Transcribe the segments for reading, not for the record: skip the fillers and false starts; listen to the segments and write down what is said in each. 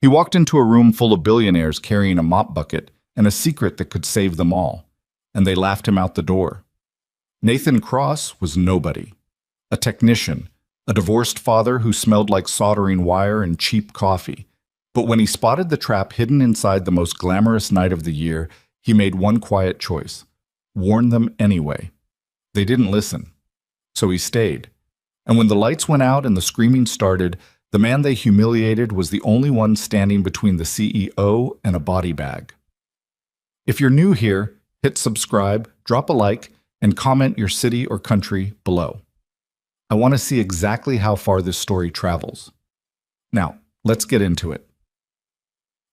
He walked into a room full of billionaires carrying a mop bucket and a secret that could save them all, and they laughed him out the door. Nathan Cross was nobody. A technician, a divorced father who smelled like soldering wire and cheap coffee. But when he spotted the trap hidden inside the most glamorous night of the year, he made one quiet choice: warn them anyway. They didn't listen. So he stayed. And when the lights went out and the screaming started, the man they humiliated was the only one standing between the CEO and a body bag. If you're new here, hit subscribe, drop a like, and comment your city or country below. I want to see exactly how far this story travels. Now, let's get into it.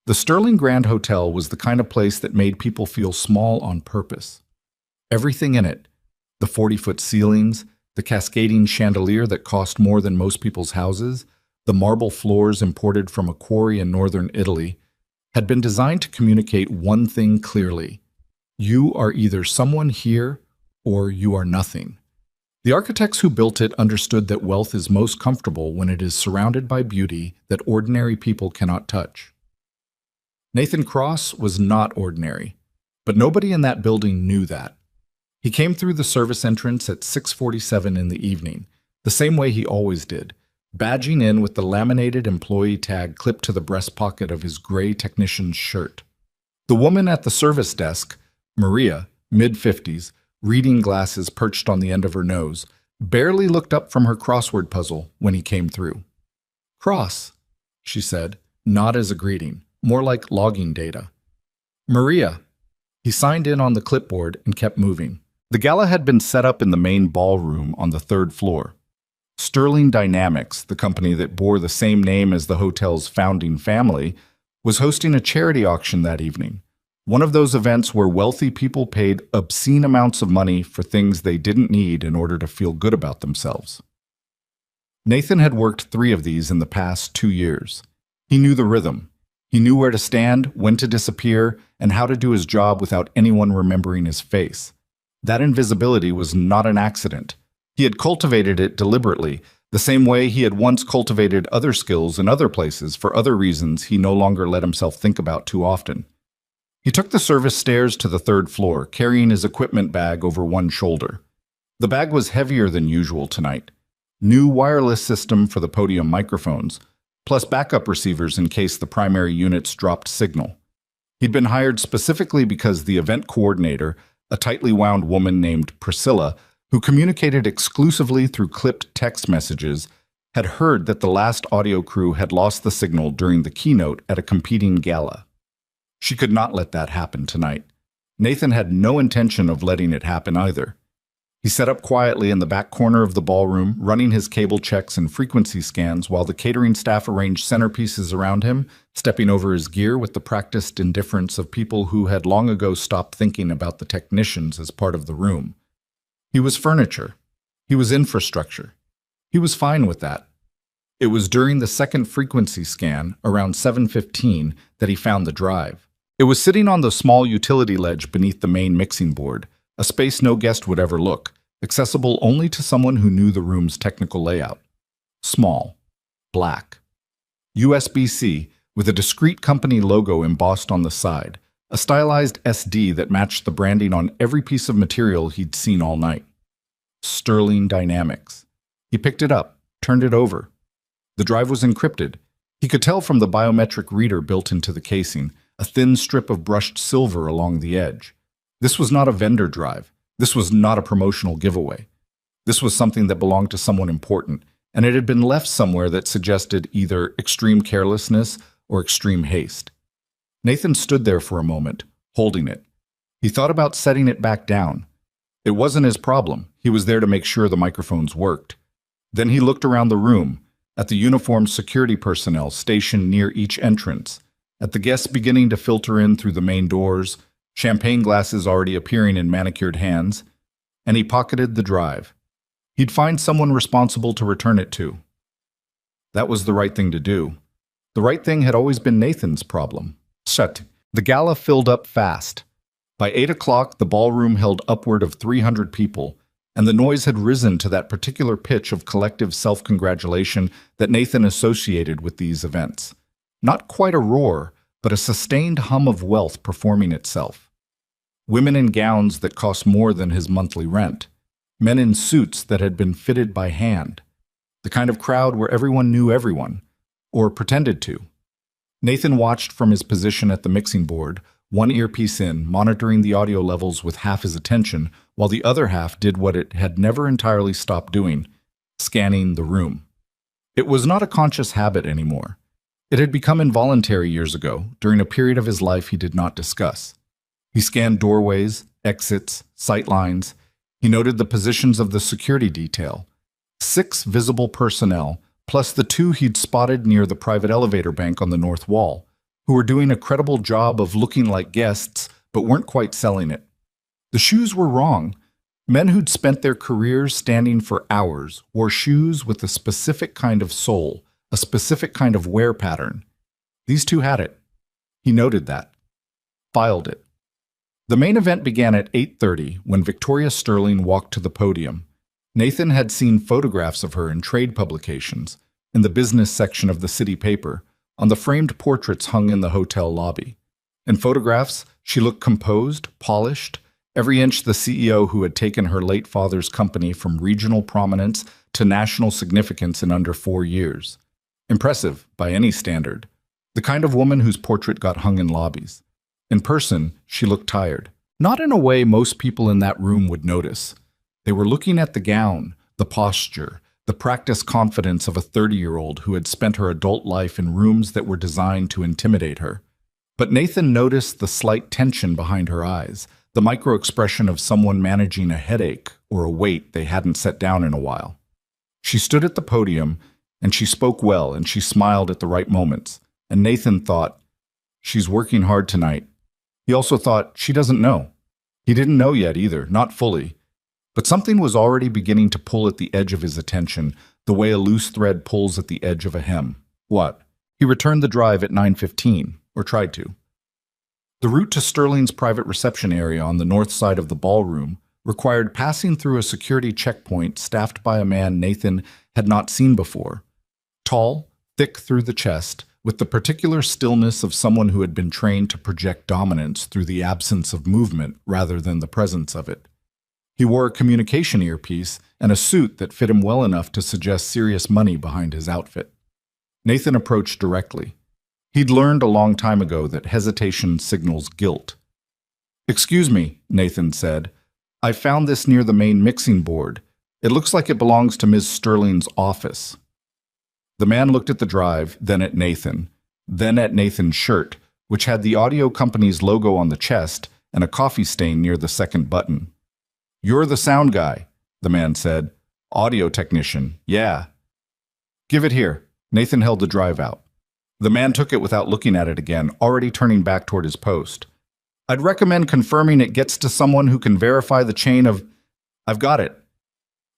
The Sterling Grand Hotel was the kind of place that made people feel small on purpose. Everything in it, the 40-foot ceilings, the cascading chandelier that cost more than most people's houses, the marble floors imported from a quarry in northern Italy, had been designed to communicate one thing clearly: you are either someone here or you are nothing. The architects who built it understood that wealth is most comfortable when it is surrounded by beauty that ordinary people cannot touch. Nathan Cross was not ordinary, but nobody in that building knew that. He came through the service entrance at 6:47 in the evening, the same way he always did, badging in with the laminated employee tag clipped to the breast pocket of his gray technician's shirt. The woman at the service desk, Maria, mid-50s, reading glasses perched on the end of her nose, barely looked up from her crossword puzzle when he came through. "Cross," she said, not as a greeting, more like logging data. "Maria." He signed in on the clipboard and kept moving. The gala had been set up in the main ballroom on the third floor. Sterling Dynamics, the company that bore the same name as the hotel's founding family, was hosting a charity auction that evening. One of those events where wealthy people paid obscene amounts of money for things they didn't need in order to feel good about themselves. Nathan had worked 3 of these in the past 2 years. He knew the rhythm. He knew where to stand, when to disappear, and how to do his job without anyone remembering his face. That invisibility was not an accident. He had cultivated it deliberately, the same way he had once cultivated other skills in other places for other reasons he no longer let himself think about too often. He took the service stairs to the 3rd floor, carrying his equipment bag over one shoulder. The bag was heavier than usual tonight. New wireless system for the podium microphones, plus backup receivers in case the primary units dropped signal. He'd been hired specifically because the event coordinator, a tightly wound woman named Priscilla, who communicated exclusively through clipped text messages, had heard that the last audio crew had lost the signal during the keynote at a competing gala. She could not let that happen tonight. Nathan had no intention of letting it happen either. He sat up quietly in the back corner of the ballroom, running his cable checks and frequency scans while the catering staff arranged centerpieces around him, stepping over his gear with the practiced indifference of people who had long ago stopped thinking about the technicians as part of the room. He was furniture. He was infrastructure. He was fine with that. It was during the second frequency scan, around 7:15, that he found the drive. It was sitting on the small utility ledge beneath the main mixing board, a space no guest would ever look, accessible only to someone who knew the room's technical layout. Small. Black. USB-C, with a discrete company logo embossed on the side, a stylized SD that matched the branding on every piece of material he'd seen all night. Sterling Dynamics. He picked it up, turned it over. The drive was encrypted. He could tell from the biometric reader built into the casing, a thin strip of brushed silver along the edge. This was not a vendor drive. This was not a promotional giveaway. This was something that belonged to someone important, and it had been left somewhere that suggested either extreme carelessness or extreme haste. Nathan stood there for a moment, holding it. He thought about setting it back down. It wasn't his problem. He was there to make sure the microphones worked. Then he looked around the room, at the uniformed security personnel stationed near each entrance, at the guests beginning to filter in through the main doors, champagne glasses already appearing in manicured hands, and he pocketed the drive. He'd find someone responsible to return it to. That was the right thing to do. The right thing had always been Nathan's problem. Shut. The gala filled up fast. By 8 o'clock, the ballroom held upward of 300 people, and the noise had risen to that particular pitch of collective self-congratulation that Nathan associated with these events. Not quite a roar, but a sustained hum of wealth performing itself. Women in gowns that cost more than his monthly rent. Men in suits that had been fitted by hand. The kind of crowd where everyone knew everyone, or pretended to. Nathan watched from his position at the mixing board, one earpiece in, monitoring the audio levels with half his attention, while the other half did what it had never entirely stopped doing, scanning the room. It was not a conscious habit anymore. It had become involuntary years ago, during a period of his life he did not discuss. He scanned doorways, exits, sight lines. He noted the positions of the security detail. 6 visible personnel, plus the 2 he'd spotted near the private elevator bank on the north wall, who were doing a credible job of looking like guests, but weren't quite selling it. The shoes were wrong. Men who'd spent their careers standing for hours wore shoes with a specific kind of sole, a specific kind of wear pattern. These 2 had it. He noted that. Filed it. The main event began at 8:30 when Victoria Sterling walked to the podium. Nathan had seen photographs of her in trade publications, in the business section of the city paper, on the framed portraits hung in the hotel lobby. In photographs, she looked composed, polished, every inch the CEO who had taken her late father's company from regional prominence to national significance in under 4 years. Impressive, by any standard. The kind of woman whose portrait got hung in lobbies. In person, she looked tired. Not in a way most people in that room would notice. They were looking at the gown, the posture, the practiced confidence of a 30-year-old who had spent her adult life in rooms that were designed to intimidate her. But Nathan noticed the slight tension behind her eyes, the micro-expression of someone managing a headache or a weight they hadn't set down in a while. She stood at the podium, and she spoke well, and she smiled at the right moments, and Nathan thought, she's working hard tonight. He also thought, she doesn't know. He didn't know yet either, not fully. But something was already beginning to pull at the edge of his attention, the way a loose thread pulls at the edge of a hem. What? He returned the drive at 9:15, or tried to. The route to Sterling's private reception area on the north side of the ballroom required passing through a security checkpoint staffed by a man Nathan had not seen before. Tall, thick through the chest, with the particular stillness of someone who had been trained to project dominance through the absence of movement rather than the presence of it. He wore a communication earpiece and a suit that fit him well enough to suggest serious money behind his outfit. Nathan approached directly. He'd learned a long time ago that hesitation signals guilt. "Excuse me," Nathan said. "I found this near the main mixing board. It looks like it belongs to Ms. Sterling's office." The man looked at the drive, then at Nathan, then at Nathan's shirt, which had the audio company's logo on the chest and a coffee stain near the second button. "You're the sound guy," the man said. "Audio technician, yeah." "Give it here." Nathan held the drive out. The man took it without looking at it again, already turning back toward his post. "I'd recommend confirming it gets to someone who can verify the chain of—" "I've got it."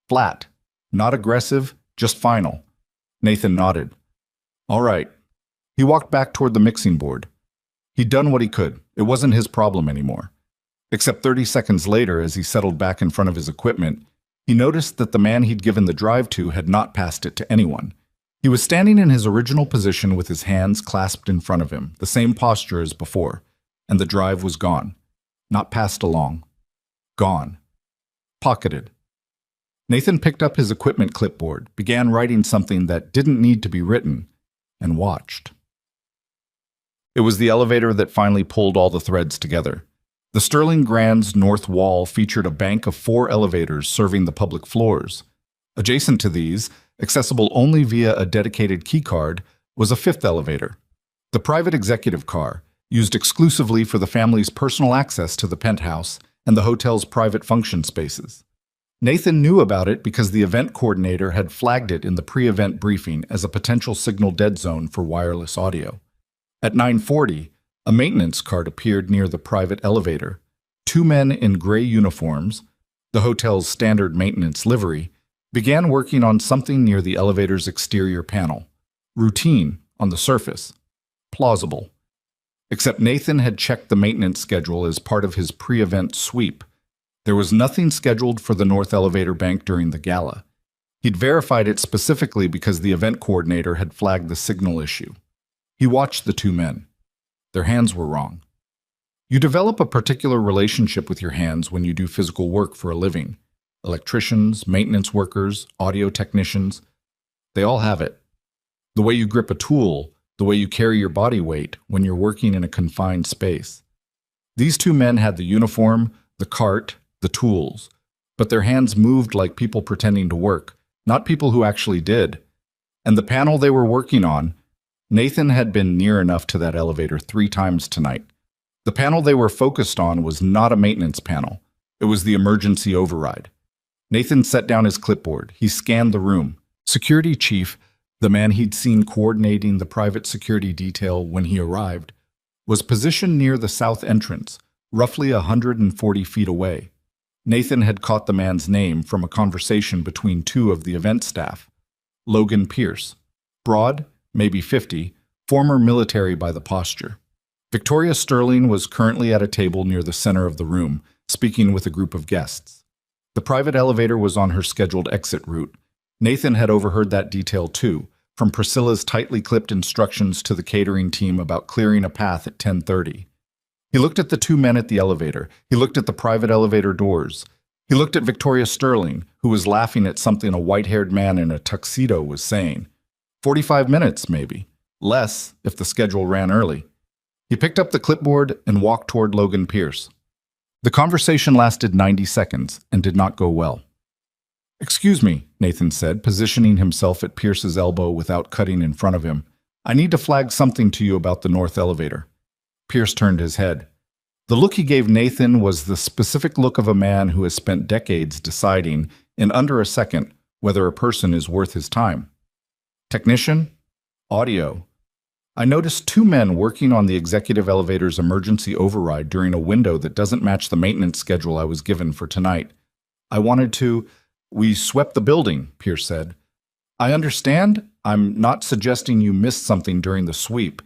Flat. Not aggressive, just final. Nathan nodded. "All right." He walked back toward the mixing board. He'd done what he could. It wasn't his problem anymore. Except 30 seconds later, as he settled back in front of his equipment, he noticed that the man he'd given the drive to had not passed it to anyone. He was standing in his original position with his hands clasped in front of him, the same posture as before, and the drive was gone. Not passed along. Gone. Pocketed. Nathan picked up his equipment clipboard, began writing something that didn't need to be written, and watched. It was the elevator that finally pulled all the threads together. The Sterling Grand's north wall featured a bank of 4 elevators serving the public floors. Adjacent to these, accessible only via a dedicated keycard, was a 5th elevator. The private executive car, used exclusively for the family's personal access to the penthouse and the hotel's private function spaces. Nathan knew about it because the event coordinator had flagged it in the pre-event briefing as a potential signal dead zone for wireless audio. At 9:40, a maintenance cart appeared near the private elevator. 2 men in gray uniforms, the hotel's standard maintenance livery, began working on something near the elevator's exterior panel. Routine, on the surface. Plausible. Except Nathan had checked the maintenance schedule as part of his pre-event sweep. There was nothing scheduled for the north elevator bank during the gala. He'd verified it specifically because the event coordinator had flagged the signal issue. He watched the two men. Their hands were wrong. You develop a particular relationship with your hands when you do physical work for a living. Electricians, maintenance workers, audio technicians, they all have it. The way you grip a tool, the way you carry your body weight when you're working in a confined space. These two men had the uniform, the cart, the tools, but their hands moved like people pretending to work, not people who actually did. And the panel they were working on, Nathan had been near enough to that elevator 3 times tonight. The panel they were focused on was not a maintenance panel. It was the emergency override. Nathan set down his clipboard. He scanned the room. Security chief, the man he'd seen coordinating the private security detail when he arrived, was positioned near the south entrance, roughly 140 feet away. Nathan had caught the man's name from a conversation between 2 of the event staff. Logan Pierce, broad, maybe 50, former military by the posture. Victoria Sterling was currently at a table near the center of the room, speaking with a group of guests. The private elevator was on her scheduled exit route. Nathan had overheard that detail too, from Priscilla's tightly clipped instructions to the catering team about clearing a path at 10:30. He looked at the 2 men at the elevator. He looked at the private elevator doors. He looked at Victoria Sterling, who was laughing at something a white-haired man in a tuxedo was saying. 45 minutes, maybe. Less, if the schedule ran early. He picked up the clipboard and walked toward Logan Pierce. The conversation lasted 90 seconds and did not go well. "Excuse me," Nathan said, positioning himself at Pierce's elbow without cutting in front of him. "I need to flag something to you about the north elevator." Pierce turned his head. The look he gave Nathan was the specific look of a man who has spent decades deciding, in under a second, whether a person is worth his time. "Technician? Audio. I noticed 2 men working on the executive elevator's emergency override during a window that doesn't match the maintenance schedule I was given for tonight. I wanted to—" "We swept the building," Pierce said. "I understand. I'm not suggesting you missed something during the sweep.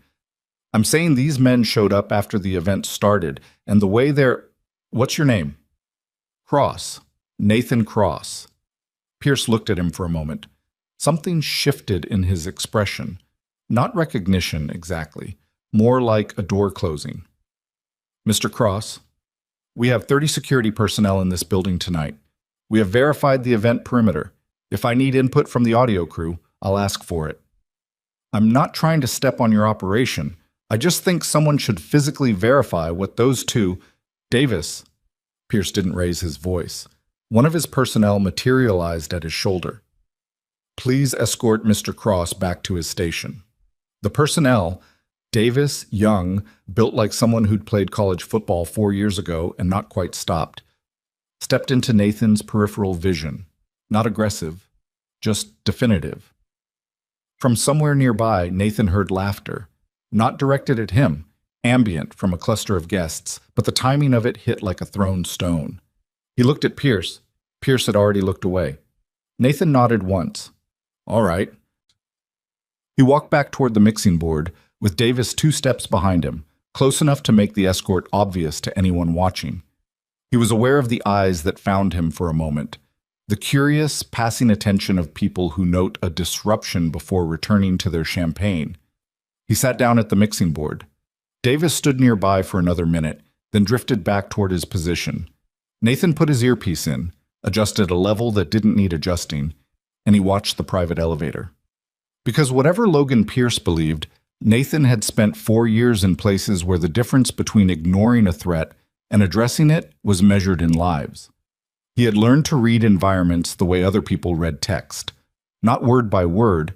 I'm saying these men showed up after the event started, and the way they're—" "What's your name?" "Cross. Nathan Cross." Pierce looked at him for a moment. Something shifted in his expression. Not recognition, exactly. More like a door closing. "Mr. Cross, we have 30 security personnel in this building tonight. We have verified the event perimeter. If I need input from the audio crew, I'll ask for it. I'm not trying to step on your operation. I just think someone should physically verify what those 2— Davis." Pierce didn't raise his voice. One of his personnel materialized at his shoulder. "Please escort Mr. Cross back to his station." The personnel, Davis, young, built like someone who'd played college football 4 years ago and not quite stopped, stepped into Nathan's peripheral vision. Not aggressive, just definitive. From somewhere nearby, Nathan heard laughter. Not directed at him, ambient from a cluster of guests, but the timing of it hit like a thrown stone. He looked at Pierce. Pierce had already looked away. Nathan nodded once. "All right." He walked back toward the mixing board, with Davis 2 steps behind him, close enough to make the escort obvious to anyone watching. He was aware of the eyes that found him for a moment, the curious, passing attention of people who note a disruption before returning to their champagne. He sat down at the mixing board. Davis stood nearby for another minute, then drifted back toward his position. Nathan put his earpiece in, adjusted a level that didn't need adjusting, and he watched the private elevator. Because whatever Logan Pierce believed, Nathan had spent 4 years in places where the difference between ignoring a threat and addressing it was measured in lives. He had learned to read environments the way other people read text, not word by word,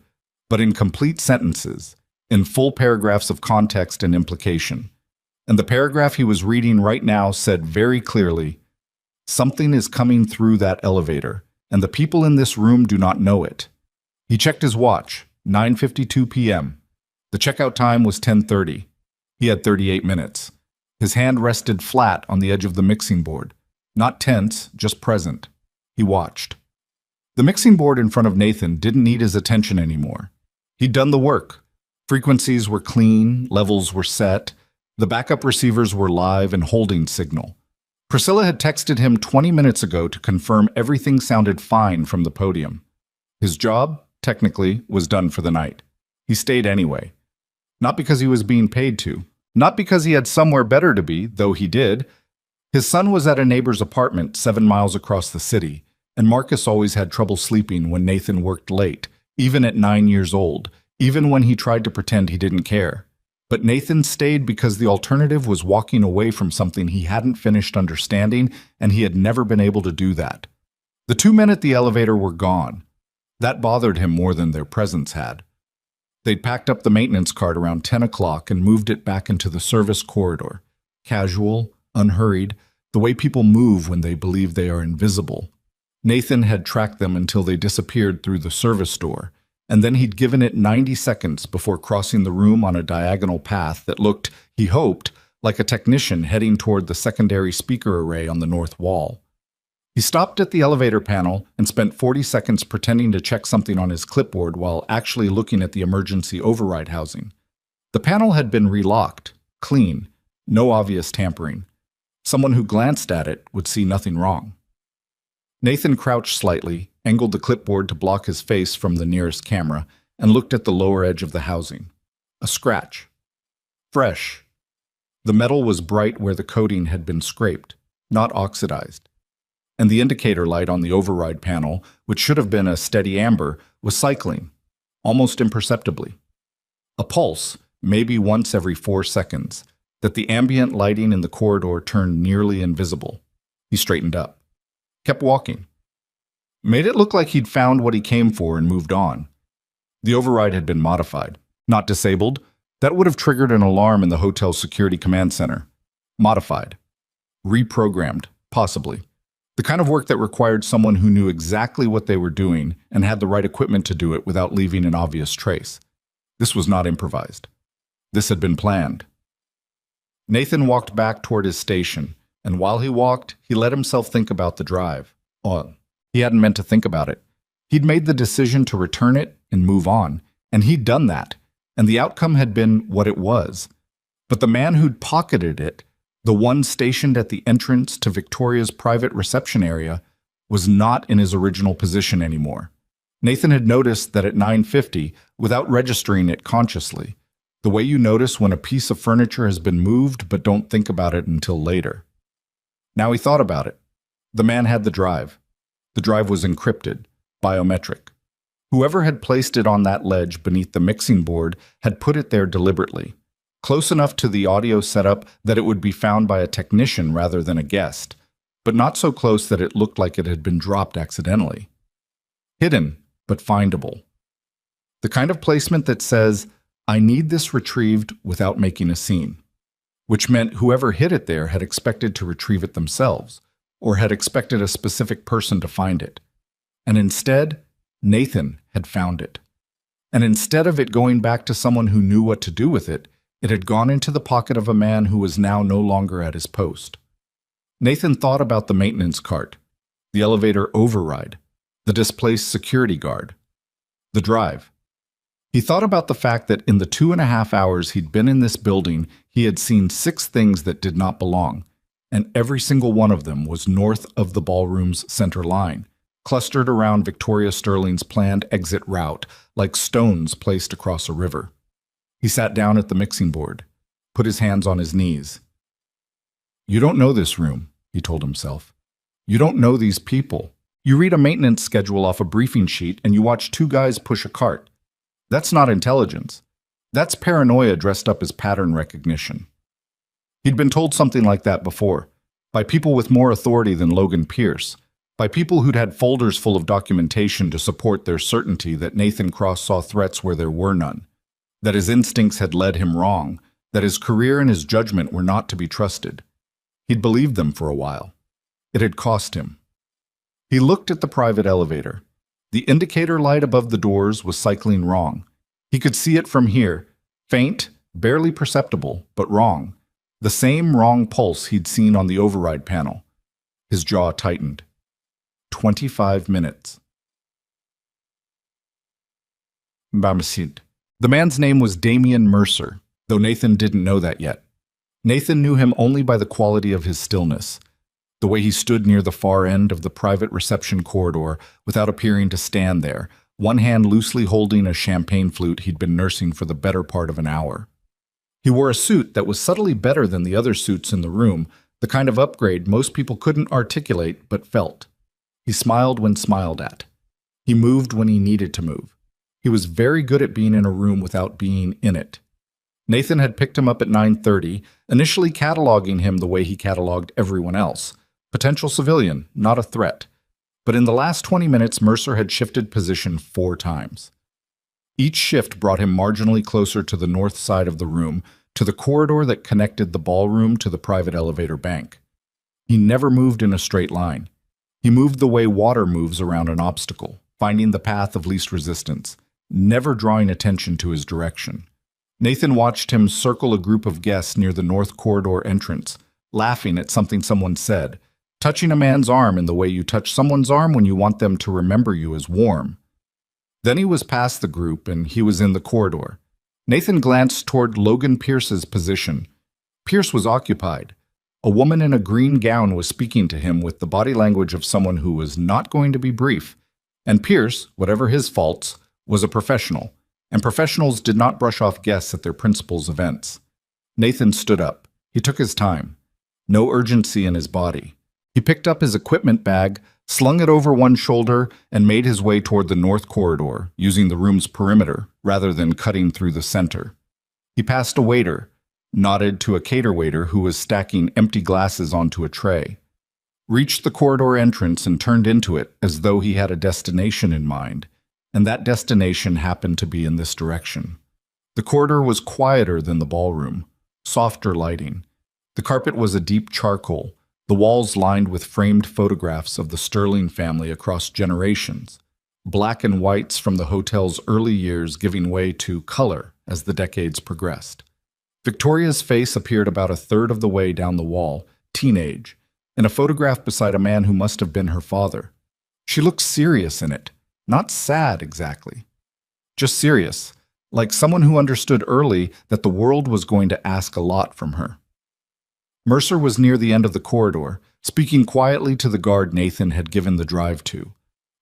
but in complete sentences, in full paragraphs of context and implication. And the paragraph he was reading right now said very clearly, "Something is coming through that elevator, and the people in this room do not know it." He checked his watch. 9:52 p.m. The checkout time was 10:30. He had 38 minutes. His hand rested flat on the edge of the mixing board. Not tense, just present. He watched. The mixing board in front of Nathan didn't need his attention anymore. He'd done the work. Frequencies were clean, levels were set, the backup receivers were live and holding signal. Priscilla had texted him 20 minutes ago to confirm everything sounded fine from the podium. His job, technically, was done for the night. He stayed anyway. Not because he was being paid to. Not because he had somewhere better to be, though he did. His son was at a neighbor's apartment 7 miles across the city, and Marcus always had trouble sleeping when Nathan worked late, even at 9 years old, even when he tried to pretend he didn't care. But Nathan stayed because the alternative was walking away from something he hadn't finished understanding, and he had never been able to do that. The 2 men at the elevator were gone. That bothered him more than their presence had. They'd packed up the maintenance cart around 10 o'clock and moved it back into the service corridor. Casual, unhurried, the way people move when they believe they are invisible. Nathan had tracked them until they disappeared through the service door, and then he'd given it 90 seconds before crossing the room on a diagonal path that looked, he hoped, like a technician heading toward the secondary speaker array on the north wall. He stopped at the elevator panel and spent 40 seconds pretending to check something on his clipboard while actually looking at the emergency override housing. The panel had been relocked, clean, no obvious tampering. Someone who glanced at it would see nothing wrong. Nathan crouched slightly, angled the clipboard to block his face from the nearest camera, and looked at the lower edge of the housing. A scratch. Fresh. The metal was bright where the coating had been scraped, not oxidized. And the indicator light on the override panel, which should have been a steady amber, was cycling, almost imperceptibly. A pulse, maybe once every 4 seconds, that the ambient lighting in the corridor turned nearly invisible. He straightened up. Kept walking. Made it look like he'd found what he came for and moved on. The override had been modified, not disabled. That would have triggered an alarm in the hotel's security command center. Modified. Reprogrammed, possibly. The kind of work that required someone who knew exactly what they were doing and had the right equipment to do it without leaving an obvious trace. This was not improvised. This had been planned. Nathan walked back toward his station, and while he walked, he let himself think about the drive. He hadn't meant to think about it. He'd made the decision to return it and move on, and he'd done that, and the outcome had been what it was. But the man who'd pocketed it, the one stationed at the entrance to Victoria's private reception area, was not in his original position anymore. Nathan had noticed that at 9:50, without registering it consciously, the way you notice when a piece of furniture has been moved but don't think about it until later. Now he thought about it. The man had the drive. The drive was encrypted, biometric. Whoever had placed it on that ledge beneath the mixing board had put it there deliberately, close enough to the audio setup that it would be found by a technician rather than a guest, but not so close that it looked like it had been dropped accidentally. Hidden, but findable. The kind of placement that says, "I need this retrieved without making a scene," which meant whoever hid it there had expected to retrieve it themselves, or had expected a specific person to find it. And instead, Nathan had found it. And instead of it going back to someone who knew what to do with it, it had gone into the pocket of a man who was now no longer at his post. Nathan thought about the maintenance cart, the elevator override, the displaced security guard, the drive. He thought about the fact that in the 2.5 hours he'd been in this building, he had seen 6 things that did not belong, and every single one of them was north of the ballroom's center line, clustered around Victoria Sterling's planned exit route, like stones placed across a river. He sat down at the mixing board, put his hands on his knees. "You don't know this room," he told himself. "You don't know these people. You read a maintenance schedule off a briefing sheet and you watch 2 guys push a cart. That's not intelligence. That's paranoia dressed up as pattern recognition." He'd been told something like that before, by people with more authority than Logan Pierce, by people who'd had folders full of documentation to support their certainty that Nathan Cross saw threats where there were none, that his instincts had led him wrong, that his career and his judgment were not to be trusted. He'd believed them for a while. It had cost him. He looked at the private elevator. The indicator light above the doors was cycling wrong. He could see it from here, faint, barely perceptible, but wrong. The same wrong pulse he'd seen on the override panel. His jaw tightened. 25 minutes. Bamsid. The man's name was Damian Mercer, though Nathan didn't know that yet. Nathan knew him only by the quality of his stillness, the way he stood near the far end of the private reception corridor without appearing to stand there, one hand loosely holding a champagne flute he'd been nursing for the better part of an hour. He wore a suit that was subtly better than the other suits in the room, the kind of upgrade most people couldn't articulate but felt. He smiled when smiled at. He moved when he needed to move. He was very good at being in a room without being in it. Nathan had picked him up at 9:30, initially cataloging him the way he cataloged everyone else. Potential civilian, not a threat. But in the last 20 minutes, Mercer had shifted position 4 times. Each shift brought him marginally closer to the north side of the room, to the corridor that connected the ballroom to the private elevator bank. He never moved in a straight line. He moved the way water moves around an obstacle, finding the path of least resistance, never drawing attention to his direction. Nathan watched him circle a group of guests near the north corridor entrance, laughing at something someone said, touching a man's arm in the way you touch someone's arm when you want them to remember you as warm. Then he was past the group and he was in the corridor. Nathan glanced toward Logan Pierce's position. Pierce was occupied. A woman in a green gown was speaking to him with the body language of someone who was not going to be brief. And Pierce, whatever his faults, was a professional, and professionals did not brush off guests at their principal's events. Nathan stood up. He took his time. No urgency in his body. He picked up his equipment bag, slung it over one shoulder, and made his way toward the north corridor, using the room's perimeter rather than cutting through the center. He passed a waiter, nodded to a cater waiter who was stacking empty glasses onto a tray, reached the corridor entrance and turned into it as though he had a destination in mind, and that destination happened to be in this direction. The corridor was quieter than the ballroom, softer lighting. The carpet was a deep charcoal, the walls lined with framed photographs of the Sterling family across generations, black and whites from the hotel's early years giving way to color as the decades progressed. Victoria's face appeared about a third of the way down the wall, teenage, in a photograph beside a man who must have been her father. She looked serious in it, not sad exactly. Just serious, like someone who understood early that the world was going to ask a lot from her. Mercer was near the end of the corridor, speaking quietly to the guard Nathan had given the drive to.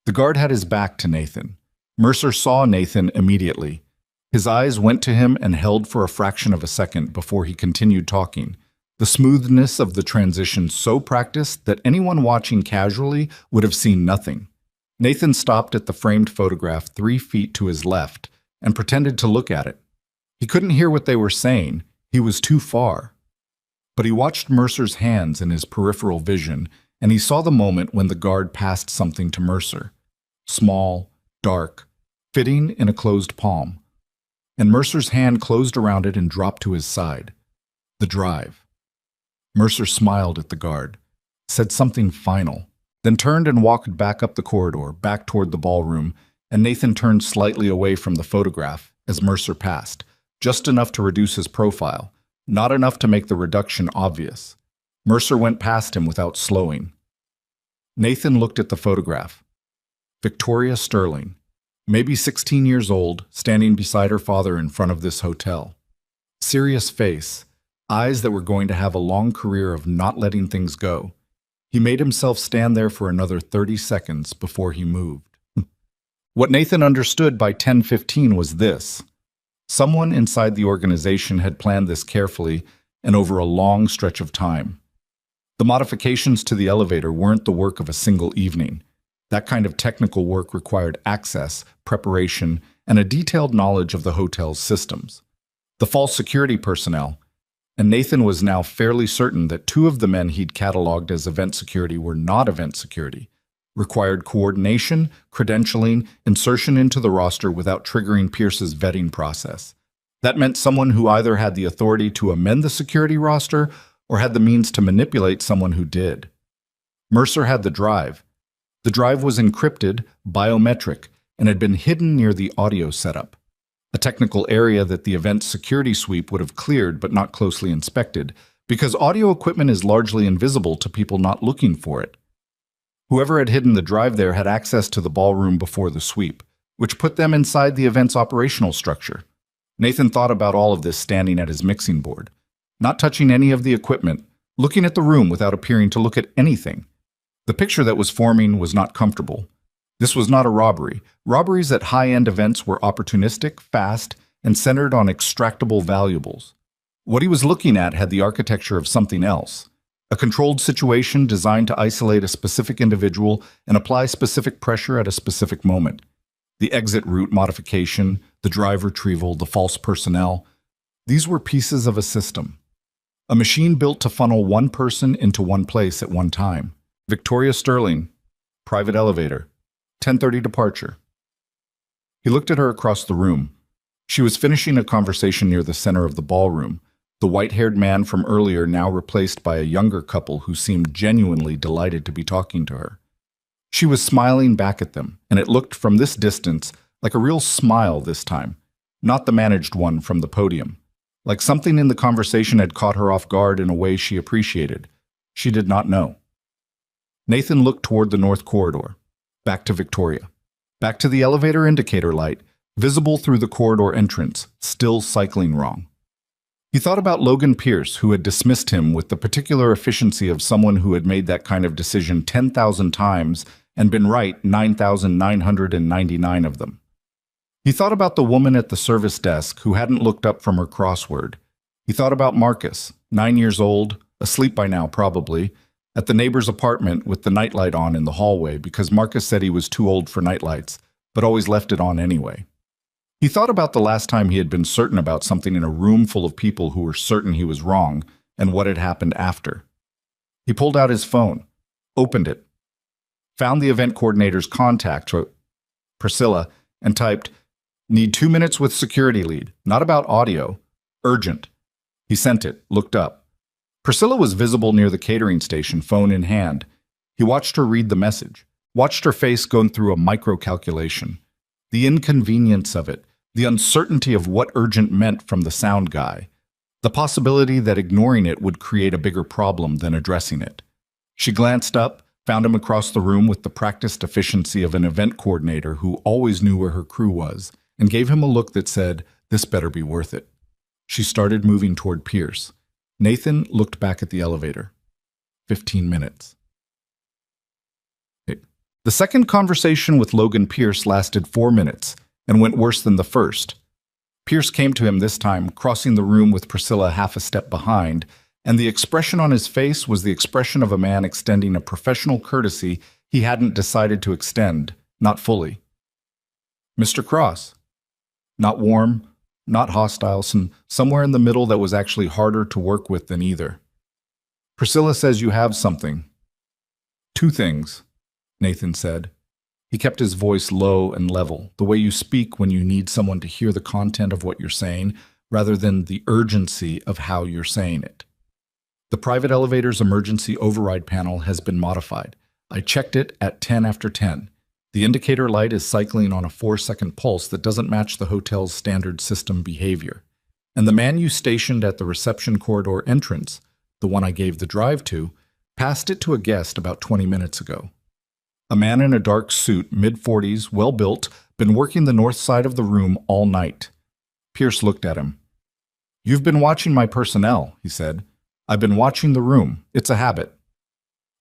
The guard had his back to Nathan. Mercer saw Nathan immediately. His eyes went to him and held for a fraction of a second before he continued talking, the smoothness of the transition so practiced that anyone watching casually would have seen nothing. Nathan stopped at the framed photograph 3 feet to his left and pretended to look at it. He couldn't hear what they were saying. He was too far. But he watched Mercer's hands in his peripheral vision, and he saw the moment when the guard passed something to Mercer. Small, dark, fitting in a closed palm. And Mercer's hand closed around it and dropped to his side. The drive. Mercer smiled at the guard, said something final, then turned and walked back up the corridor, back toward the ballroom, and Nathan turned slightly away from the photograph as Mercer passed, just enough to reduce his profile, not enough to make the reduction obvious. Mercer went past him without slowing. Nathan looked at the photograph. Victoria Sterling, maybe 16 years old, standing beside her father in front of this hotel. Serious face, eyes that were going to have a long career of not letting things go. He made himself stand there for another 30 seconds before he moved. What Nathan understood by 10:15 was this. Someone inside the organization had planned this carefully and over a long stretch of time. The modifications to the elevator weren't the work of a single evening. That kind of technical work required access, preparation, and a detailed knowledge of the hotel's systems. The false security personnel, and Nathan was now fairly certain that 2 of the men he'd cataloged as event security were not event security, required coordination, credentialing, insertion into the roster without triggering Pierce's vetting process. That meant someone who either had the authority to amend the security roster or had the means to manipulate someone who did. Mercer had the drive. The drive was encrypted, biometric, and had been hidden near the audio setup, a technical area that the event security sweep would have cleared but not closely inspected, because audio equipment is largely invisible to people not looking for it. Whoever had hidden the drive there had access to the ballroom before the sweep, which put them inside the event's operational structure. Nathan thought about all of this standing at his mixing board, not touching any of the equipment, looking at the room without appearing to look at anything. The picture that was forming was not comfortable. This was not a robbery. Robberies at high-end events were opportunistic, fast, and centered on extractable valuables. What he was looking at had the architecture of something else. A controlled situation designed to isolate a specific individual and apply specific pressure at a specific moment. The exit route modification, the drive retrieval, the false personnel. These were pieces of a system. A machine built to funnel one person into one place at one time. Victoria Sterling, private elevator, 10:30 departure. He looked at her across the room. She was finishing a conversation near the center of the ballroom, the white-haired man from earlier now replaced by a younger couple who seemed genuinely delighted to be talking to her. She was smiling back at them, and it looked from this distance like a real smile this time, not the managed one from the podium. Like something in the conversation had caught her off guard in a way she appreciated. She did not know. Nathan looked toward the north corridor, back to Victoria, back to the elevator indicator light, visible through the corridor entrance, still cycling wrong. He thought about Logan Pierce, who had dismissed him with the particular efficiency of someone who had made that kind of decision 10,000 times and been right 9,999 of them. He thought about the woman at the service desk who hadn't looked up from her crossword. He thought about Marcus, 9 years old, asleep by now probably, at the neighbor's apartment with the nightlight on in the hallway because Marcus said he was too old for nightlights, but always left it on anyway. He thought about the last time he had been certain about something in a room full of people who were certain he was wrong and what had happened after. He pulled out his phone, opened it, found the event coordinator's contact, Priscilla, and typed, "Need 2 minutes with security lead. Not about audio. Urgent." He sent it, looked up. Priscilla was visible near the catering station, phone in hand. He watched her read the message, watched her face going through a micro-calculation. The inconvenience of it, the uncertainty of what urgent meant from the sound guy, the possibility that ignoring it would create a bigger problem than addressing it. She glanced up, found him across the room with the practiced efficiency of an event coordinator who always knew where her crew was, and gave him a look that said, "This better be worth it." She started moving toward Pierce. Nathan looked back at the elevator. 15 minutes. The second conversation with Logan Pierce lasted 4 minutes and went worse than the first. Pierce came to him this time, crossing the room with Priscilla half a step behind, and the expression on his face was the expression of a man extending a professional courtesy he hadn't decided to extend, not fully. "Mr. Cross." Not warm, not hostile, somewhere in the middle that was actually harder to work with than either. "Priscilla says you have something." "2 things," Nathan said. He kept his voice low and level, the way you speak when you need someone to hear the content of what you're saying, rather than the urgency of how you're saying it. "The private elevator's emergency override panel has been modified. I checked it at 10 after 10. The indicator light is cycling on a 4-second pulse that doesn't match the hotel's standard system behavior. And the man you stationed at the reception corridor entrance, the one I gave the drive to, passed it to a guest about 20 minutes ago. A man in a dark suit, mid-40s, well-built, been working the north side of the room all night." Pierce looked at him. "You've been watching my personnel," he said. "I've been watching the room. It's a habit."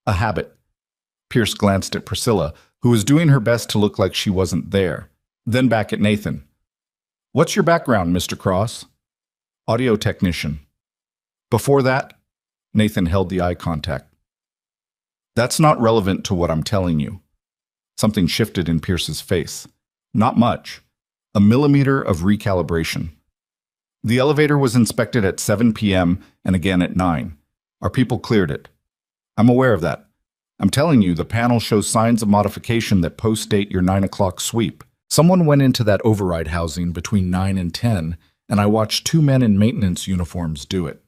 "A habit." Pierce glanced at Priscilla, who was doing her best to look like she wasn't there, then back at Nathan. "What's your background, Mr. Cross?" "Audio technician." "Before that?" Nathan held the eye contact. "That's not relevant to what I'm telling you." Something shifted in Pierce's face. Not much. A millimeter of recalibration. "The elevator was inspected at 7 p.m. and again at 9. Our people cleared it." "I'm aware of that. I'm telling you, the panel shows signs of modification that post-date your 9 o'clock sweep. Someone went into that override housing between 9 and 10, and I watched 2 men in maintenance uniforms do it."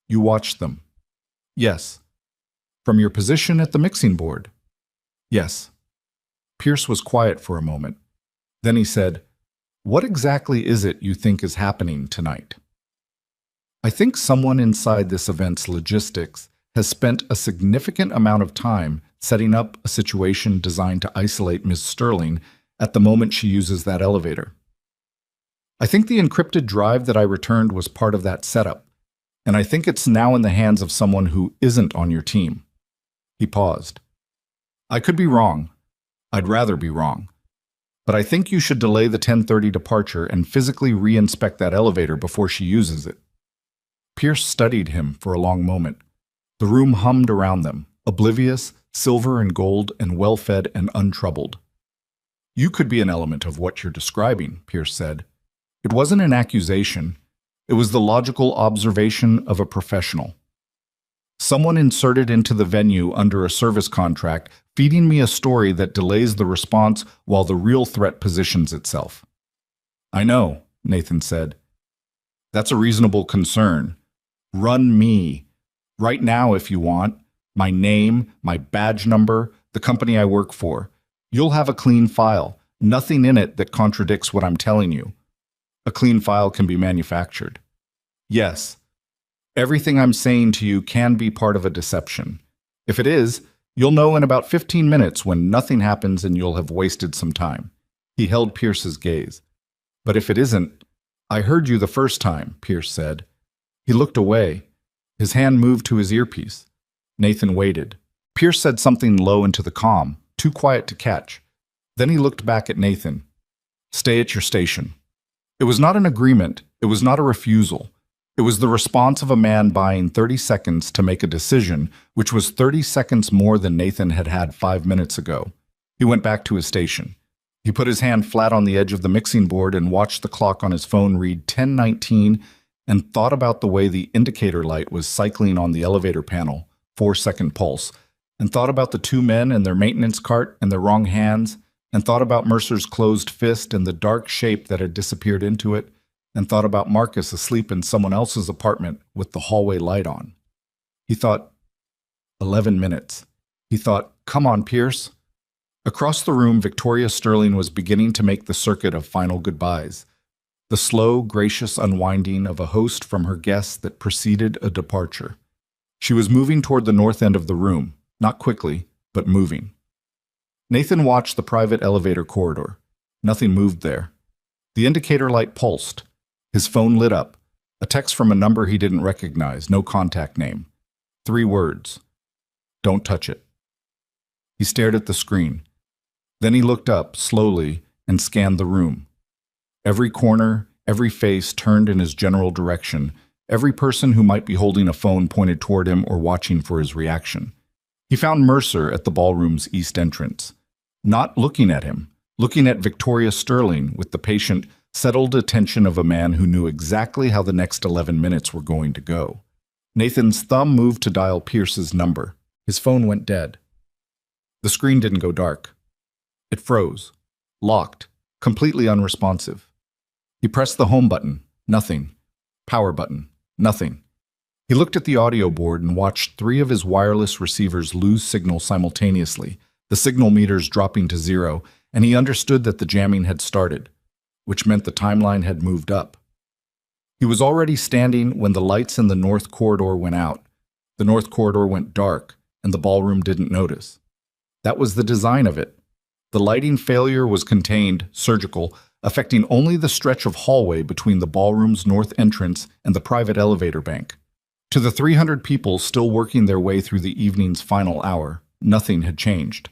"You watched them?" "Yes." "From your position at the mixing board?" "Yes." Pierce was quiet for a moment. Then he said, "What exactly is it you think is happening tonight?" "I think someone inside this event's logistics has spent a significant amount of time setting up a situation designed to isolate Ms. Sterling at the moment she uses that elevator. I think the encrypted drive that I returned was part of that setup, and I think it's now in the hands of someone who isn't on your team." He paused. "I could be wrong. I'd rather be wrong. But I think you should delay the 10:30 departure and physically re-inspect that elevator before she uses it." Pierce studied him for a long moment. The room hummed around them, oblivious, silver and gold, and well-fed and untroubled. "You could be an element of what you're describing," Pierce said. It wasn't an accusation. It was the logical observation of a professional. "Someone inserted into the venue under a service contract, feeding me a story that delays the response while the real threat positions itself." "I know," Nathan said. "That's a reasonable concern. Run me. Right now if you want. My name, my badge number, the company I work for. You'll have a clean file. Nothing in it that contradicts what I'm telling you. A clean file can be manufactured. Yes, everything I'm saying to you can be part of a deception. If it is, you'll know in about 15 minutes when nothing happens and you'll have wasted some time." He held Pierce's gaze. "But if it isn't, I heard you the first time," Pierce said. He looked away. His hand moved to his earpiece. Nathan waited. Pierce said something low into the comm, too quiet to catch. Then he looked back at Nathan. "Stay at your station." It was not an agreement. It was not a refusal. It was the response of a man buying 30 seconds to make a decision, which was 30 seconds more than Nathan had had 5 minutes ago. He went back to his station. He put his hand flat on the edge of the mixing board and watched the clock on his phone read 10:19 and thought about the way the indicator light was cycling on the elevator panel, 4-second pulse, and thought about the two men and their maintenance cart and their wrong hands, and thought about Mercer's closed fist and the dark shape that had disappeared into it, and thought about Marcus asleep in someone else's apartment with the hallway light on. He thought, 11 minutes. He thought, come on, Pierce. Across the room, Victoria Sterling was beginning to make the circuit of final goodbyes, the slow, gracious unwinding of a host from her guests that preceded a departure. She was moving toward the north end of the room, not quickly, but moving. Nathan watched the private elevator corridor. Nothing moved there. The indicator light pulsed. His phone lit up. A text from a number he didn't recognize, no contact name. 3 words. Don't touch it. He stared at the screen. Then he looked up, slowly, and scanned the room. Every corner, every face turned in his general direction. Every person who might be holding a phone pointed toward him or watching for his reaction. He found Mercer at the ballroom's east entrance. Not looking at him, looking at Victoria Sterling with the patient, settled attention of a man who knew exactly how the next 11 minutes were going to go. Nathan's thumb moved to dial Pierce's number. His phone went dead. The screen didn't go dark. It froze, locked, completely unresponsive. He pressed the home button, nothing. Power button, nothing. He looked at the audio board and watched 3 of his wireless receivers lose signal simultaneously, the signal meters dropping to 0, and he understood that the jamming had started, which meant the timeline had moved up. He was already standing when the lights in the north corridor went out. The north corridor went dark, and the ballroom didn't notice. That was the design of it. The lighting failure was contained, surgical, affecting only the stretch of hallway between the ballroom's north entrance and the private elevator bank. To the 300 people still working their way through the evening's final hour, nothing had changed.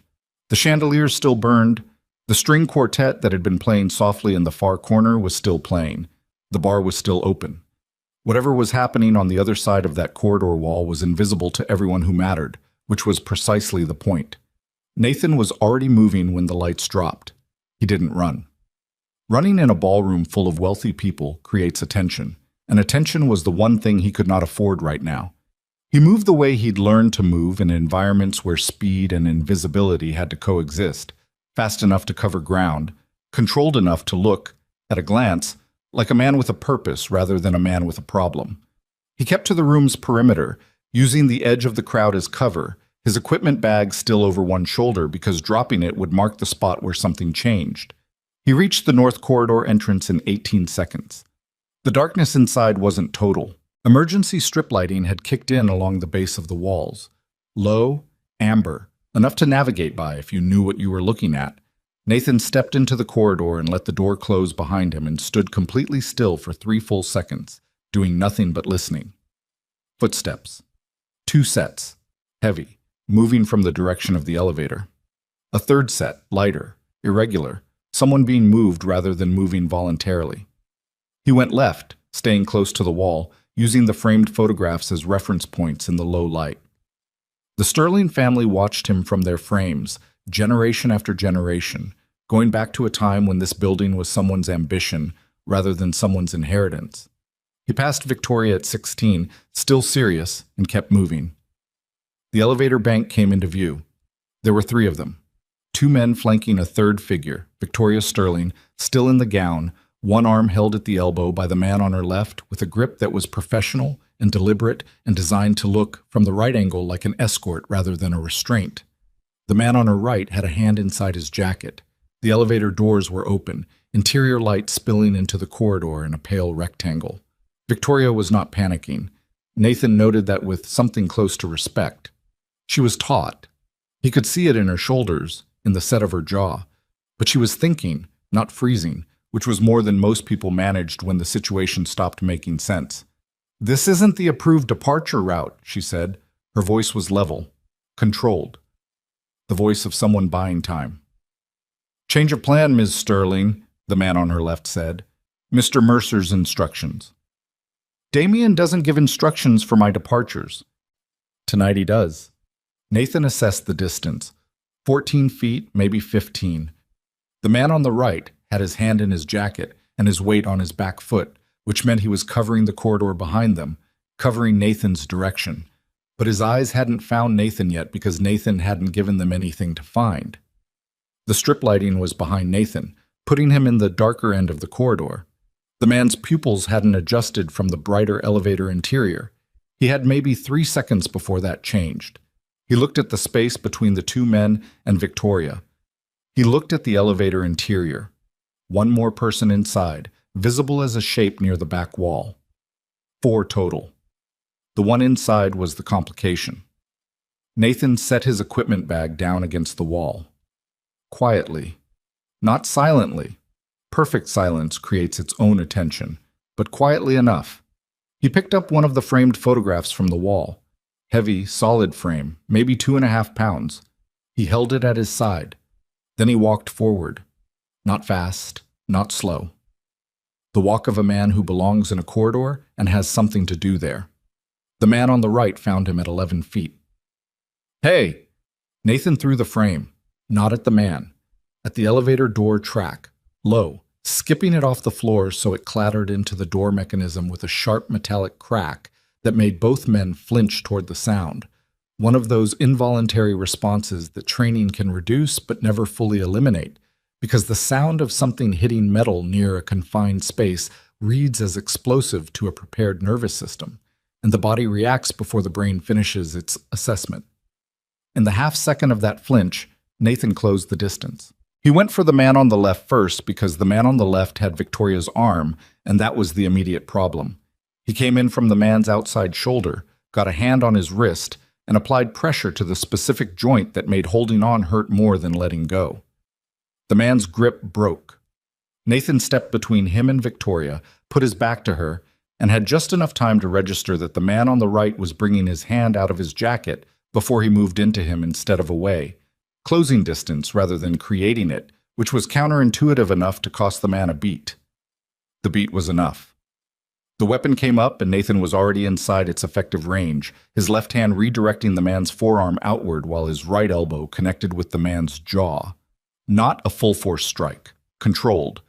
The chandeliers still burned. The string quartet that had been playing softly in the far corner was still playing. The bar was still open. Whatever was happening on the other side of that corridor wall was invisible to everyone who mattered, which was precisely the point. Nathan was already moving when the lights dropped. He didn't run. Running in a ballroom full of wealthy people creates attention, and attention was the one thing he could not afford right now. He moved the way he'd learned to move in environments where speed and invisibility had to coexist, fast enough to cover ground, controlled enough to look, at a glance, like a man with a purpose rather than a man with a problem. He kept to the room's perimeter, using the edge of the crowd as cover, his equipment bag still over one shoulder because dropping it would mark the spot where something changed. He reached the north corridor entrance in 18 seconds. The darkness inside wasn't total. Emergency strip lighting had kicked in along the base of the walls. Low, amber, enough to navigate by if you knew what you were looking at. Nathan stepped into the corridor and let the door close behind him and stood completely still for 3 full seconds, doing nothing but listening. Footsteps. 2 sets. Heavy. Moving from the direction of the elevator. A 3rd set, lighter, irregular, someone being moved rather than moving voluntarily. He went left, staying close to the wall, using the framed photographs as reference points in the low light. The Sterling family watched him from their frames, generation after generation, going back to a time when this building was someone's ambition rather than someone's inheritance. He passed Victoria at 16, still serious, and kept moving. The elevator bank came into view. There were 3 of them. 2 men flanking a third figure, Victoria Sterling, still in the gown, one arm held at the elbow by the man on her left with a grip that was professional and deliberate and designed to look, from the right angle, like an escort rather than a restraint. The man on her right had a hand inside his jacket. The elevator doors were open, interior light spilling into the corridor in a pale rectangle. Victoria was not panicking. Nathan noted that with something close to respect. She was taut. He could see it in her shoulders, in the set of her jaw. But she was thinking, not freezing, which was more than most people managed when the situation stopped making sense. "This isn't the approved departure route," she said. Her voice was level, controlled. The voice of someone buying time. "Change of plan, Ms. Sterling," the man on her left said. "Mr. Mercer's instructions." "Damien doesn't give instructions for my departures." "Tonight he does." Nathan assessed the distance. 14 feet, maybe 15. The man on the right had his hand in his jacket and his weight on his back foot, which meant he was covering the corridor behind them, covering Nathan's direction. But his eyes hadn't found Nathan yet because Nathan hadn't given them anything to find. The strip lighting was behind Nathan, putting him in the darker end of the corridor. The man's pupils hadn't adjusted from the brighter elevator interior. He had maybe 3 seconds before that changed. He looked at the space between the 2 men and Victoria. He looked at the elevator interior. 1 more person inside, visible as a shape near the back wall. 4 total. The one inside was the complication. Nathan set his equipment bag down against the wall. Quietly. Not silently. Perfect silence creates its own attention, but quietly enough. He picked up one of the framed photographs from the wall. Heavy, solid frame, maybe 2.5 pounds. He held it at his side. Then he walked forward. Not fast, not slow. The walk of a man who belongs in a corridor and has something to do there. The man on the right found him at 11 feet. "Hey!" Nathan threw the frame, not at the man, at the elevator door track, low, skipping it off the floor so it clattered into the door mechanism with a sharp metallic crack that made both men flinch toward the sound, one of those involuntary responses that training can reduce but never fully eliminate, because the sound of something hitting metal near a confined space reads as explosive to a prepared nervous system, and the body reacts before the brain finishes its assessment. In the half-second of that flinch, Nathan closed the distance. He went for the man on the left first because the man on the left had Victoria's arm, and that was the immediate problem. He came in from the man's outside shoulder, got a hand on his wrist, and applied pressure to the specific joint that made holding on hurt more than letting go. The man's grip broke. Nathan stepped between him and Victoria, put his back to her, and had just enough time to register that the man on the right was bringing his hand out of his jacket before he moved into him instead of away, closing distance rather than creating it, which was counterintuitive enough to cost the man a beat. The beat was enough. The weapon came up and Nathan was already inside its effective range, his left hand redirecting the man's forearm outward while his right elbow connected with the man's jaw. Not a full-force strike. Controlled.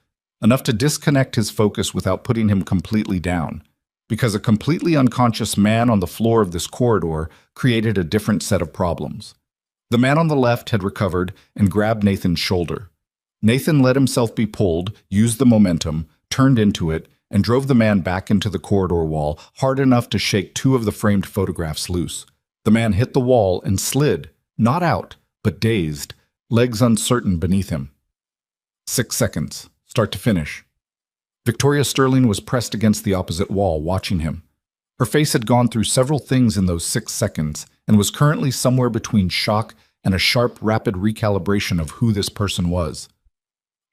Enough to disconnect his focus without putting him completely down, because a completely unconscious man on the floor of this corridor created a different set of problems. The man on the left had recovered and grabbed Nathan's shoulder. Nathan let himself be pulled, used the momentum, turned into it, and drove the man back into the corridor wall hard enough to shake 2 of the framed photographs loose. The man hit the wall and slid, not out, but dazed, legs uncertain beneath him. 6 seconds, start to finish. Victoria Sterling was pressed against the opposite wall, watching him. Her face had gone through several things in those 6 seconds and was currently somewhere between shock and a sharp, rapid recalibration of who this person was.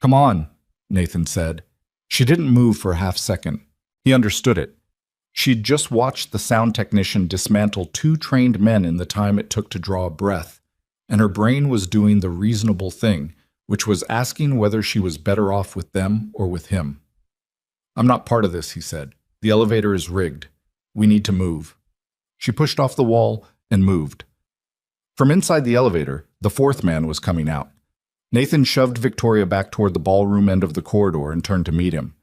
"Come on," Nathan said. She didn't move for a half-second. He understood it. She'd just watched the sound technician dismantle 2 trained men in the time it took to draw a breath, and her brain was doing the reasonable thing, which was asking whether she was better off with them or with him. "I'm not part of this," he said. "The elevator is rigged. We need to move." She pushed off the wall and moved. From inside the elevator, the fourth man was coming out. Nathan shoved Victoria back toward the ballroom end of the corridor and turned to meet him.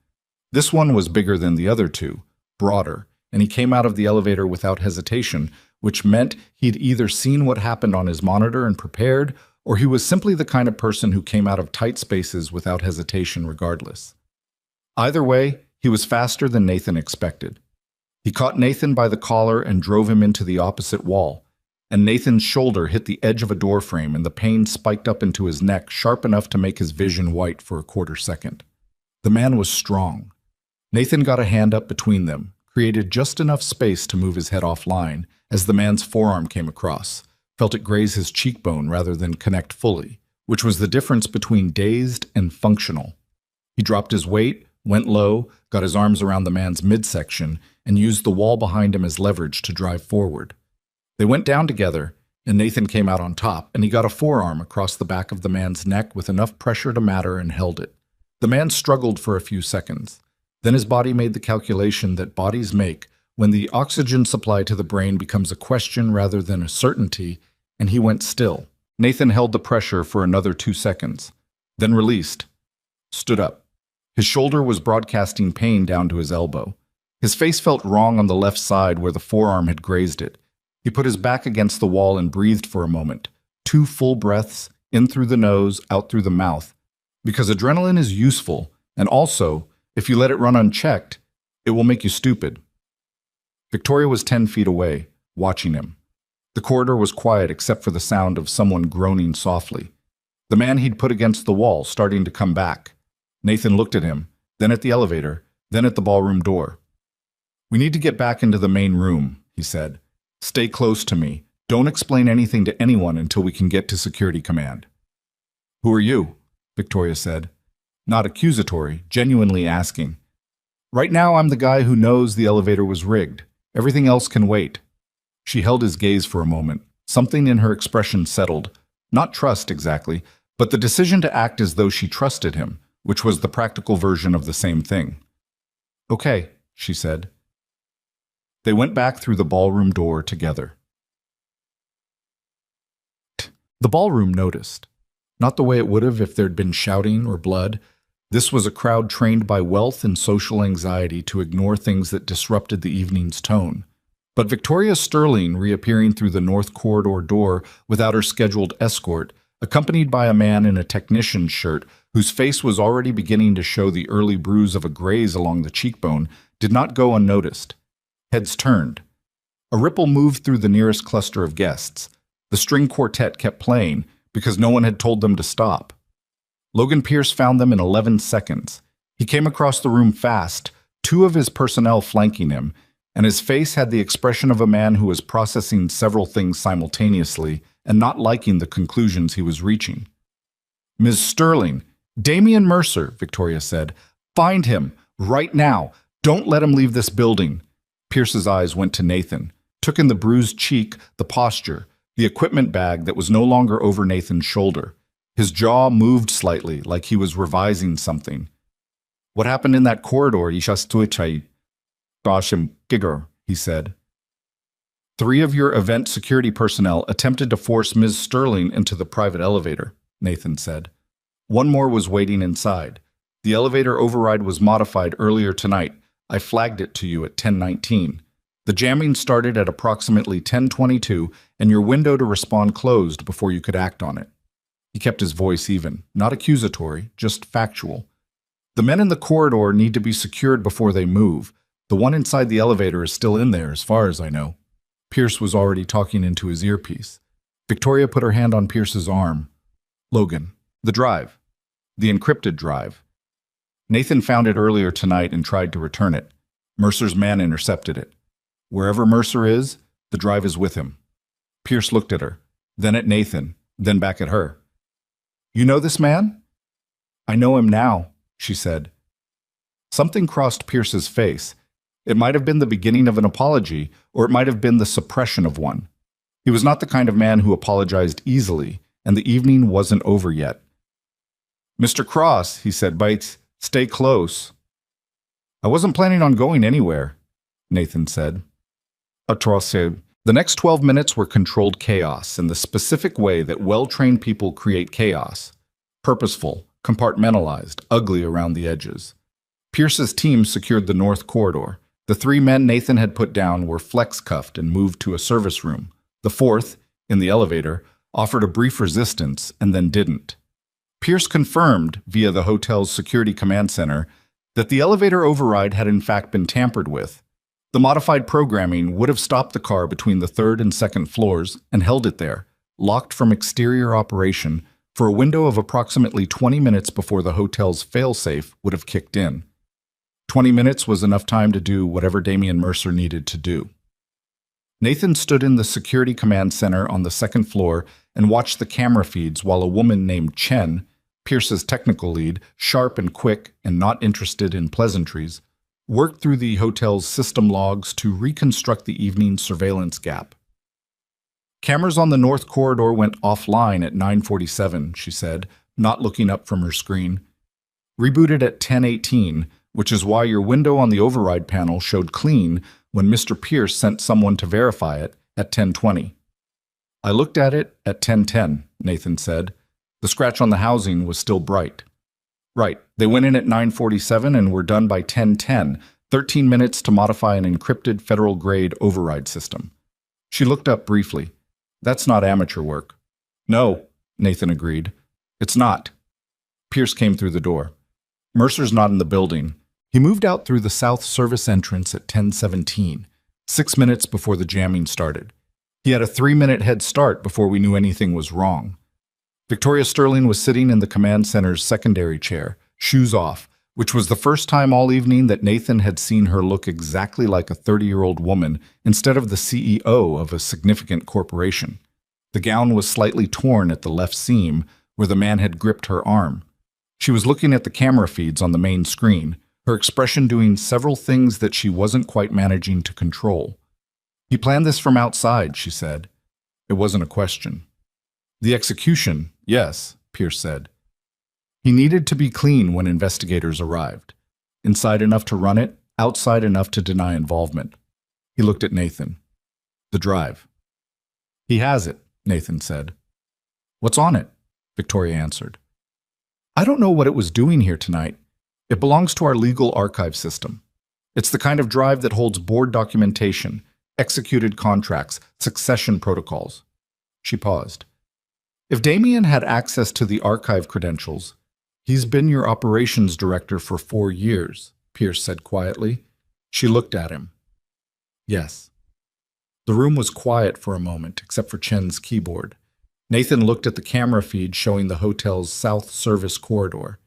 This one was bigger than the other two, broader, and he came out of the elevator without hesitation, which meant he'd either seen what happened on his monitor and prepared, or he was simply the kind of person who came out of tight spaces without hesitation regardless. Either way, he was faster than Nathan expected. He caught Nathan by the collar and drove him into the opposite wall, and Nathan's shoulder hit the edge of a door frame and the pain spiked up into his neck, sharp enough to make his vision white for a quarter second. The man was strong. Nathan got a hand up between them, created just enough space to move his head offline as the man's forearm came across, felt it graze his cheekbone rather than connect fully, which was the difference between dazed and functional. He dropped his weight, went low, got his arms around the man's midsection, and used the wall behind him as leverage to drive forward. They went down together, and Nathan came out on top, and he got a forearm across the back of the man's neck with enough pressure to matter and held it. The man struggled for a few seconds. Then his body made the calculation that bodies make when the oxygen supply to the brain becomes a question rather than a certainty, and he went still. Nathan held the pressure for another 2 seconds, then released, stood up. His shoulder was broadcasting pain down to his elbow. His face felt wrong on the left side where the forearm had grazed it. He put his back against the wall and breathed for a moment. 2 full breaths, in through the nose, out through the mouth. Because adrenaline is useful, and also, if you let it run unchecked, it will make you stupid. Victoria was 10 feet away, watching him. The corridor was quiet except for the sound of someone groaning softly. The man he'd put against the wall starting to come back. Nathan looked at him, then at the elevator, then at the ballroom door. "We need to get back into the main room," he said. "Stay close to me. Don't explain anything to anyone until we can get to security command." "Who are you?" Victoria said. Not accusatory, genuinely asking. "Right now I'm the guy who knows the elevator was rigged. Everything else can wait." She held his gaze for a moment. Something in her expression settled. Not trust exactly, but the decision to act as though she trusted him, which was the practical version of the same thing. "Okay," she said. They went back through the ballroom door together. The ballroom noticed. Not the way it would have if there'd been shouting or blood. This was a crowd trained by wealth and social anxiety to ignore things that disrupted the evening's tone. But Victoria Sterling reappearing through the north corridor door without her scheduled escort, accompanied by a man in a technician's shirt whose face was already beginning to show the early bruise of a graze along the cheekbone, did not go unnoticed. Heads turned. A ripple moved through the nearest cluster of guests. The string quartet kept playing because no one had told them to stop. Logan Pierce found them in 11 seconds. He came across the room fast, 2 of his personnel flanking him, and his face had the expression of a man who was processing several things simultaneously and not liking the conclusions he was reaching. "Ms. Sterling, Damian Mercer," Victoria said. "Find him, right now. Don't let him leave this building." Pierce's eyes went to Nathan, took in the bruised cheek, the posture, the equipment bag that was no longer over Nathan's shoulder. His jaw moved slightly, like he was revising something. "What happened in that corridor, he said. 3 of your event security personnel attempted to force Ms. Sterling into the private elevator," Nathan said. "1 more was waiting inside. The elevator override was modified earlier tonight. I flagged it to you at 10:19. The jamming started at approximately 10:22, and your window to respond closed before you could act on it." He kept his voice even, not accusatory, just factual. "The men in the corridor need to be secured before they move. The one inside the elevator is still in there, as far as I know." Pierce was already talking into his earpiece. Victoria put her hand on Pierce's arm. "Logan, the drive. The encrypted drive. Nathan found it earlier tonight and tried to return it. Mercer's man intercepted it. Wherever Mercer is, the drive is with him." Pierce looked at her, then at Nathan, then back at her. "You know this man?" "I know him now," she said. Something crossed Pierce's face. It might have been the beginning of an apology, or it might have been the suppression of one. He was not the kind of man who apologized easily, and the evening wasn't over yet. "Mr. Cross," he said, "Bites, stay close." "I wasn't planning on going anywhere," Nathan said. Atroce. The next 12 minutes were controlled chaos in the specific way that well-trained people create chaos. Purposeful, compartmentalized, ugly around the edges. Pierce's team secured the north corridor. The 3 men Nathan had put down were flex-cuffed and moved to a service room. The fourth, in the elevator, offered a brief resistance and then didn't. Pierce confirmed, via the hotel's security command center, that the elevator override had in fact been tampered with. The modified programming would have stopped the car between the 3rd and 2nd floors and held it there, locked from exterior operation, for a window of approximately 20 minutes before the hotel's failsafe would have kicked in. 20 minutes was enough time to do whatever Damian Mercer needed to do. Nathan stood in the security command center on the 2nd floor and watched the camera feeds while a woman named Chen, Pierce's technical lead, sharp and quick and not interested in pleasantries, worked through the hotel's system logs to reconstruct the evening surveillance gap. Cameras on the north corridor went offline at 9:47, she said, not looking up from her screen. Rebooted at 10:18, which is why your window on the override panel showed clean when Mr. Pierce sent someone to verify it at 10:20. I looked at it at 10:10, Nathan said. The scratch on the housing was still bright. Right, they went in at 9:47 and were done by 10:10, 13 minutes to modify an encrypted federal-grade override system. She looked up briefly. That's not amateur work. No, Nathan agreed. It's not. Pierce came through the door. Mercer's not in the building. He moved out through the south service entrance at 10:17, 6 minutes before the jamming started. He had a 3-minute head start before we knew anything was wrong. Victoria Sterling was sitting in the command center's secondary chair, shoes off, which was the first time all evening that Nathan had seen her look exactly like a 30-year-old woman instead of the CEO of a significant corporation. The gown was slightly torn at the left seam, where the man had gripped her arm. She was looking at the camera feeds on the main screen, her expression doing several things that she wasn't quite managing to control. He planned this from outside, she said. It wasn't a question. The execution, yes, Pierce said. He needed to be clean when investigators arrived. Inside enough to run it, outside enough to deny involvement. He looked at Nathan. The drive. He has it, Nathan said. What's on it? Victoria answered. I don't know what it was doing here tonight. It belongs to our legal archive system. It's the kind of drive that holds board documentation, executed contracts, succession protocols. She paused. If Damian had access to the archive credentials, he's been your operations director for 4 years, Pierce said quietly. She looked at him. Yes. The room was quiet for a moment, except for Chen's keyboard. Nathan looked at the camera feed showing the hotel's south service corridor.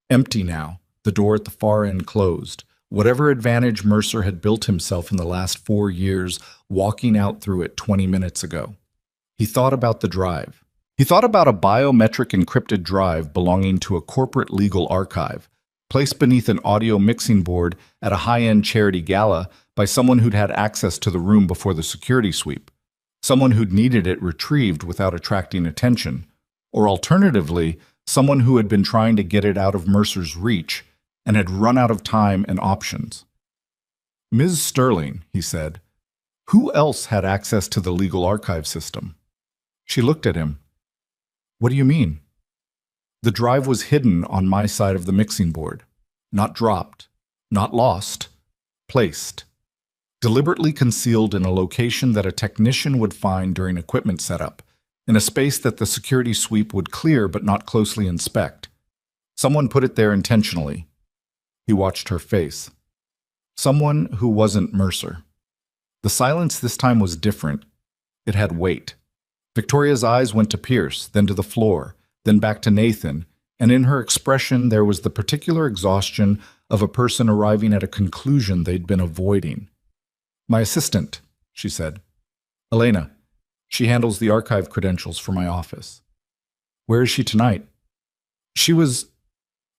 Empty now, the door at the far end closed. Whatever advantage Mercer had built himself in the last 4 years, walking out through it 20 minutes ago. He thought about the drive. He thought about a biometric encrypted drive belonging to a corporate legal archive, placed beneath an audio mixing board at a high-end charity gala by someone who'd had access to the room before the security sweep, someone who'd needed it retrieved without attracting attention, or alternatively, someone who had been trying to get it out of Mercer's reach and had run out of time and options. Ms. Sterling, he said, who else had access to the legal archive system? She looked at him. What do you mean? The drive was hidden on my side of the mixing board. Not dropped, not lost, placed. Deliberately concealed in a location that a technician would find during equipment setup, in a space that the security sweep would clear but not closely inspect. Someone put it there intentionally. He watched her face. Someone who wasn't Mercer. The silence this time was different. It had weight. Victoria's eyes went to Pierce, then to the floor, then back to Nathan, and in her expression there was the particular exhaustion of a person arriving at a conclusion they'd been avoiding. My assistant, she said. Elena. She handles the archive credentials for my office. Where is she tonight? She was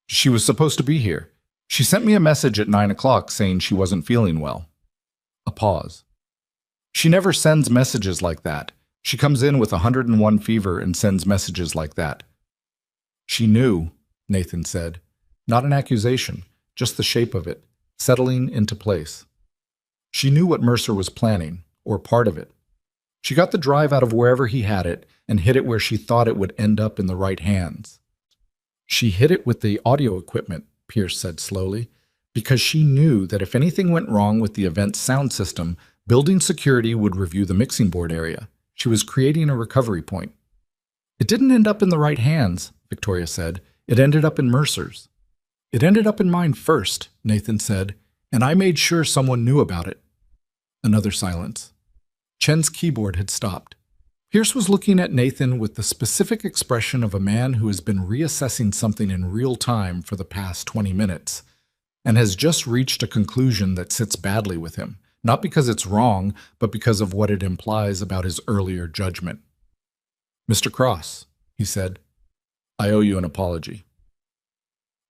supposed to be here. She sent me a message at 9 o'clock saying she wasn't feeling well. A pause. She never sends messages like that. She comes in with 101 fever and sends messages like that. She knew, Nathan said. Not an accusation, just the shape of it, settling into place. She knew what Mercer was planning, or part of it. She got the drive out of wherever he had it and hid it where she thought it would end up in the right hands. She hid it with the audio equipment, Pierce said slowly, because she knew that if anything went wrong with the event's sound system, building security would review the mixing board area. She was creating a recovery point. It didn't end up in the right hands, Victoria said. It ended up in Mercer's. It ended up in mine first, Nathan said, and I made sure someone knew about it. Another silence. Chen's keyboard had stopped. Pierce was looking at Nathan with the specific expression of a man who has been reassessing something in real time for the past 20 minutes and has just reached a conclusion that sits badly with him, not because it's wrong, but because of what it implies about his earlier judgment. "Mr. Cross," he said, "I owe you an apology."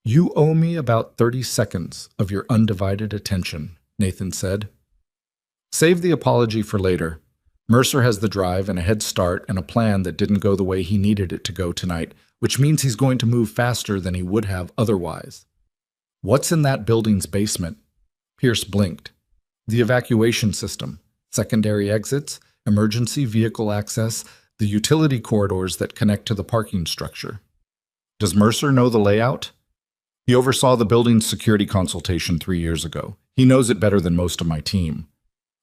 "You owe me about 30 seconds of your undivided attention," Nathan said. "Save the apology for later. Mercer has the drive and a head start and a plan that didn't go the way he needed it to go tonight, which means he's going to move faster than he would have otherwise. What's in that building's basement?" Pierce blinked. "The evacuation system, secondary exits, emergency vehicle access, the utility corridors that connect to the parking structure. Does Mercer know the layout? He oversaw the building's security consultation 3 years ago. He knows it better than most of my team."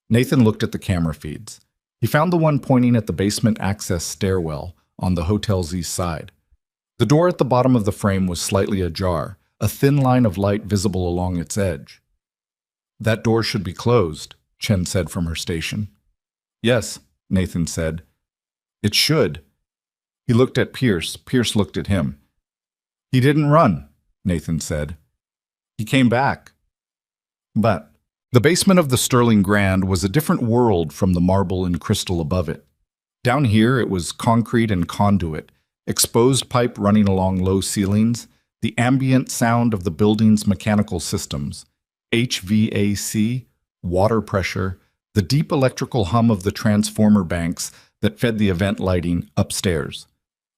Nathan looked at the camera feeds. He found the one pointing at the basement access stairwell on the hotel's east side. The door at the bottom of the frame was slightly ajar, a thin line of light visible along its edge. "That door should be closed," Chen said from her station. "Yes," Nathan said. "It should." He looked at Pierce. Pierce looked at him. "He didn't run," Nathan said. "He came back." But the basement of the Sterling Grand was a different world from the marble and crystal above it. Down here it was concrete and conduit, exposed pipe running along low ceilings, the ambient sound of the building's mechanical systems, HVAC, water pressure, the deep electrical hum of the transformer banks that fed the event lighting upstairs.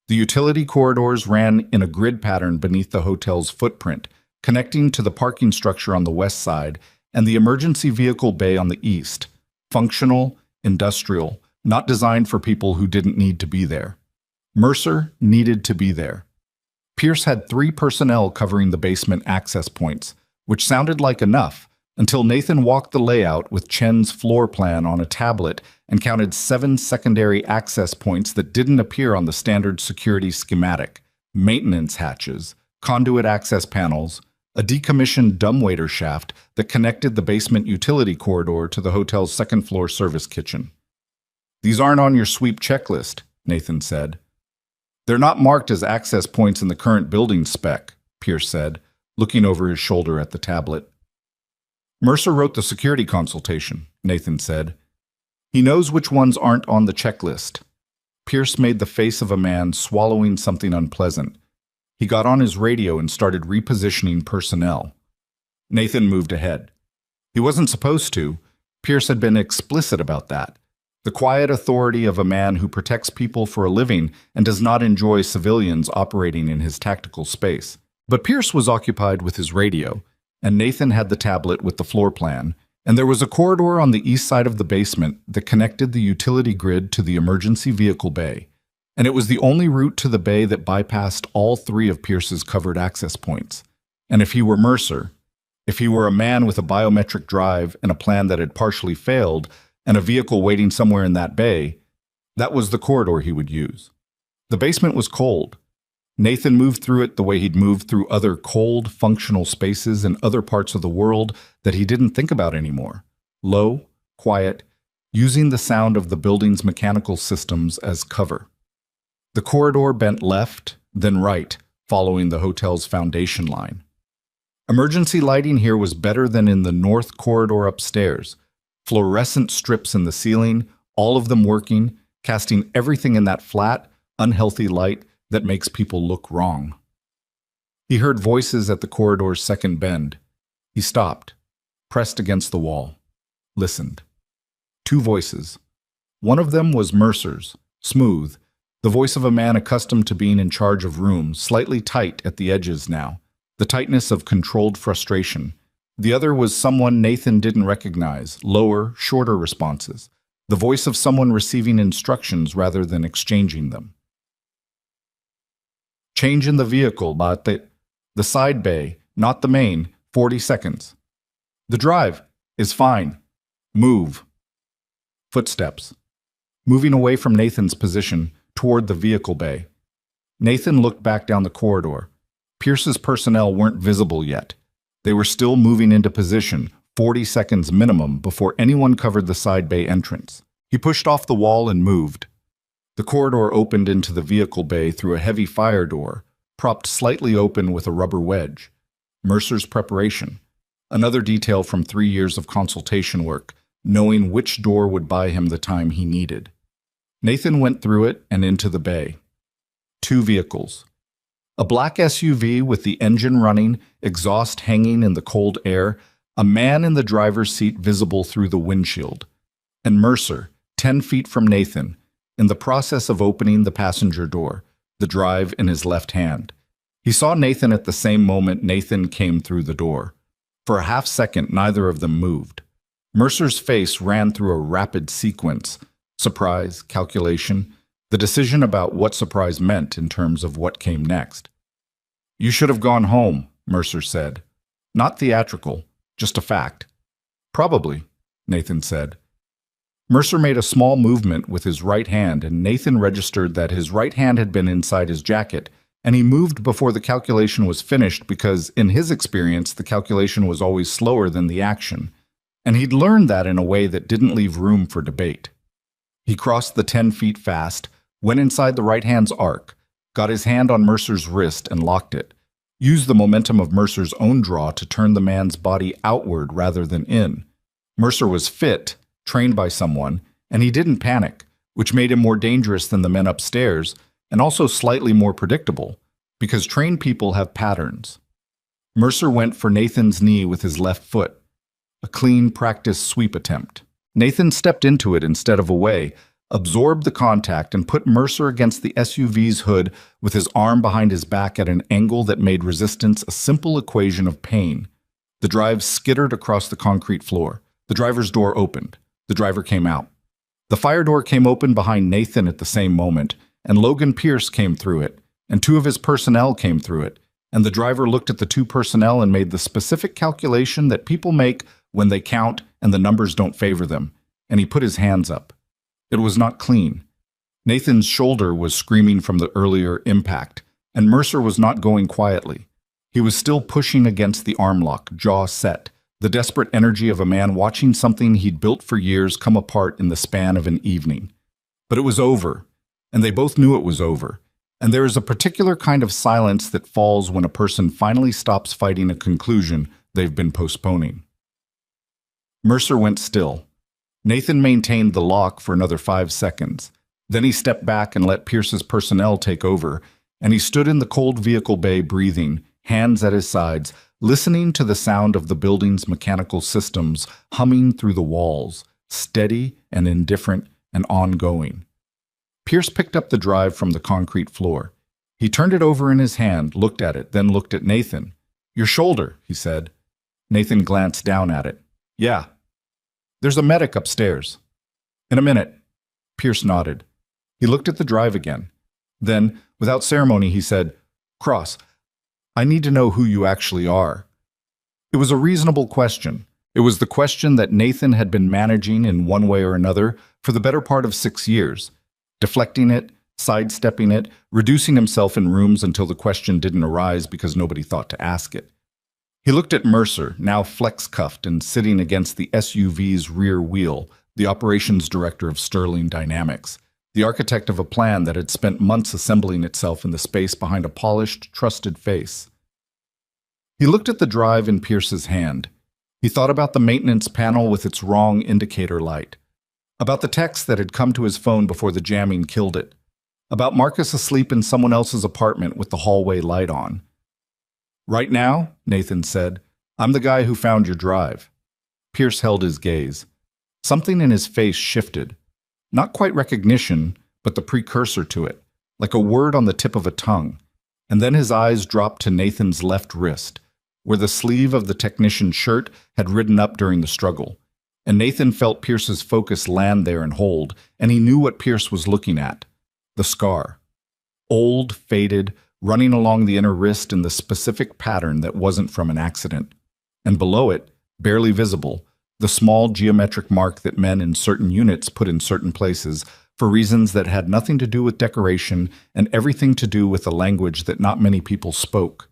The utility corridors ran in a grid pattern beneath the hotel's footprint, connecting to the parking structure on the west side and the emergency vehicle bay on the east, functional, industrial, not designed for people who didn't need to be there. Mercer needed to be there. Pierce had 3 personnel covering the basement access points, which sounded like enough, until Nathan walked the layout with Chen's floor plan on a tablet and counted 7 secondary access points that didn't appear on the standard security schematic: maintenance hatches, conduit access panels, a decommissioned dumbwaiter shaft that connected the basement utility corridor to the hotel's second-floor service kitchen. "These aren't on your sweep checklist," Nathan said. "They're not marked as access points in the current building spec," Pierce said, looking over his shoulder at the tablet. "Mercer wrote the security consultation," Nathan said. "He knows which ones aren't on the checklist." Pierce made the face of a man swallowing something unpleasant. He got on his radio and started repositioning personnel. Nathan moved ahead. He wasn't supposed to. Pierce had been explicit about that. The quiet authority of a man who protects people for a living and does not enjoy civilians operating in his tactical space. But Pierce was occupied with his radio, and Nathan had the tablet with the floor plan, and there was a corridor on the east side of the basement that connected the utility grid to the emergency vehicle bay. And it was the only route to the bay that bypassed all 3 of Pierce's covered access points. And if he were Mercer, if he were a man with a biometric drive and a plan that had partially failed, and a vehicle waiting somewhere in that bay, that was the corridor he would use. The basement was cold. Nathan moved through it the way he'd moved through other cold, functional spaces in other parts of the world that he didn't think about anymore. Low, quiet, using the sound of the building's mechanical systems as cover. The corridor bent left, then right, following the hotel's foundation line. Emergency lighting here was better than in the north corridor upstairs. Fluorescent strips in the ceiling, all of them working, casting everything in that flat, unhealthy light that makes people look wrong. He heard voices at the corridor's second bend. He stopped, pressed against the wall, listened. 2 voices. One of them was Mercer's, smooth, the voice of a man accustomed to being in charge of rooms, slightly tight at the edges now, the tightness of controlled frustration. The other was someone Nathan didn't recognize, lower, shorter responses, the voice of someone receiving instructions rather than exchanging them. Change in the vehicle, but the side bay, not the main, 40 seconds. The drive is fine. Move. Footsteps. Moving away from Nathan's position toward the vehicle bay. Nathan looked back down the corridor. Pierce's personnel weren't visible yet. They were still moving into position, 40 seconds minimum, before anyone covered the side bay entrance. He pushed off the wall and moved. The corridor opened into the vehicle bay through a heavy fire door, propped slightly open with a rubber wedge. Mercer's preparation. Another detail from 3 years of consultation work, knowing which door would buy him the time he needed. Nathan went through it and into the bay. 2 vehicles. A black SUV with the engine running, exhaust hanging in the cold air, a man in the driver's seat visible through the windshield, and Mercer, 10 feet from Nathan, in the process of opening the passenger door, the drive in his left hand. He saw Nathan at the same moment Nathan came through the door. For a half second, neither of them moved. Mercer's face ran through a rapid sequence: surprise, calculation, the decision about what surprise meant in terms of what came next. "You should have gone home," Mercer said. Not theatrical, just a fact. "Probably," Nathan said. Mercer made a small movement with his right hand, and Nathan registered that his right hand had been inside his jacket, and he moved before the calculation was finished because, in his experience, the calculation was always slower than the action, and he'd learned that in a way that didn't leave room for debate. He crossed the 10 feet fast, went inside the right hand's arc, got his hand on Mercer's wrist and locked it, used the momentum of Mercer's own draw to turn the man's body outward rather than in. Mercer was fit, trained by someone, and he didn't panic, which made him more dangerous than the men upstairs, and also slightly more predictable, because trained people have patterns. Mercer went for Nathan's knee with his left foot, a clean practice sweep attempt. Nathan stepped into it instead of away, absorbed the contact, and put Mercer against the SUV's hood with his arm behind his back at an angle that made resistance a simple equation of pain. The drive skittered across the concrete floor. The driver's door opened. The driver came out. The fire door came open behind Nathan at the same moment, and Logan Pierce came through it, and 2 of his personnel came through it, and the driver looked at the 2 personnel and made the specific calculation that people make when they count and the numbers don't favor them, and he put his hands up. It was not clean. Nathan's shoulder was screaming from the earlier impact, and Mercer was not going quietly. He was still pushing against the arm lock, jaw set, the desperate energy of a man watching something he'd built for years come apart in the span of an evening. But it was over, and they both knew it was over, and there is a particular kind of silence that falls when a person finally stops fighting a conclusion they've been postponing. Mercer went still. Nathan maintained the lock for another 5 seconds. Then he stepped back and let Pierce's personnel take over, and he stood in the cold vehicle bay breathing, hands at his sides, listening to the sound of the building's mechanical systems humming through the walls, steady and indifferent and ongoing. Pierce picked up the drive from the concrete floor. He turned it over in his hand, looked at it, then looked at Nathan. "Your shoulder," he said. Nathan glanced down at it. "Yeah. There's a medic upstairs." "In a minute." Pierce nodded. He looked at the drive again. Then, without ceremony, he said, "Cross, I need to know who you actually are." It was a reasonable question. It was the question that Nathan had been managing in one way or another for the better part of 6 years, deflecting it, sidestepping it, reducing himself in rooms until the question didn't arise because nobody thought to ask it. He looked at Mercer, now flex-cuffed and sitting against the SUV's rear wheel, the operations director of Sterling Dynamics, the architect of a plan that had spent months assembling itself in the space behind a polished, trusted face. He looked at the drive in Pierce's hand. He thought about the maintenance panel with its wrong indicator light, about the text that had come to his phone before the jamming killed it, about Marcus asleep in someone else's apartment with the hallway light on. "Right now," Nathan said, "I'm the guy who found your drive." Pierce held his gaze. Something in his face shifted. Not quite recognition, but the precursor to it, like a word on the tip of a tongue. And then his eyes dropped to Nathan's left wrist, where the sleeve of the technician's shirt had ridden up during the struggle. And Nathan felt Pierce's focus land there and hold, and he knew what Pierce was looking at. The scar. Old, faded, running along the inner wrist in the specific pattern that wasn't from an accident. And below it, barely visible, the small geometric mark that men in certain units put in certain places for reasons that had nothing to do with decoration and everything to do with a language that not many people spoke.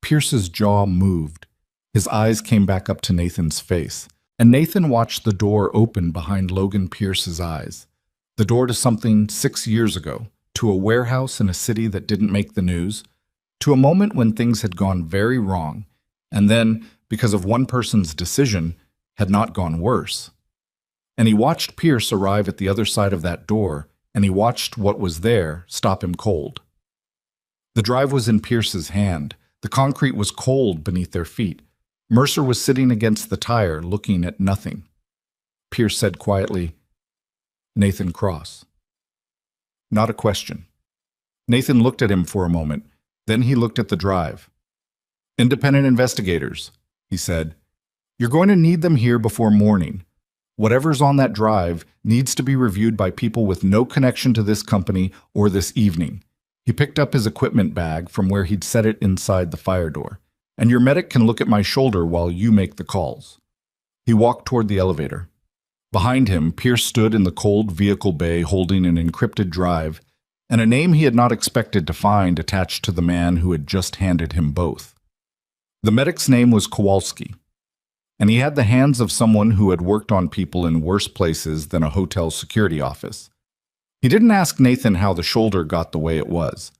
Pierce's jaw moved. His eyes came back up to Nathan's face, and Nathan watched the door open behind Logan Pierce's eyes. The door to something 6 years ago, to a warehouse in a city that didn't make the news, to a moment when things had gone very wrong, and then, because of one person's decision, had not gone worse. And he watched Pierce arrive at the other side of that door, and he watched what was there stop him cold. The drive was in Pierce's hand. The concrete was cold beneath their feet. Mercer was sitting against the tire, looking at nothing. Pierce said quietly, "Nathan Cross." Not a question. Nathan looked at him for a moment. Then he looked at the drive. "Independent investigators," he said. "You're going to need them here before morning. Whatever's on that drive needs to be reviewed by people with no connection to this company or this evening." He picked up his equipment bag from where he'd set it inside the fire door. "And your medic can look at my shoulder while you make the calls." He walked toward the elevator. Behind him, Pierce stood in the cold vehicle bay holding an encrypted drive, and a name he had not expected to find attached to the man who had just handed him both. The medic's name was Kowalski, and he had the hands of someone who had worked on people in worse places than a hotel security office. He didn't ask Nathan how the shoulder got the way it was.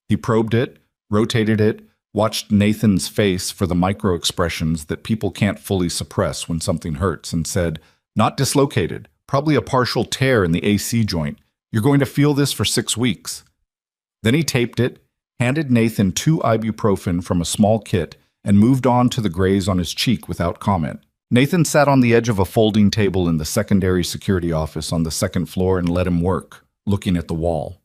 He probed it, rotated it, watched Nathan's face for the micro-expressions that people can't fully suppress when something hurts, and said, "Not dislocated, probably a partial tear in the AC joint. You're going to feel this for 6 weeks." Then he taped it, handed Nathan 2 ibuprofen from a small kit, and moved on to the graze on his cheek without comment. Nathan sat on the edge of a folding table in the secondary security office on the 2nd floor and let him work, looking at the wall.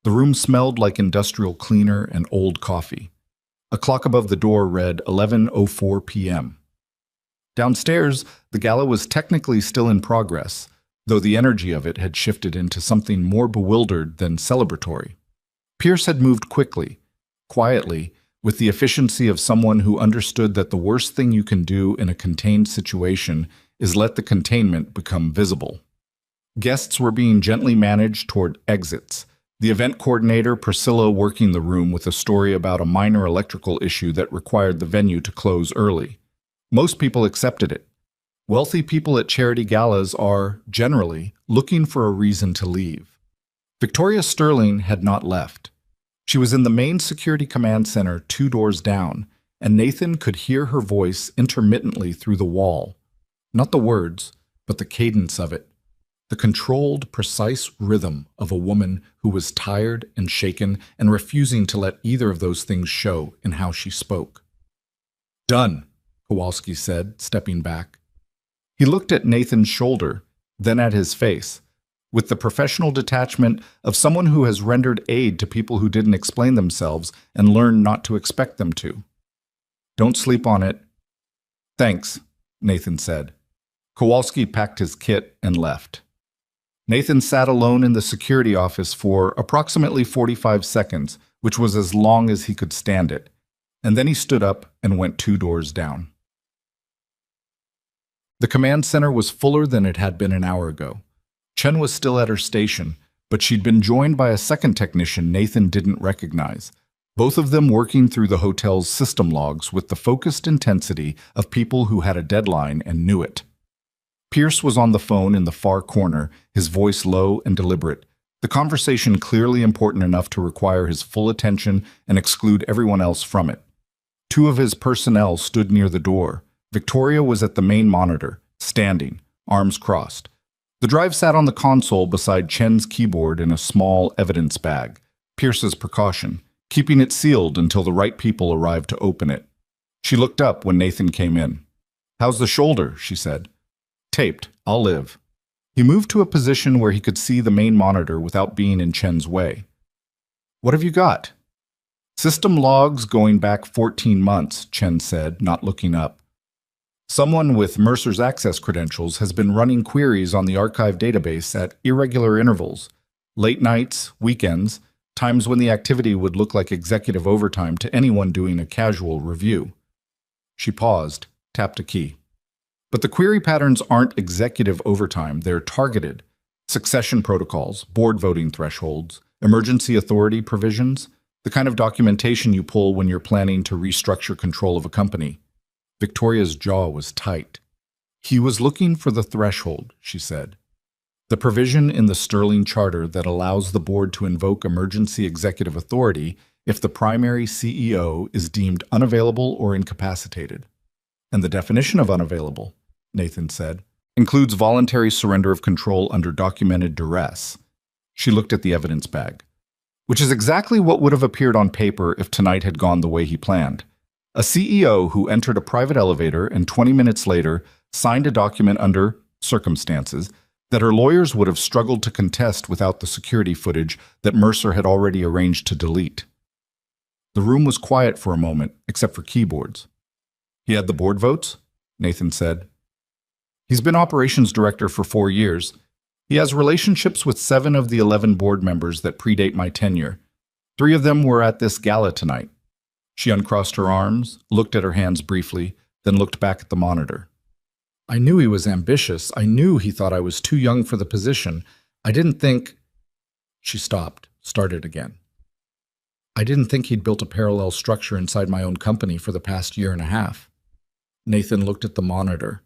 The room smelled like industrial cleaner and old coffee. A clock above the door read 11:04 p.m. Downstairs, the gala was technically still in progress, though the energy of it had shifted into something more bewildered than celebratory. Pierce had moved quickly, quietly, with the efficiency of someone who understood that the worst thing you can do in a contained situation is let the containment become visible. Guests were being gently managed toward exits, the event coordinator, Priscilla, working the room with a story about a minor electrical issue that required the venue to close early. Most people accepted it. Wealthy people at charity galas are, generally, looking for a reason to leave. Victoria Sterling had not left. She was in the main security command center 2 doors down, and Nathan could hear her voice intermittently through the wall. Not the words, but the cadence of it. The controlled, precise rhythm of a woman who was tired and shaken and refusing to let either of those things show in how she spoke. "Done," Kowalski said, stepping back. He looked at Nathan's shoulder, then at his face, with the professional detachment of someone who has rendered aid to people who didn't explain themselves and learned not to expect them to. "Don't sleep on it." "Thanks," Nathan said. Kowalski packed his kit and left. Nathan sat alone in the security office for approximately 45 seconds, which was as long as he could stand it, and then he stood up and went 2 doors down. The command center was fuller than it had been an hour ago. Chen was still at her station, but she'd been joined by a second technician Nathan didn't recognize, both of them working through the hotel's system logs with the focused intensity of people who had a deadline and knew it. Pierce was on the phone in the far corner, his voice low and deliberate, the conversation clearly important enough to require his full attention and exclude everyone else from it. 2 of his personnel stood near the door. Victoria was at the main monitor, standing, arms crossed. The drive sat on the console beside Chen's keyboard in a small evidence bag, Pierce's precaution, keeping it sealed until the right people arrived to open it. She looked up when Nathan came in. "How's the shoulder?" she said. "Taped. I'll live." He moved to a position where he could see the main monitor without being in Chen's way. "What have you got?" "System logs going back 14 months, Chen said, not looking up. Someone with Mercer's access credentials has been running queries on the archive database at irregular intervals, late nights, weekends, times when the activity would look like executive overtime to anyone doing a casual review. She paused, tapped a key. But the query patterns aren't executive overtime, they're targeted. Succession protocols, board voting thresholds, emergency authority provisions, the kind of documentation you pull when you're planning to restructure control of a company. Victoria's jaw was tight. He was looking for the threshold, she said. The provision in the Sterling Charter that allows the board to invoke emergency executive authority if the primary CEO is deemed unavailable or incapacitated. And the definition of unavailable, Nathan said, includes voluntary surrender of control under documented duress. She looked at the evidence bag, which is exactly what would have appeared on paper if tonight had gone the way he planned. A CEO who entered a private elevator and 20 minutes later signed a document under circumstances that her lawyers would have struggled to contest without the security footage that Mercer had already arranged to delete. The room was quiet for a moment, except for keyboards. He had the board votes? Nathan said. He's been operations director for 4 years. He has relationships with 7 of the 11 board members that predate my tenure. 3 of them were at this gala tonight. She uncrossed her arms, looked at her hands briefly, then looked back at the monitor. I knew he was ambitious. I knew he thought I was too young for the position. I didn't think... She stopped, started again. I didn't think he'd built a parallel structure inside my own company for the past year and a half. Nathan looked at the monitor.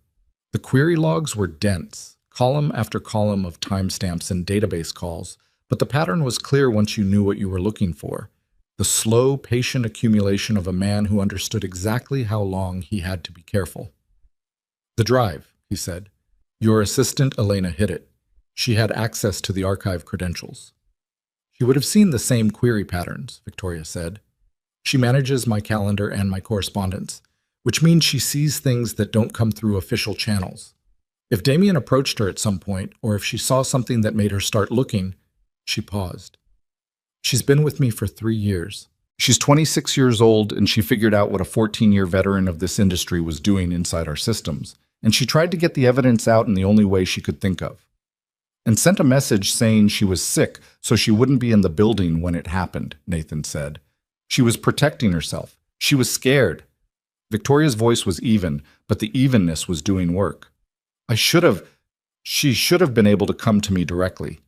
The query logs were dense, column after column of timestamps and database calls, but the pattern was clear once you knew what you were looking for. The slow, patient accumulation of a man who understood exactly how long he had to be careful. The drive, he said. Your assistant, Elena, hid it. She had access to the archive credentials. She would have seen the same query patterns, Victoria said. She manages my calendar and my correspondence, which means she sees things that don't come through official channels. If Damien approached her at some point, or if she saw something that made her start looking, she paused. She's been with me for 3 years. She's 26 years old, and she figured out what a 14-year veteran of this industry was doing inside our systems, and she tried to get the evidence out in the only way she could think of. And sent a message saying she was sick so she wouldn't be in the building when it happened, Nathan said. She was protecting herself. She was scared. Victoria's voice was even, but the evenness was doing work. She should have been able to come to me directly.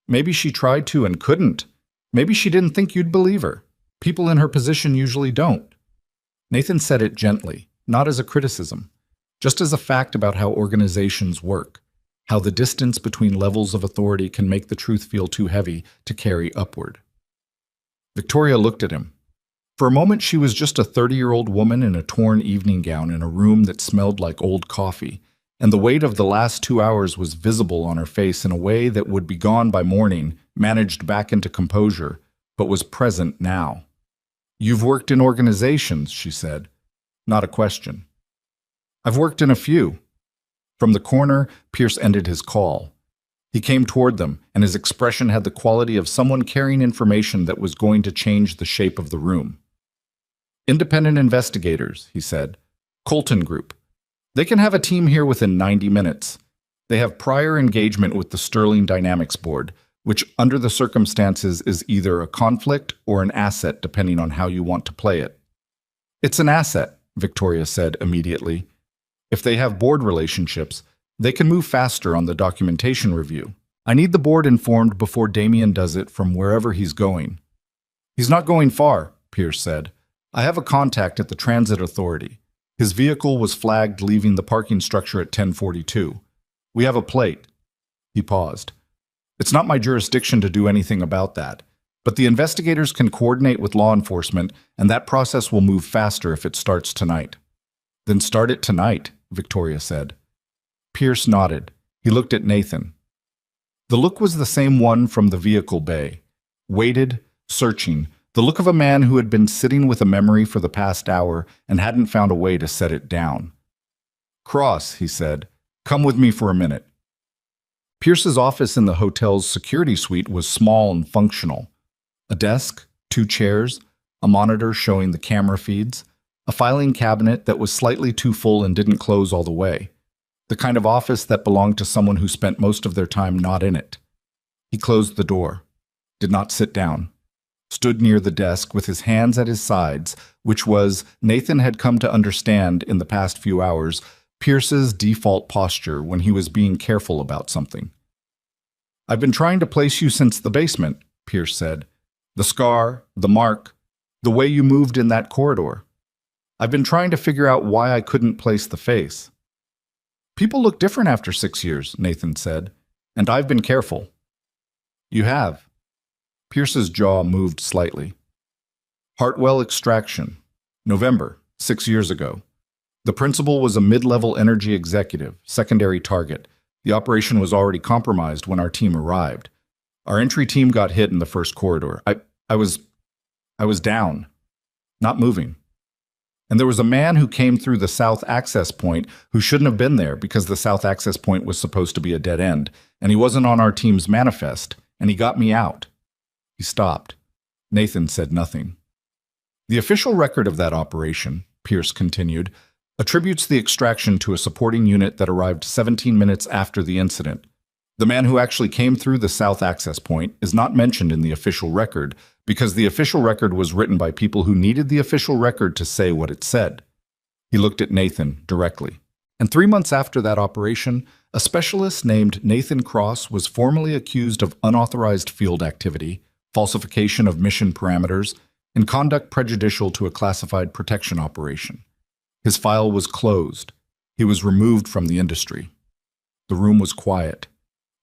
Maybe she tried to and couldn't. Maybe she didn't think you'd believe her. People in her position usually don't. Nathan said it gently, not as a criticism, just as a fact about how organizations work, how the distance between levels of authority can make the truth feel too heavy to carry upward. Victoria looked at him. For a moment, she was just a 30-year-old woman in a torn evening gown in a room that smelled like old coffee, and the weight of the last 2 hours was visible on her face in a way that would be gone by morning, managed back into composure, but was present now. You've worked in organizations, she said. Not a question. I've worked in a few. From the corner, Pierce ended his call. He came toward them, and his expression had the quality of someone carrying information that was going to change the shape of the room. Independent investigators, he said. Colton Group. They can have a team here within 90 minutes. They have prior engagement with the Sterling Dynamics Board, which under the circumstances is either a conflict or an asset depending on how you want to play it. It's an asset, Victoria said immediately. If they have board relationships, they can move faster on the documentation review. I need the board informed before Damien does it from wherever he's going. He's not going far, Pierce said. I have a contact at the Transit Authority. His vehicle was flagged leaving the parking structure at 10:42. We have a plate. He paused. It's not my jurisdiction to do anything about that, but the investigators can coordinate with law enforcement, and that process will move faster if it starts tonight. Then start it tonight, Victoria said. Pierce nodded. He looked at Nathan. The look was the same one from the vehicle bay. Weighted, searching, the look of a man who had been sitting with a memory for the past hour and hadn't found a way to set it down. Cross, he said. Come with me for a minute. Pierce's office in the hotel's security suite was small and functional. A desk, 2 chairs, a monitor showing the camera feeds, A filing cabinet that was slightly too full and didn't close all the way. The kind of office that belonged to someone who spent most of their time not in it. He closed the door, did not sit down, stood near the desk with his hands at his sides, which was, Nathan had come to understand in the past few hours, Pierce's default posture when he was being careful about something. "I've been trying to place you since the basement," Pierce said. "The scar, the mark, the way you moved in that corridor. I've been trying to figure out why I couldn't place the face." "People look different after 6 years," Nathan said, "and I've been careful." "You have." Pierce's jaw moved slightly. Hartwell extraction. November, 6 years ago. The principal was a mid-level energy executive, secondary target. The operation was already compromised when our team arrived. Our entry team got hit in the first corridor. I was down, not moving. And there was a man who came through the south access point who shouldn't have been there because the south access point was supposed to be a dead end, and he wasn't on our team's manifest, and he got me out. He stopped. Nathan said nothing. The official record of that operation, Pierce continued, attributes the extraction to a supporting unit that arrived 17 minutes after the incident. The man who actually came through the south access point is not mentioned in the official record because the official record was written by people who needed the official record to say what it said. He looked at Nathan directly. And 3 months after that operation, a specialist named Nathan Cross was formally accused of unauthorized field activity, falsification of mission parameters, and conduct prejudicial to a classified protection operation. His file was closed. He was removed from the industry. The room was quiet.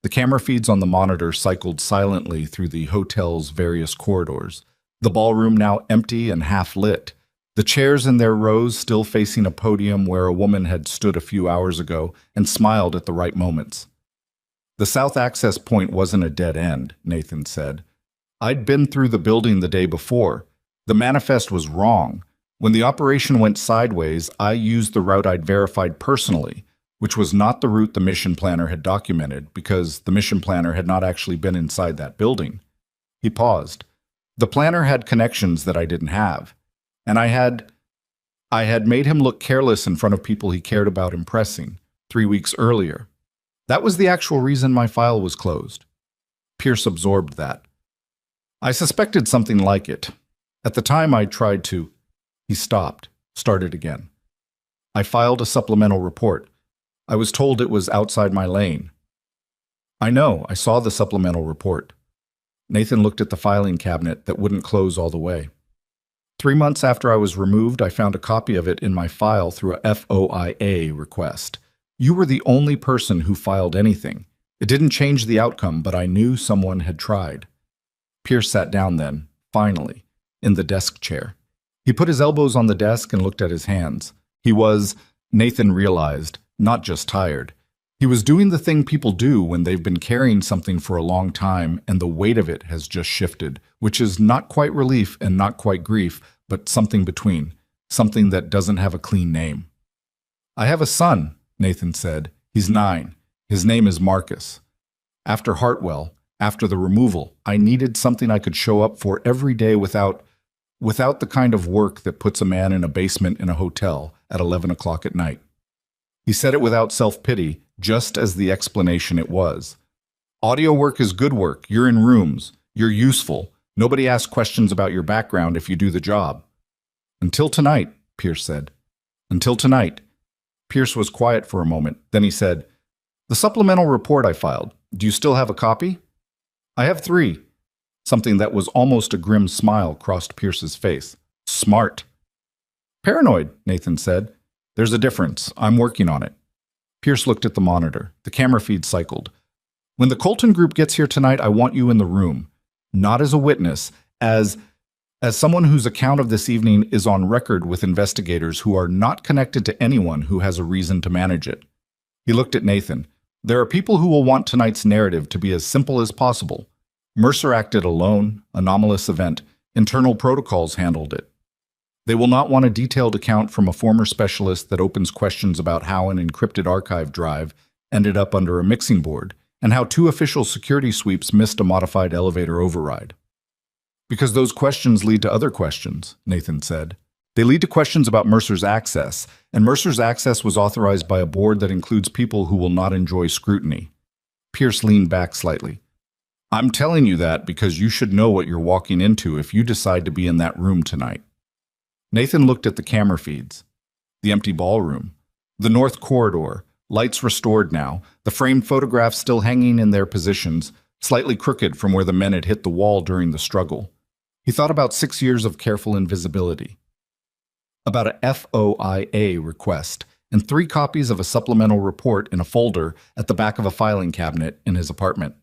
The camera feeds on the monitor cycled silently through the hotel's various corridors, the ballroom now empty and half-lit, the chairs in their rows still facing a podium where a woman had stood a few hours ago and smiled at the right moments. The south access point wasn't a dead end, Nathan said. I'd been through the building the day before. The manifest was wrong. When the operation went sideways, I used the route I'd verified personally, which was not the route the mission planner had documented because the mission planner had not actually been inside that building. He paused. The planner had connections that I didn't have, and I had made him look careless in front of people he cared about impressing 3 weeks earlier. That was the actual reason my file was closed. Pierce absorbed that. I suspected something like it. At the time I tried to... He stopped, started again. I filed a supplemental report. I was told it was outside my lane. I know, I saw the supplemental report. Nathan looked at the filing cabinet that wouldn't close all the way. 3 months after I was removed, I found a copy of it in my file through a FOIA request. You were the only person who filed anything. It didn't change the outcome, but I knew someone had tried. Pierce sat down then, finally, in the desk chair. He put his elbows on the desk and looked at his hands. He was, Nathan realized, not just tired. He was doing the thing people do when they've been carrying something for a long time and the weight of it has just shifted, which is not quite relief and not quite grief, but something between, something that doesn't have a clean name. I have a son, Nathan said. He's 9. His name is Marcus. After Hartwell, after the removal, I needed something I could show up for every day without the kind of work that puts a man in a basement in a hotel at 11 o'clock at night. He said it without self-pity, just as the explanation it was. Audio work is good work. You're in rooms. You're useful. Nobody asks questions about your background if you do the job. Until tonight, Pierce said. Until tonight. Pierce was quiet for a moment. Then he said, the supplemental report I filed, do you still have a copy? I have 3. Something that was almost a grim smile crossed Pierce's face. Smart. Paranoid, Nathan said. There's a difference. I'm working on it. Pierce looked at the monitor. The camera feed cycled. When the Colton group gets here tonight, I want you in the room. Not as a witness, as someone whose account of this evening is on record with investigators who are not connected to anyone who has a reason to manage it. He looked at Nathan. There are people who will want tonight's narrative to be as simple as possible. Mercer acted alone, anomalous event. Internal protocols handled it. They will not want a detailed account from a former specialist that opens questions about how an encrypted archive drive ended up under a mixing board and how 2 official security sweeps missed a modified elevator override. Because those questions lead to other questions, Nathan said. They lead to questions about Mercer's access, and Mercer's access was authorized by a board that includes people who will not enjoy scrutiny. Pierce leaned back slightly. I'm telling you that because you should know what you're walking into if you decide to be in that room tonight. Nathan looked at the camera feeds. The empty ballroom. The north corridor, lights restored now, the framed photographs still hanging in their positions, slightly crooked from where the men had hit the wall during the struggle. He thought about 6 years of careful invisibility. About a FOIA request, and 3 copies of a supplemental report in a folder at the back of a filing cabinet in his apartment.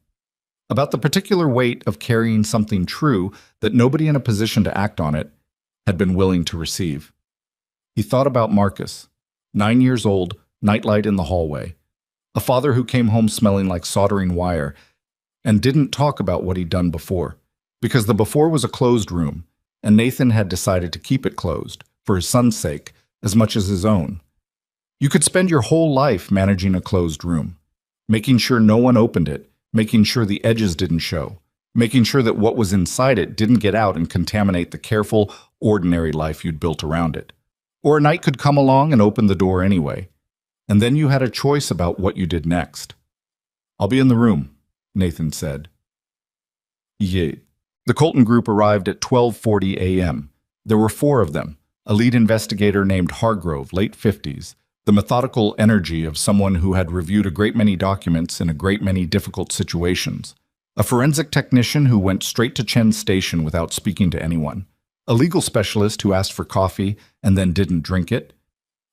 About the particular weight of carrying something true that nobody in a position to act on it had been willing to receive. He thought about Marcus, 9 years old, nightlight in the hallway, a father who came home smelling like soldering wire and didn't talk about what he'd done before, because the before was a closed room, and Nathan had decided to keep it closed, for his son's sake, as much as his own. You could spend your whole life managing a closed room, making sure no one opened it, making sure the edges didn't show, making sure that what was inside it didn't get out and contaminate the careful, ordinary life you'd built around it. Or a night could come along and open the door anyway, and then you had a choice about what you did next. I'll be in the room, Nathan said. Yeah. The Colton group arrived at 12:40 a.m. There were 4 of them, a lead investigator named Hargrove, late 50s, the methodical energy of someone who had reviewed a great many documents in a great many difficult situations, a forensic technician who went straight to Chen's station without speaking to anyone, a legal specialist who asked for coffee and then didn't drink it,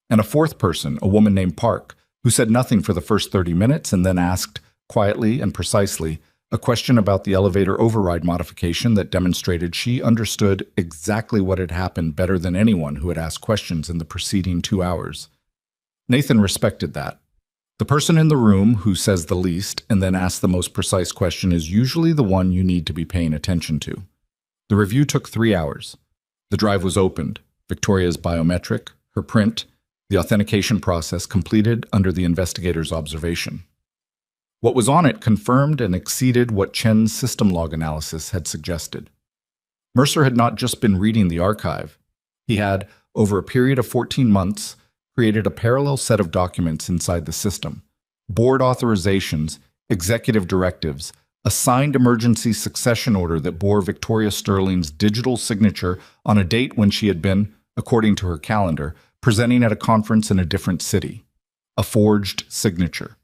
and a 4th person, a woman named Park, who said nothing for the first 30 minutes and then asked, quietly and precisely, a question about the elevator override modification that demonstrated she understood exactly what had happened better than anyone who had asked questions in the preceding 2 hours. Nathan respected that. The person in the room who says the least and then asks the most precise question is usually the one you need to be paying attention to. The review took 3 hours. The drive was opened, Victoria's biometric, her print, the authentication process completed under the investigator's observation. What was on it confirmed and exceeded what Chen's system log analysis had suggested. Mercer had not just been reading the archive. He had, over a period of 14 months, created a parallel set of documents inside the system, board authorizations, executive directives, a signed emergency succession order that bore Victoria Sterling's digital signature on a date when she had been, according to her calendar, presenting at a conference in a different city. A forged signature.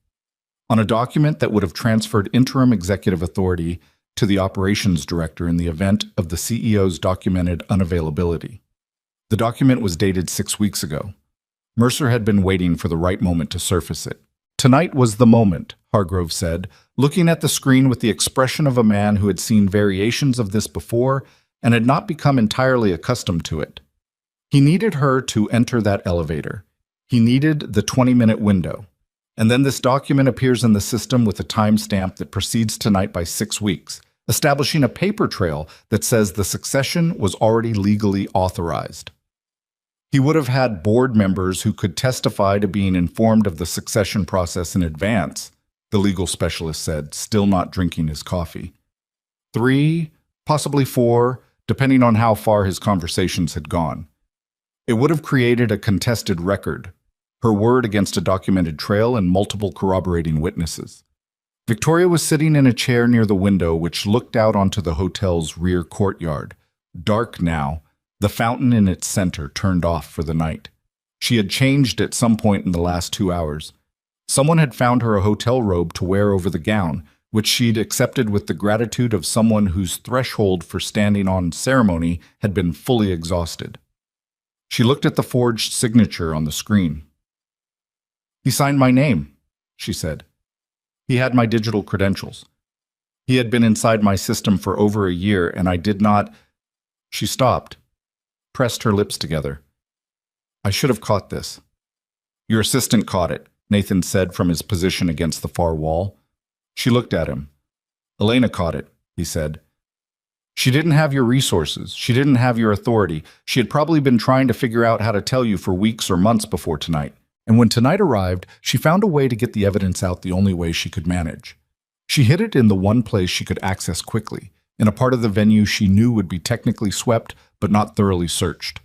On a document that would have transferred interim executive authority to the operations director in the event of the CEO's documented unavailability. The document was dated 6 weeks ago. Mercer had been waiting for the right moment to surface it. Tonight was the moment, Hargrove said, looking at the screen with the expression of a man who had seen variations of this before and had not become entirely accustomed to it. He needed her to enter that elevator. He needed the 20-minute window. And then this document appears in the system with a timestamp that precedes tonight by 6 weeks, establishing a paper trail that says the succession was already legally authorized. He would have had board members who could testify to being informed of the succession process in advance, the legal specialist said, still not drinking his coffee. 3, possibly 4, depending on how far his conversations had gone. It would have created a contested record, her word against a documented trail and multiple corroborating witnesses. Victoria was sitting in a chair near the window which looked out onto the hotel's rear courtyard, dark now, the fountain in its center turned off for the night. She had changed at some point in the last 2 hours. Someone had found her a hotel robe to wear over the gown, which she'd accepted with the gratitude of someone whose threshold for standing on ceremony had been fully exhausted. She looked at the forged signature on the screen. "He signed my name," she said. "He had my digital credentials. He had been inside my system for over a year, and I did not—" She stopped, pressed her lips together. "I should have caught this." "Your assistant caught it," Nathan said from his position against the far wall. She looked at him. "Elena caught it," he said. "She didn't have your resources. She didn't have your authority. She had probably been trying to figure out how to tell you for weeks or months before tonight. And when tonight arrived, she found a way to get the evidence out the only way she could manage. She hid it in the one place she could access quickly, in a part of the venue she knew would be technically swept but not thoroughly searched.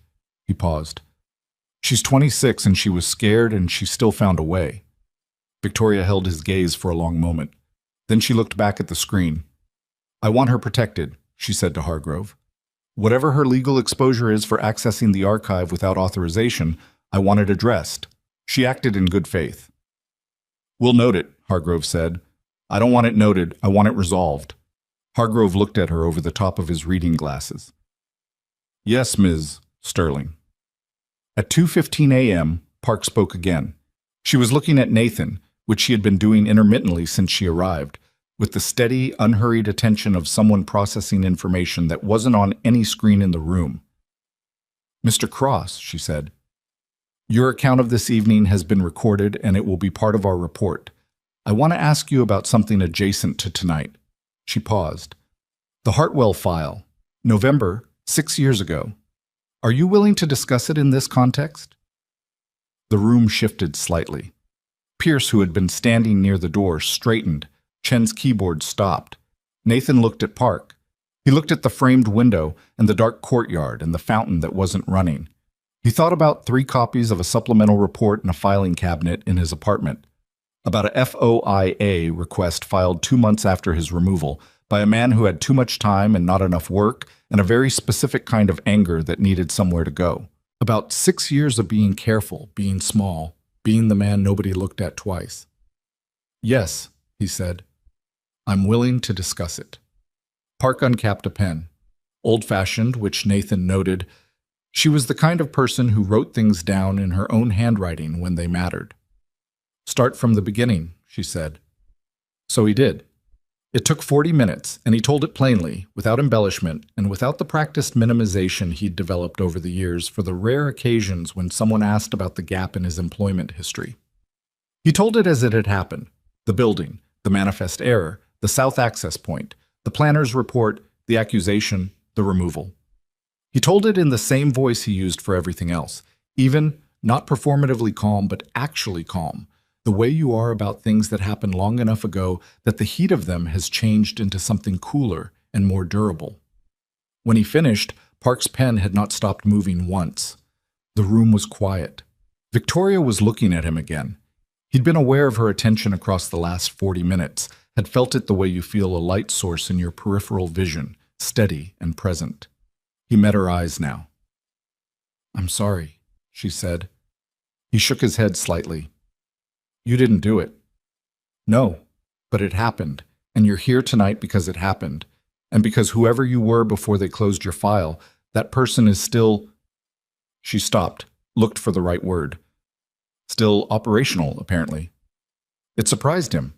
He paused. She's 26 and she was scared and she still found a way. Victoria held his gaze for a long moment. Then she looked back at the screen. I want her protected, she said to Hargrove. Whatever her legal exposure is for accessing the archive without authorization, I want it addressed. She acted in good faith. We'll note it, Hargrove said. I don't want it noted, I want it resolved. Hargrove looked at her over the top of his reading glasses. Yes, Ms. Sterling. At 2:15 a.m., Park spoke again. She was looking at Nathan, which she had been doing intermittently since she arrived, with the steady, unhurried attention of someone processing information that wasn't on any screen in the room. Mr. Cross, she said, your account of this evening has been recorded and it will be part of our report. I want to ask you about something adjacent to tonight. She paused. The Hartwell file, November, 6 years ago. Are you willing to discuss it in this context? The room shifted slightly. Pierce, who had been standing near the door, straightened. Chen's keyboard stopped. Nathan looked at Park. He looked at the framed window and the dark courtyard and the fountain that wasn't running. He thought about 3 copies of a supplemental report in a filing cabinet in his apartment, about a FOIA request filed 2 months after his removal by a man who had too much time and not enough work and a very specific kind of anger that needed somewhere to go, about 6 years of being careful, being small, being the man nobody looked at twice. Yes, he said. I'm willing to discuss it. Park uncapped a pen. Old-fashioned, which Nathan noted, she was the kind of person who wrote things down in her own handwriting when they mattered. Start from the beginning, she said. So he did. It took 40 minutes, and he told it plainly, without embellishment, and without the practiced minimization he'd developed over the years for the rare occasions when someone asked about the gap in his employment history. He told it as it had happened. The building, the manifest error, the south access point, the planner's report, the accusation, the removal. He told it in the same voice he used for everything else, even, not performatively calm, but actually calm, the way you are about things that happened long enough ago that the heat of them has changed into something cooler and more durable. When he finished, Park's pen had not stopped moving once. The room was quiet. Victoria was looking at him again. He'd been aware of her attention across the last 40 minutes, had felt it the way you feel a light source in your peripheral vision, steady and present. He met her eyes now. I'm sorry, she said. He shook his head slightly. You didn't do it. No, but it happened, and you're here tonight because it happened, and because whoever you were before they closed your file, that person is still... She stopped, looked for the right word. Still operational, apparently. It surprised him.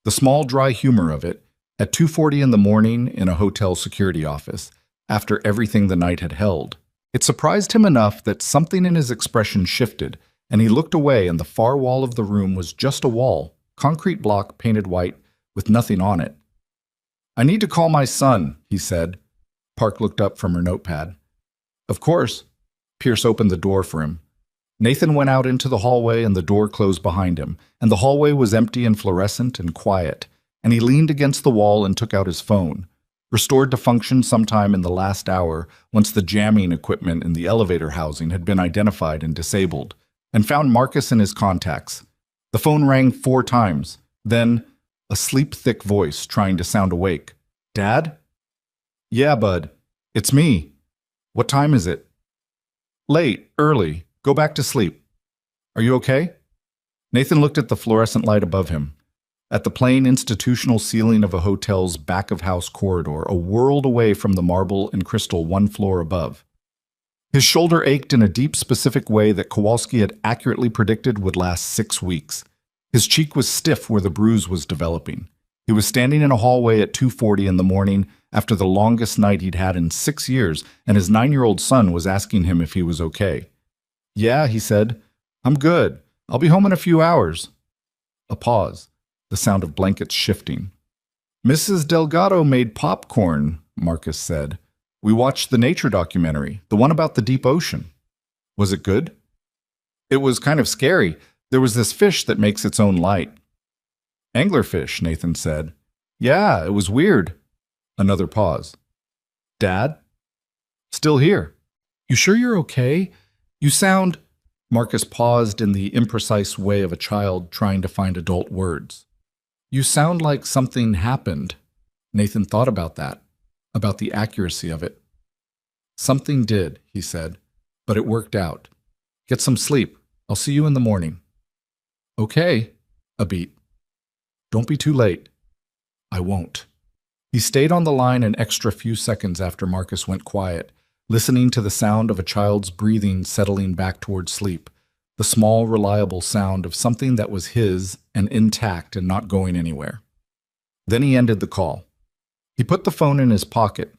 The small, dry humor of it, at 2:40 in the morning in a hotel security office, after everything the night had held. It surprised him enough that something in his expression shifted, and he looked away and the far wall of the room was just a wall, concrete block painted white, with nothing on it. I need to call my son, he said. Park looked up from her notepad. Of course. Pierce opened the door for him. Nathan went out into the hallway and the door closed behind him, and the hallway was empty and fluorescent and quiet, and he leaned against the wall and took out his phone, restored to function sometime in the last hour once the jamming equipment in the elevator housing had been identified and disabled, and found Marcus in his contacts. The phone rang 4 times, then a sleep-thick voice trying to sound awake. Dad? Yeah, bud. It's me. What time is it? Late, early. Go back to sleep. Are you okay? Nathan looked at the fluorescent light above him, at the plain institutional ceiling of a hotel's back-of-house corridor, a world away from the marble and crystal 1 floor above. His shoulder ached in a deep, specific way that Kowalski had accurately predicted would last 6 weeks. His cheek was stiff where the bruise was developing. He was standing in a hallway at 2:40 in the morning after the longest night he'd had in 6 years, and his 9-year-old son was asking him if he was okay. Yeah, he said. I'm good. I'll be home in a few hours. A pause, the sound of blankets shifting. Mrs. Delgado made popcorn, Marcus said. We watched the nature documentary, the one about the deep ocean. Was it good? It was kind of scary. There was this fish that makes its own light. Anglerfish, Nathan said. Yeah, it was weird. Another pause. Dad? Still here. You sure you're okay? You sound... Marcus paused in the imprecise way of a child trying to find adult words. You sound like something happened. Nathan thought about that, about the accuracy of it. Something did, he said, but it worked out. Get some sleep. I'll see you in the morning. Okay, a beat. Don't be too late. I won't. He stayed on the line an extra few seconds after Marcus went quiet, listening to the sound of a child's breathing settling back toward sleep, the small, reliable sound of something that was his and intact and not going anywhere. Then he ended the call. He put the phone in his pocket.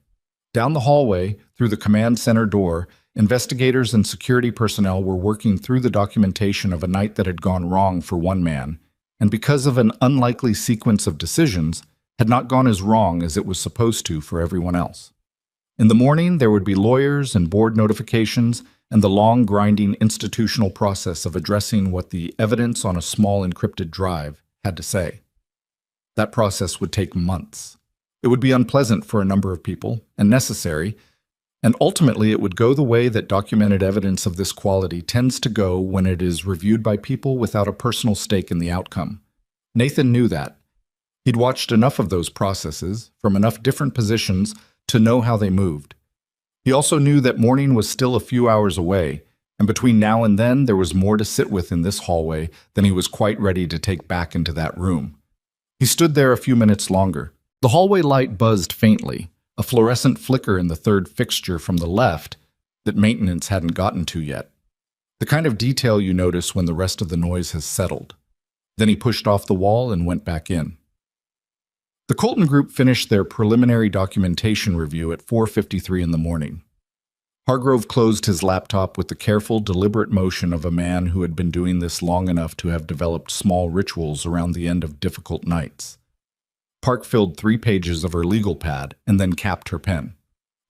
Down the hallway, through the command center door, investigators and security personnel were working through the documentation of a night that had gone wrong for one man, and because of an unlikely sequence of decisions, had not gone as wrong as it was supposed to for everyone else. In the morning, there would be lawyers and board notifications and the long, grinding institutional process of addressing what the evidence on a small encrypted drive had to say. That process would take months. It would be unpleasant for a number of people, and necessary, and ultimately it would go the way that documented evidence of this quality tends to go when it is reviewed by people without a personal stake in the outcome. Nathan knew that. He'd watched enough of those processes, from enough different positions, to know how they moved. He also knew that morning was still a few hours away, and between now and then there was more to sit with in this hallway than he was quite ready to take back into that room. He stood there a few minutes longer. The hallway light buzzed faintly, a fluorescent flicker in the third fixture from the left that maintenance hadn't gotten to yet. The kind of detail you notice when the rest of the noise has settled. Then he pushed off the wall and went back in. The Colton group finished their preliminary documentation review at 4:53 in the morning. Hargrove closed his laptop with the careful, deliberate motion of a man who had been doing this long enough to have developed small rituals around the end of difficult nights. Park filled 3 pages of her legal pad and then capped her pen.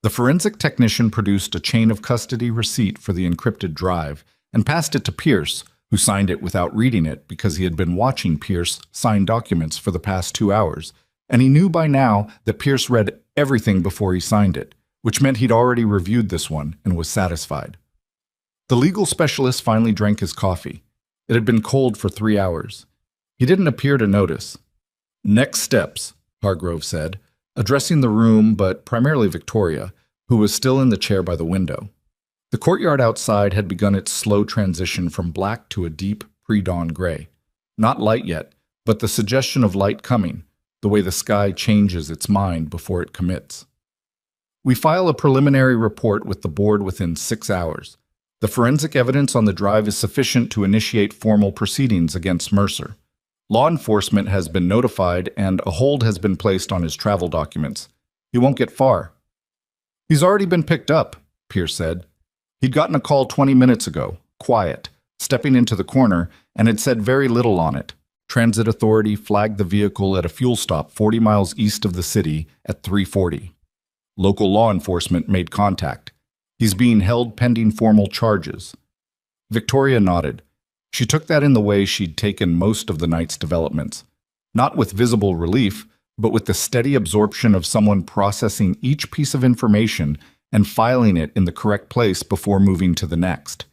The forensic technician produced a chain of custody receipt for the encrypted drive and passed it to Pierce, who signed it without reading it because he had been watching Pierce sign documents for the past 2 hours, and he knew by now that Pierce read everything before he signed it, which meant he'd already reviewed this one and was satisfied. The legal specialist finally drank his coffee. It had been cold for 3 hours. He didn't appear to notice. Next steps, Hargrove said, addressing the room but primarily Victoria, who was still in the chair by the window. The courtyard outside had begun its slow transition from black to a deep pre-dawn gray. Not light yet, but the suggestion of light coming, the way the sky changes its mind before it commits. We file a preliminary report with the board within 6 hours. The forensic evidence on the drive is sufficient to initiate formal proceedings against Mercer. Law enforcement has been notified and a hold has been placed on his travel documents. He won't get far. He's already been picked up, Pierce said. He'd gotten a call 20 minutes ago, quiet, stepping into the corner, and had said very little on it. Transit Authority flagged the vehicle at a fuel stop 40 miles east of the city at 3:40. Local law enforcement made contact. He's being held pending formal charges. Victoria nodded. She took that in the way she'd taken most of the night's developments. Not with visible relief, but with the steady absorption of someone processing each piece of information and filing it in the correct place before moving to the next.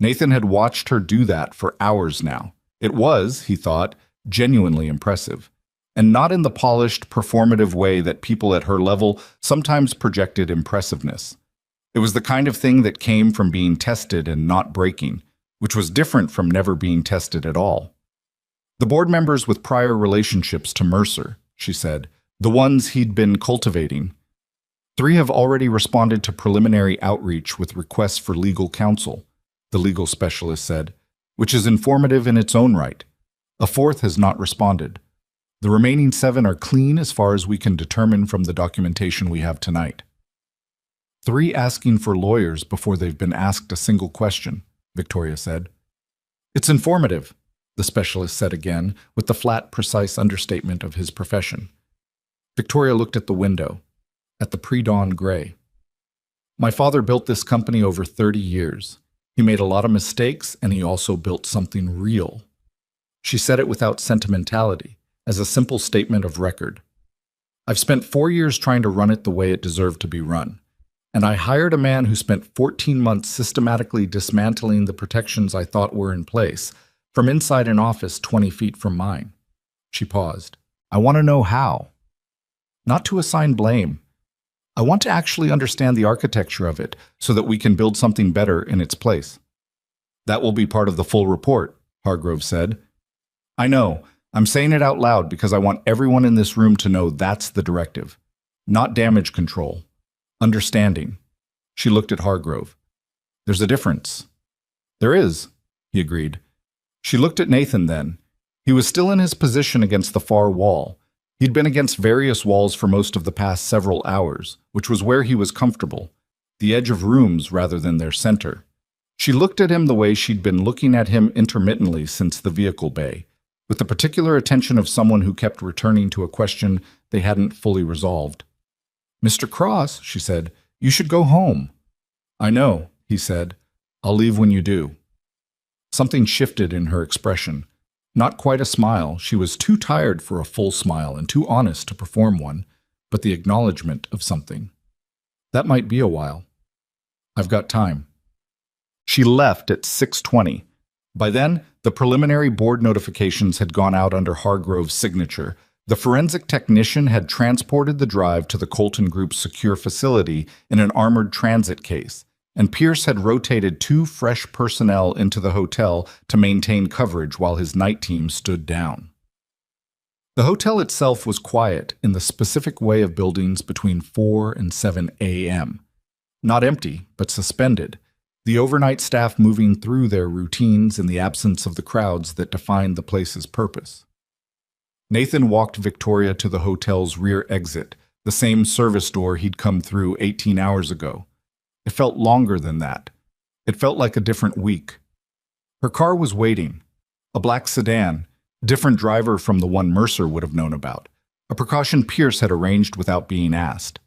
Nathan had watched her do that for hours now. It was, he thought, genuinely impressive, and not in the polished, performative way that people at her level sometimes projected impressiveness. It was the kind of thing that came from being tested and not breaking, which was different from never being tested at all. The board members with prior relationships to Mercer, she said, the ones he'd been cultivating. 3 have already responded to preliminary outreach with requests for legal counsel, the legal specialist said, which is informative in its own right. A 4th has not responded. The remaining 7 are clean as far as we can determine from the documentation we have tonight. 3 asking for lawyers before they've been asked a single question, Victoria said. It's informative, the specialist said again, with the flat, precise understatement of his profession. Victoria looked at the window, at the pre-dawn gray. My father built this company over 30 years. He made a lot of mistakes, and he also built something real. She said it without sentimentality, as a simple statement of record. I've spent 4 years trying to run it the way it deserved to be run, And I hired a man who spent 14 months systematically dismantling the protections I thought were in place, from inside an office 20 feet from mine. She paused. I want to know how. Not to assign blame. I want to actually understand the architecture of it so that we can build something better in its place. That will be part of the full report, Hargrove said. I know. I'm saying it out loud because I want everyone in this room to know that's the directive. Not damage control. Understanding. She looked at Hargrove. There's a difference. There is, he agreed. She looked at Nathan then. He was still in his position against the far wall. He'd been against various walls for most of the past several hours, which was where he was comfortable, the edge of rooms rather than their center. She looked at him the way she'd been looking at him intermittently since the vehicle bay, with the particular attention of someone who kept returning to a question they hadn't fully resolved. Mr. Cross, she said, you should go home. I know, he said. I'll leave when you do. Something shifted in her expression. Not quite a smile. She was too tired for a full smile and too honest to perform one, but the acknowledgement of something. That might be a while. I've got time. She left at 6:20. By then, the preliminary board notifications had gone out under Hargrove's signature. The forensic technician had transported the drive to the Colton Group's secure facility in an armored transit case, and Pierce had rotated 2 fresh personnel into the hotel to maintain coverage while his night team stood down. The hotel itself was quiet in the specific way of buildings between 4 and 7 a.m. Not empty, but suspended, the overnight staff moving through their routines in the absence of the crowds that defined the place's purpose. Nathan walked Victoria to the hotel's rear exit, the same service door he'd come through 18 hours ago. It felt longer than that. It felt like a different week. Her car was waiting. A black sedan, different driver from the one Mercer would have known about, a precaution Pierce had arranged without being asked.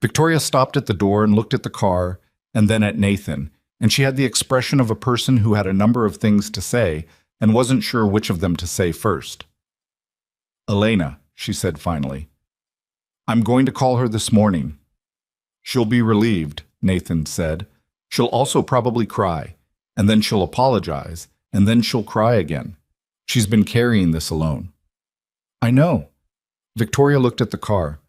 Victoria stopped at the door and looked at the car, and then at Nathan, and she had the expression of a person who had a number of things to say and wasn't sure which of them to say first. Elena, she said finally. I'm going to call her this morning. She'll be relieved, Nathan said. She'll also probably cry, and then she'll apologize, and then she'll cry again. She's been carrying this alone. I know. Victoria looked at the car.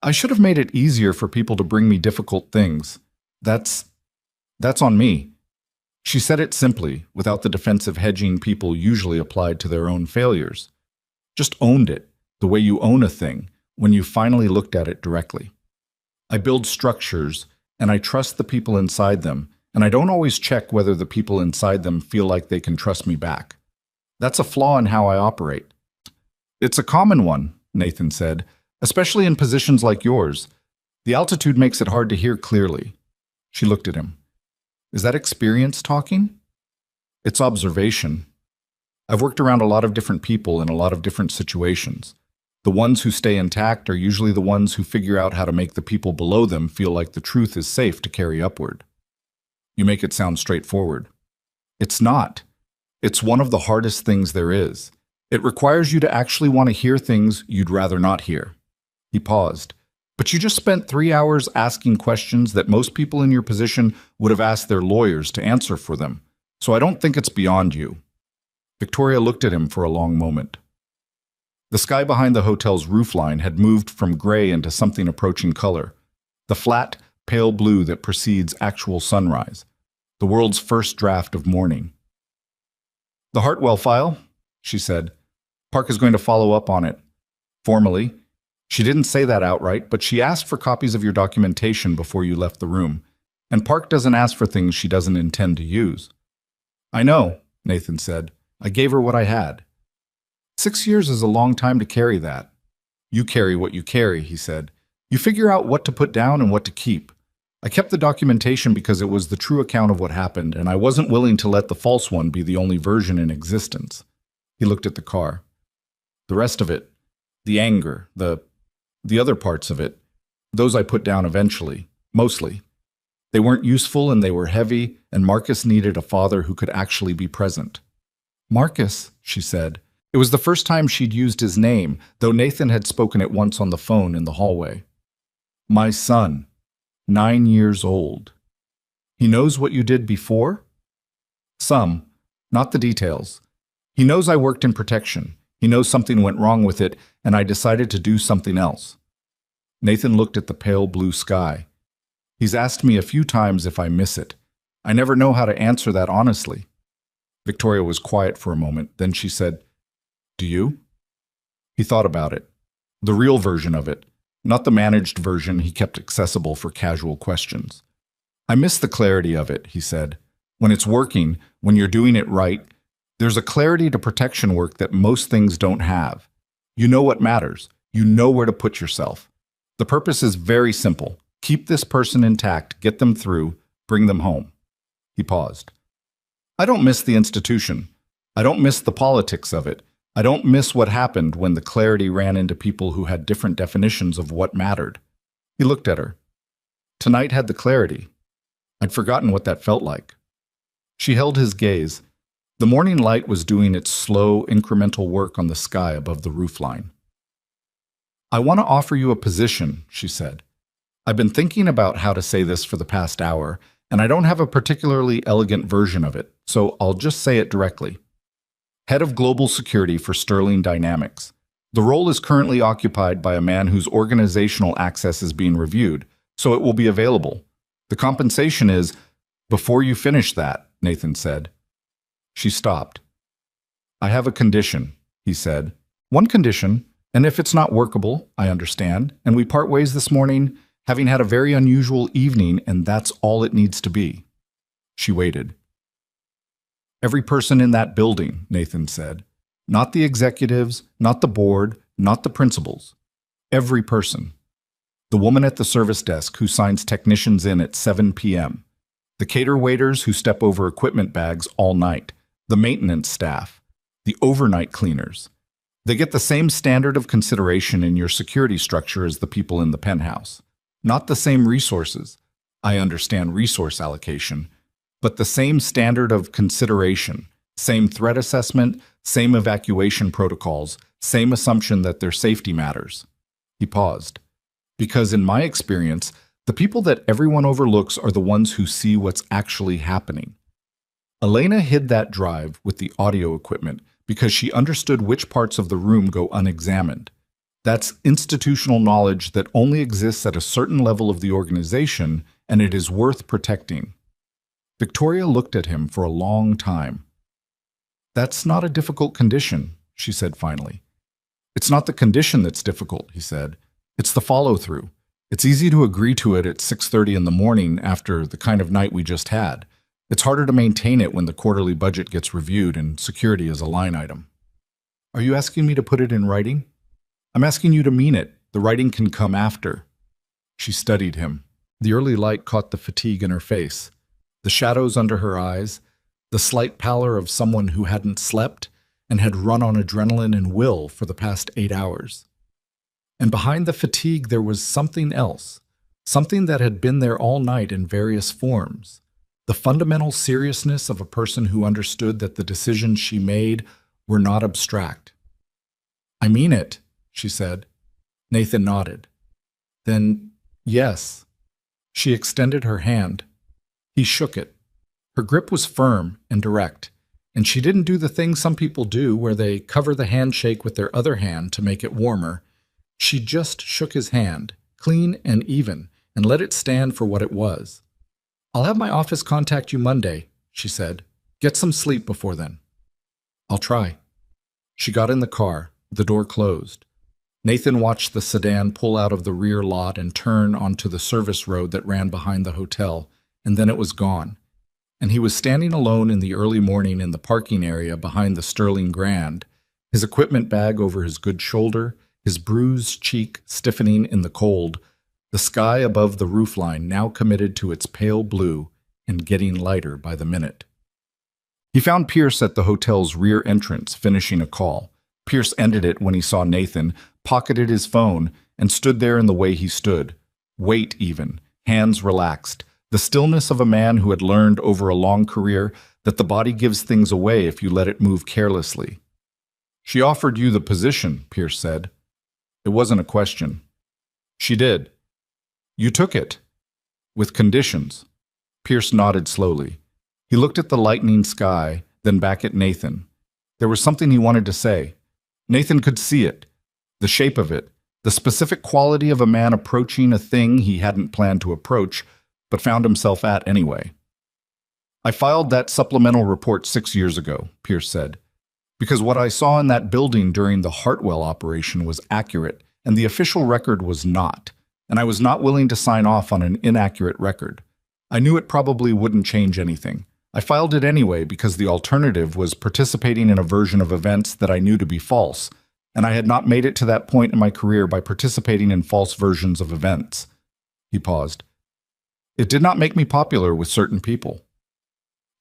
I should have made it easier for people to bring me difficult things. That's on me. She said it simply, without the defensive hedging people usually applied to their own failures. Just owned it, the way you own a thing, when you finally looked at it directly. I build structures, and I trust the people inside them, and I don't always check whether the people inside them feel like they can trust me back. That's a flaw in how I operate. It's a common one, Nathan said, especially in positions like yours. The altitude makes it hard to hear clearly. She looked at him. Is that experience talking? It's observation. I've worked around a lot of different people in a lot of different situations. The ones who stay intact are usually the ones who figure out how to make the people below them feel like the truth is safe to carry upward. You make it sound straightforward. It's not. It's one of the hardest things there is. It requires you to actually want to hear things you'd rather not hear. He paused. But you just spent 3 hours asking questions that most people in your position would have asked their lawyers to answer for them, so I don't think it's beyond you. Victoria looked at him for a long moment. The sky behind the hotel's roofline had moved from gray into something approaching color, the flat, pale blue that precedes actual sunrise, the world's first draft of morning. The Hartwell file, she said. Park is going to follow up on it. Formally. She didn't say that outright, but she asked for copies of your documentation before you left the room, and Park doesn't ask for things she doesn't intend to use. I know, Nathan said. I gave her what I had. 6 years is a long time to carry that. You carry what you carry, he said. You figure out what to put down and what to keep. I kept the documentation because it was the true account of what happened, and I wasn't willing to let the false one be the only version in existence. He looked at the car. The rest of it, the anger, the other parts of it, those I put down eventually, mostly. They weren't useful and they were heavy, and Marcus needed a father who could actually be present. Marcus, she said. It was the first time she'd used his name, though Nathan had spoken it once on the phone in the hallway. My son. 9 years old. He knows what you did before? Some, not the details. He knows I worked in protection. He knows something went wrong with it, and I decided to do something else. Nathan looked at the pale blue sky. He's asked me a few times if I miss it. I never know how to answer that honestly. Victoria was quiet for a moment. Then she said, "Do you?" He thought about it. The real version of it, not the managed version he kept accessible for casual questions. "I miss the clarity of it," he said. "When it's working, when you're doing it right, there's a clarity to protection work that most things don't have. You know what matters. You know where to put yourself. The purpose is very simple. Keep this person intact, get them through, bring them home." He paused. "I don't miss the institution. I don't miss the politics of it. I don't miss what happened when the clarity ran into people who had different definitions of what mattered." He looked at her. "Tonight had the clarity. I'd forgotten what that felt like." She held his gaze. The morning light was doing its slow, incremental work on the sky above the roofline. "I want to offer you a position," she said. "I've been thinking about how to say this for the past hour, and I don't have a particularly elegant version of it, so I'll just say it directly. Head of Global Security for Sterling Dynamics. The role is currently occupied by a man whose organizational access is being reviewed, so it will be available. The compensation is—" "Before you finish that," Nathan said. She stopped. "I have a condition," he said. "One condition, and if it's not workable, I understand, and we part ways this morning, having had a very unusual evening, and that's all it needs to be." She waited. "Every person in that building," Nathan said. "Not the executives, not the board, not the principals. Every person. The woman at the service desk who signs technicians in at 7 p.m., the cater waiters who step over equipment bags all night, the maintenance staff, the overnight cleaners. They get the same standard of consideration in your security structure as the people in the penthouse. Not the same resources. I understand resource allocation, but the same standard of consideration, same threat assessment, same evacuation protocols, same assumption that their safety matters." He paused. "Because in my experience, the people that everyone overlooks are the ones who see what's actually happening." Elena hid that drive with the audio equipment because she understood which parts of the room go unexamined. That's institutional knowledge that only exists at a certain level of the organization, and it is worth protecting. Victoria looked at him for a long time. "That's not a difficult condition," she said finally. "It's not the condition that's difficult," he said. "It's the follow-through. It's easy to agree to it at 6:30 in the morning after the kind of night we just had. It's harder to maintain it when the quarterly budget gets reviewed and security is a line item." "Are you asking me to put it in writing?" "I'm asking you to mean it. The writing can come after." She studied him. The early light caught the fatigue in her face, the shadows under her eyes, the slight pallor of someone who hadn't slept and had run on adrenaline and will for the past 8 hours. And behind the fatigue there was something else, something that had been there all night in various forms. The fundamental seriousness of a person who understood that the decisions she made were not abstract. "I mean it," she said. Nathan nodded. "Then, yes." She extended her hand. He shook it. Her grip was firm and direct, and she didn't do the thing some people do where they cover the handshake with their other hand to make it warmer. She just shook his hand, clean and even, and let it stand for what it was. "I'll have my office contact you Monday," she said. "Get some sleep before then." "I'll try." She got in the car. The door closed. Nathan watched the sedan pull out of the rear lot and turn onto the service road that ran behind the hotel, and then it was gone. And he was standing alone in the early morning in the parking area behind the Sterling Grand, his equipment bag over his good shoulder, his bruised cheek stiffening in the cold, the sky above the roofline now committed to its pale blue and getting lighter by the minute. He found Pierce at the hotel's rear entrance, finishing a call. Pierce ended it when he saw Nathan, pocketed his phone, and stood there in the way he stood. Weight even, hands relaxed, the stillness of a man who had learned over a long career that the body gives things away if you let it move carelessly. "She offered you the position," Pierce said. It wasn't a question. "She did. You took it." With conditions. Pierce nodded slowly. He looked at the lightening sky, then back at Nathan. There was something he wanted to say. Nathan could see it, the shape of it, the specific quality of a man approaching a thing he hadn't planned to approach, but found himself at anyway. I filed that supplemental report 6 years ago, Pierce said, because what I saw in that building during the Hartwell operation was accurate, and the official record was not, and I was not willing to sign off on an inaccurate record. I knew it probably wouldn't change anything. I filed it anyway because the alternative was participating in a version of events that I knew to be false, and I had not made it to that point in my career by participating in false versions of events. He paused. It did not make me popular with certain people.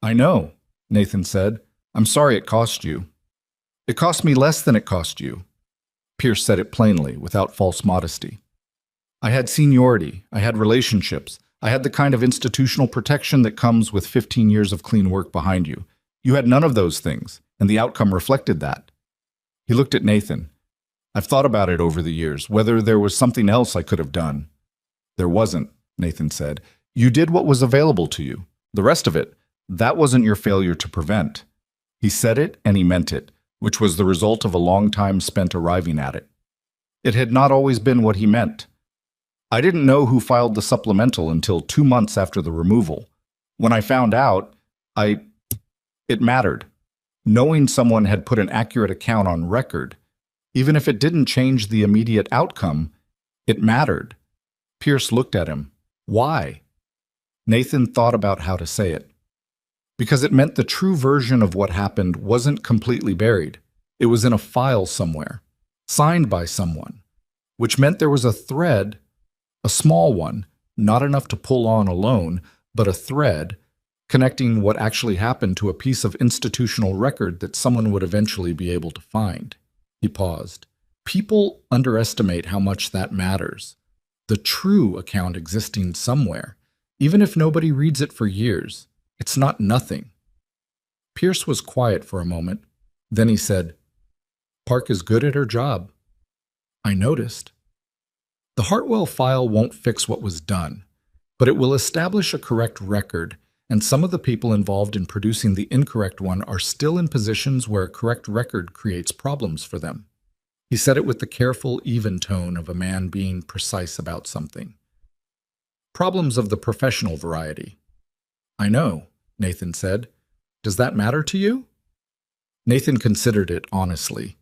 I know, Nathan said. I'm sorry it cost you. It cost me less than it cost you. Pierce said it plainly, without false modesty. I had seniority, I had relationships, I had the kind of institutional protection that comes with 15 years of clean work behind you. You had none of those things, and the outcome reflected that. He looked at Nathan. I've thought about it over the years, whether there was something else I could have done. There wasn't, Nathan said. You did what was available to you. The rest of it, that wasn't your failure to prevent. He said it and he meant it, which was the result of a long time spent arriving at it. It had not always been what he meant. I didn't know who filed the supplemental until 2 months after the removal. When I found out, it mattered. Knowing someone had put an accurate account on record, even if it didn't change the immediate outcome, it mattered. Pierce looked at him. Why? Nathan thought about how to say it. Because it meant the true version of what happened wasn't completely buried. It was in a file somewhere, signed by someone, which meant there was a thread, a small one, not enough to pull on alone, but a thread connecting what actually happened to a piece of institutional record that someone would eventually be able to find. He paused. People underestimate how much that matters. The true account existing somewhere, even if nobody reads it for years. It's not nothing. Pierce was quiet for a moment. Then he said, Park is good at her job. I noticed. The Hartwell file won't fix what was done, but it will establish a correct record, and some of the people involved in producing the incorrect one are still in positions where a correct record creates problems for them. He said it with the careful, even tone of a man being precise about something. Problems of the professional variety. I know, Nathan said. Does that matter to you? Nathan considered it honestly.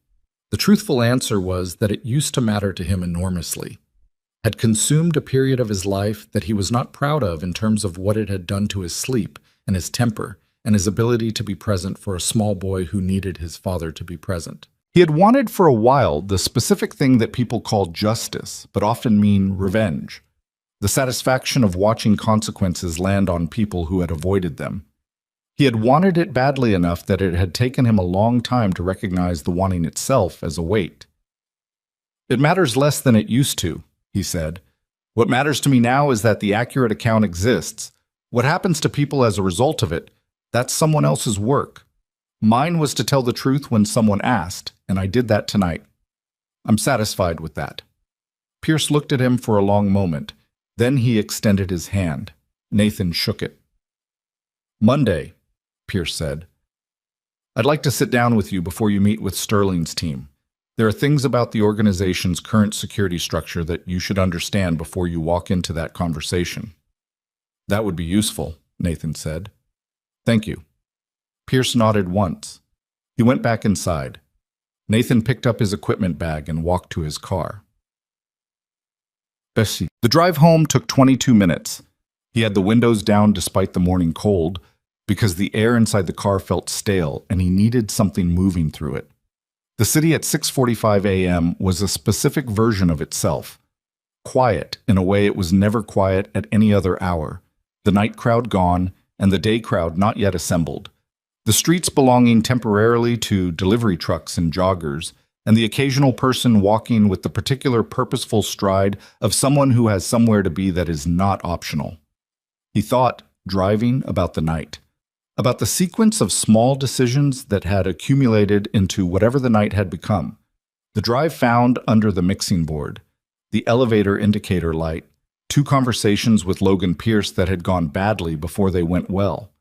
The truthful answer was that it used to matter to him enormously, had consumed a period of his life that he was not proud of in terms of what it had done to his sleep and his temper and his ability to be present for a small boy who needed his father to be present. He had wanted for a while the specific thing that people call justice, but often mean revenge. The satisfaction of watching consequences land on people who had avoided them. He had wanted it badly enough that it had taken him a long time to recognize the wanting itself as a weight. It matters less than it used to, he said. What matters to me now is that the accurate account exists. What happens to people as a result of it, that's someone else's work. Mine was to tell the truth when someone asked, and I did that tonight. I'm satisfied with that. Pierce looked at him for a long moment. Then he extended his hand. Nathan shook it. Monday, Pierce said. I'd like to sit down with you before you meet with Sterling's team. There are things about the organization's current security structure that you should understand before you walk into that conversation. That would be useful, Nathan said. Thank you. Pierce nodded once. He went back inside. Nathan picked up his equipment bag and walked to his car. Bessie. The drive home took 22 minutes. He had the windows down despite the morning cold, because the air inside the car felt stale and he needed something moving through it. The city at 6:45 a.m. was a specific version of itself. Quiet in a way it was never quiet at any other hour. The night crowd gone and the day crowd not yet assembled. The streets belonging temporarily to delivery trucks and joggers, and the occasional person walking with the particular purposeful stride of someone who has somewhere to be that is not optional. He thought, driving, about the night, about the sequence of small decisions that had accumulated into whatever the night had become. The drive found under the mixing board, the elevator indicator light, 2 conversations with Logan Pierce that had gone badly before they went well.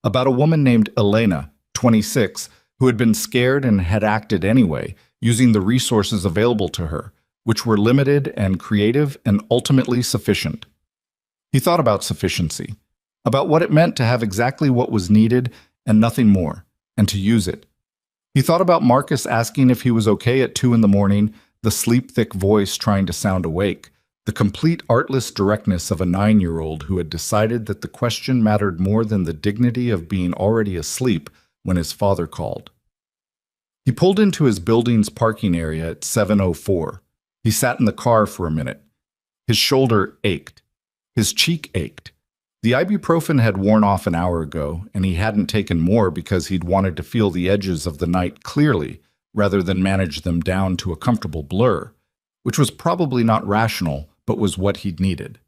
About a woman named Elena, 26, who had been scared and had acted anyway, using the resources available to her, which were limited and creative and ultimately sufficient. He thought about sufficiency, about what it meant to have exactly what was needed and nothing more, and to use it. He thought about Marcus asking if he was okay at 2 in the morning, the sleep-thick voice trying to sound awake, the complete artless directness of a 9-year-old who had decided that the question mattered more than the dignity of being already asleep when his father called. He pulled into his building's parking area at 7:04. He sat in the car for a minute. His shoulder ached. His cheek ached. The ibuprofen had worn off an hour ago, and he hadn't taken more because he'd wanted to feel the edges of the night clearly rather than manage them down to a comfortable blur, which was probably not rational, but was what he'd needed.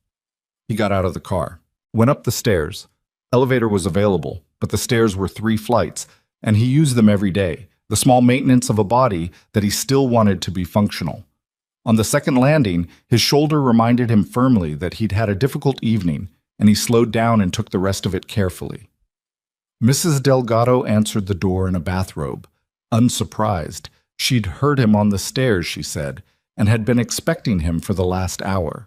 He got out of the car, went up the stairs. Elevator was available, but the stairs were 3 flights, and he used them every day, the small maintenance of a body that he still wanted to be functional. On the second landing, his shoulder reminded him firmly that he'd had a difficult evening, and he slowed down and took the rest of it carefully. Mrs. Delgado answered the door in a bathrobe. Unsurprised, she'd heard him on the stairs, she said, and had been expecting him for the last hour.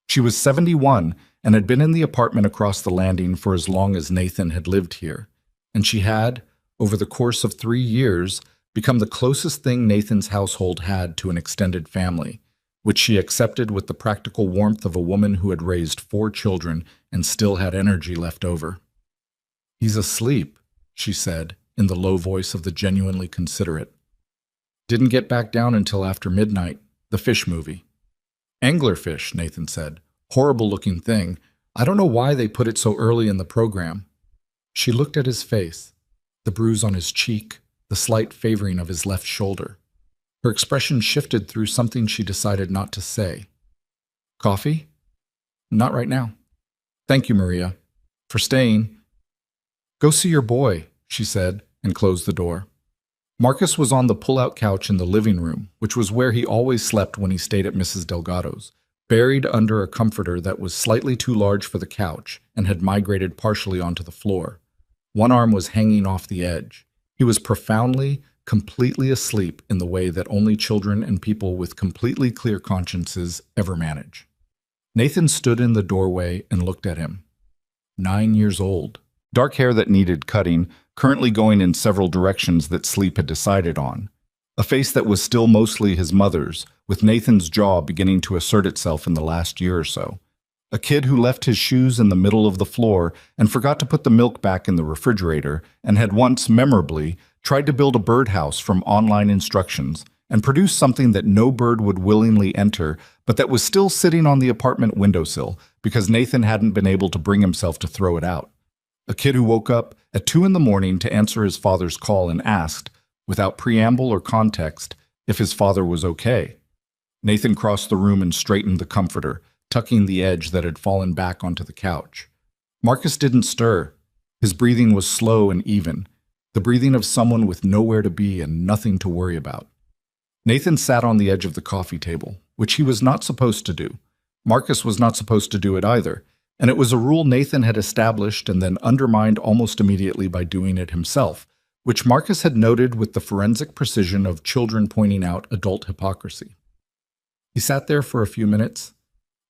She was 71 and had been in the apartment across the landing for as long as Nathan had lived here, and she had, over the course of 3 years, become the closest thing Nathan's household had to an extended family, which she accepted with the practical warmth of a woman who had raised 4 children and still had energy left over. "He's asleep," she said, in the low voice of the genuinely considerate. "Didn't get back down until after midnight, the fish movie." "Anglerfish," Nathan said. "Horrible-looking thing. I don't know why they put it so early in the program." She looked at his face, the bruise on his cheek, the slight favoring of his left shoulder. Her expression shifted through something she decided not to say. "Coffee?" "Not right now." "Thank you, Maria, for staying." "Go see your boy," she said, and closed the door. Marcus was on the pull-out couch in the living room, which was where he always slept when he stayed at Mrs. Delgado's, buried under a comforter that was slightly too large for the couch and had migrated partially onto the floor. One arm was hanging off the edge. He was profoundly, completely asleep in the way that only children and people with completely clear consciences ever manage. Nathan stood in the doorway and looked at him. 9 years old. Dark hair that needed cutting, currently going in several directions that sleep had decided on. A face that was still mostly his mother's, with Nathan's jaw beginning to assert itself in the last year or so. A kid who left his shoes in the middle of the floor and forgot to put the milk back in the refrigerator and had once, memorably, tried to build a birdhouse from online instructions and produce something that no bird would willingly enter, but that was still sitting on the apartment windowsill because Nathan hadn't been able to bring himself to throw it out. A kid who woke up at 2 in the morning to answer his father's call and asked, without preamble or context, if his father was okay. Nathan crossed the room and straightened the comforter, tucking the edge that had fallen back onto the couch. Marcus didn't stir. His breathing was slow and even, the breathing of someone with nowhere to be and nothing to worry about. Nathan sat on the edge of the coffee table, which he was not supposed to do. Marcus was not supposed to do it either, and it was a rule Nathan had established and then undermined almost immediately by doing it himself, which Marcus had noted with the forensic precision of children pointing out adult hypocrisy. He sat there for a few minutes.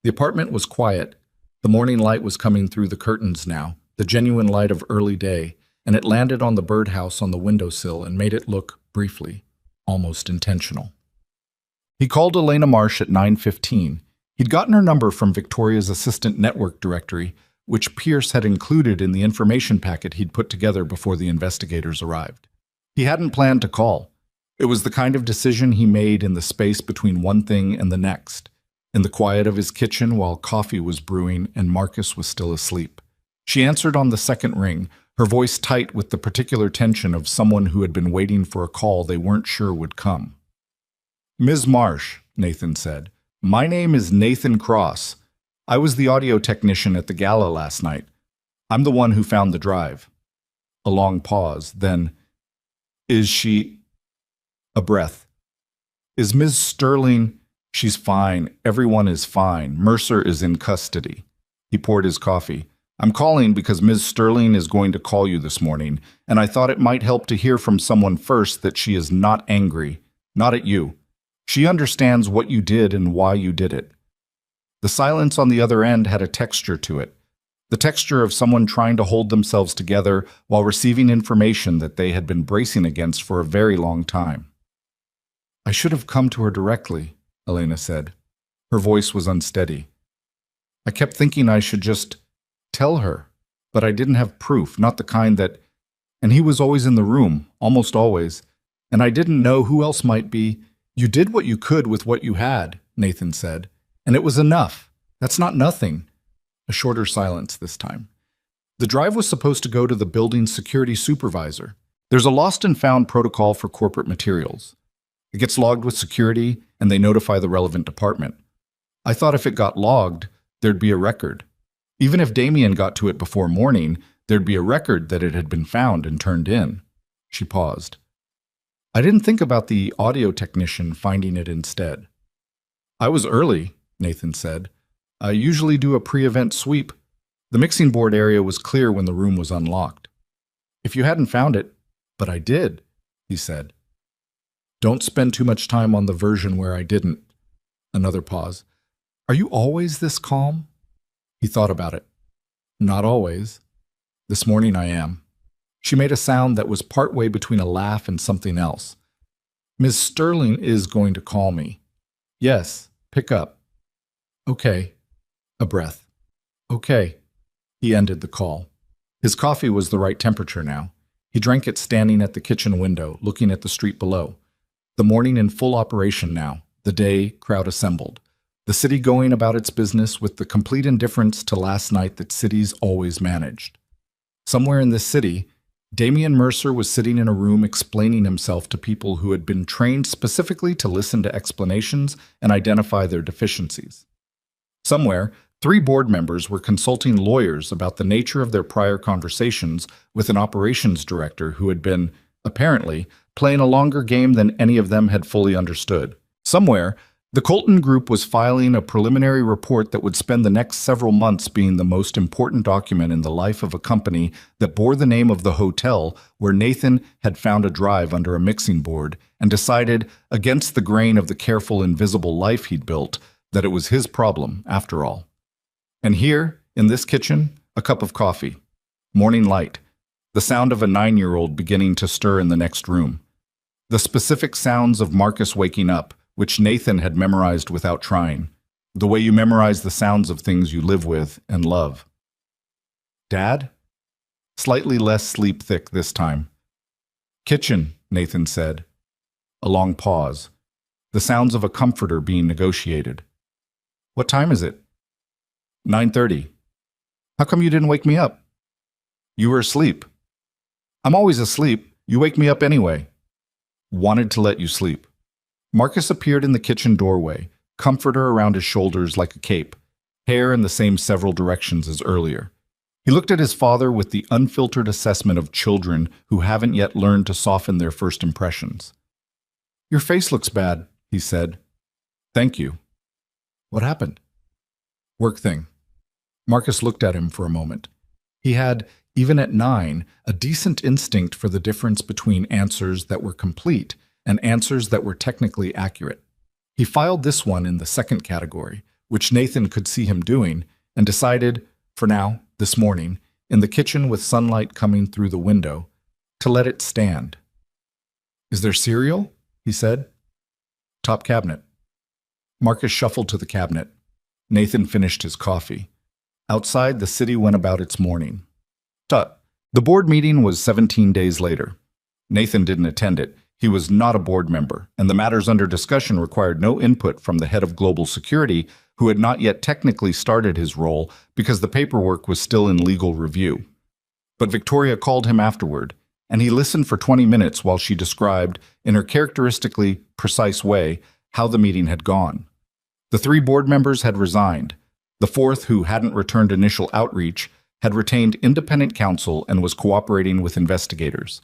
The apartment was quiet. The morning light was coming through the curtains now, the genuine light of early day, and it landed on the birdhouse on the windowsill and made it look, briefly, almost intentional. He called Elena Marsh at 9:15. He'd gotten her number from Victoria's assistant network directory, which Pierce had included in the information packet he'd put together before the investigators arrived. He hadn't planned to call. It was the kind of decision he made in the space between one thing and the next, in the quiet of his kitchen while coffee was brewing and Marcus was still asleep. She answered on the second ring, her voice tight with the particular tension of someone who had been waiting for a call they weren't sure would come. "Ms. Marsh," Nathan said, "my name is Nathan Cross. I was the audio technician at the gala last night. I'm the one who found the drive." A long pause, then, "Is she—" A breath. "Is Ms. Sterling—" She's fine. Everyone is fine. Mercer is in custody. He poured his coffee. I'm calling because Ms. Sterling is going to call you this morning, and I thought it might help to hear from someone first that she is not angry, not at you. She understands what you did and why you did it. The silence on the other end had a texture to it, the texture of someone trying to hold themselves together while receiving information that they had been bracing against for a very long time. I should have come to her directly, Elena said. Her voice was unsteady. I kept thinking I should just tell her, but I didn't have proof, not the kind that... And he was always in the room, almost always, and I didn't know who else might be. You did what you could with what you had, Nathan said, and it was enough. That's not nothing. A shorter silence this time. The drive was supposed to go to the building's security supervisor. There's a lost and found protocol for corporate materials. It gets logged with security, and they notify the relevant department. I thought if it got logged, there'd be a record. Even if Damien got to it before morning, there'd be a record that it had been found and turned in. She paused. I didn't think about the audio technician finding it instead. I was early, Nathan said. I usually do a pre-event sweep. The mixing board area was clear when the room was unlocked. If you hadn't found it, but I did, he said. Don't spend too much time on the version where I didn't. Another pause. Are you always this calm? He thought about it. Not always. This morning I am. She made a sound that was partway between a laugh and something else. Ms. Sterling is going to call me. Yes, pick up. Okay. A breath. Okay. He ended the call. His coffee was the right temperature now. He drank it standing at the kitchen window, looking at the street below. The morning in full operation now, the day crowd assembled. The city going about its business with the complete indifference to last night that cities always managed. Somewhere in this city, Damien Mercer was sitting in a room explaining himself to people who had been trained specifically to listen to explanations and identify their deficiencies. Somewhere, 3 board members were consulting lawyers about the nature of their prior conversations with an operations director who had been, apparently, playing a longer game than any of them had fully understood. Somewhere, the Colton Group was filing a preliminary report that would spend the next several months being the most important document in the life of a company that bore the name of the hotel where Nathan had found a drive under a mixing board and decided, against the grain of the careful, invisible life he'd built, that it was his problem, after all. And here, in this kitchen, a cup of coffee, morning light, the sound of a 9-year-old beginning to stir in the next room, the specific sounds of Marcus waking up, which Nathan had memorized without trying, the way you memorize the sounds of things you live with and love. Dad? Slightly less sleep-thick this time. Kitchen, Nathan said. A long pause. The sounds of a comforter being negotiated. What time is it? 9:30. How come you didn't wake me up? You were asleep. I'm always asleep. You wake me up anyway. Wanted to let you sleep. Marcus appeared in the kitchen doorway, comforter around his shoulders like a cape, hair in the same several directions as earlier. He looked at his father with the unfiltered assessment of children who haven't yet learned to soften their first impressions. Your face looks bad, he said. Thank you. What happened? Work thing. Marcus looked at him for a moment. He had, even at 9, a decent instinct for the difference between answers that were complete and answers that were technically accurate. He filed this one in the second category, which Nathan could see him doing, and decided, for now, this morning, in the kitchen with sunlight coming through the window, to let it stand. Is there cereal? He said. Top cabinet. Marcus shuffled to the cabinet. Nathan finished his coffee. Outside, the city went about its morning. Tut. The board meeting was 17 days later. Nathan didn't attend it. He was not a board member, and the matters under discussion required no input from the head of global security, who had not yet technically started his role because the paperwork was still in legal review. But Victoria called him afterward, and he listened for 20 minutes while she described, in her characteristically precise way, how the meeting had gone. The 3 board members had resigned. The 4th, who hadn't returned initial outreach, had retained independent counsel and was cooperating with investigators.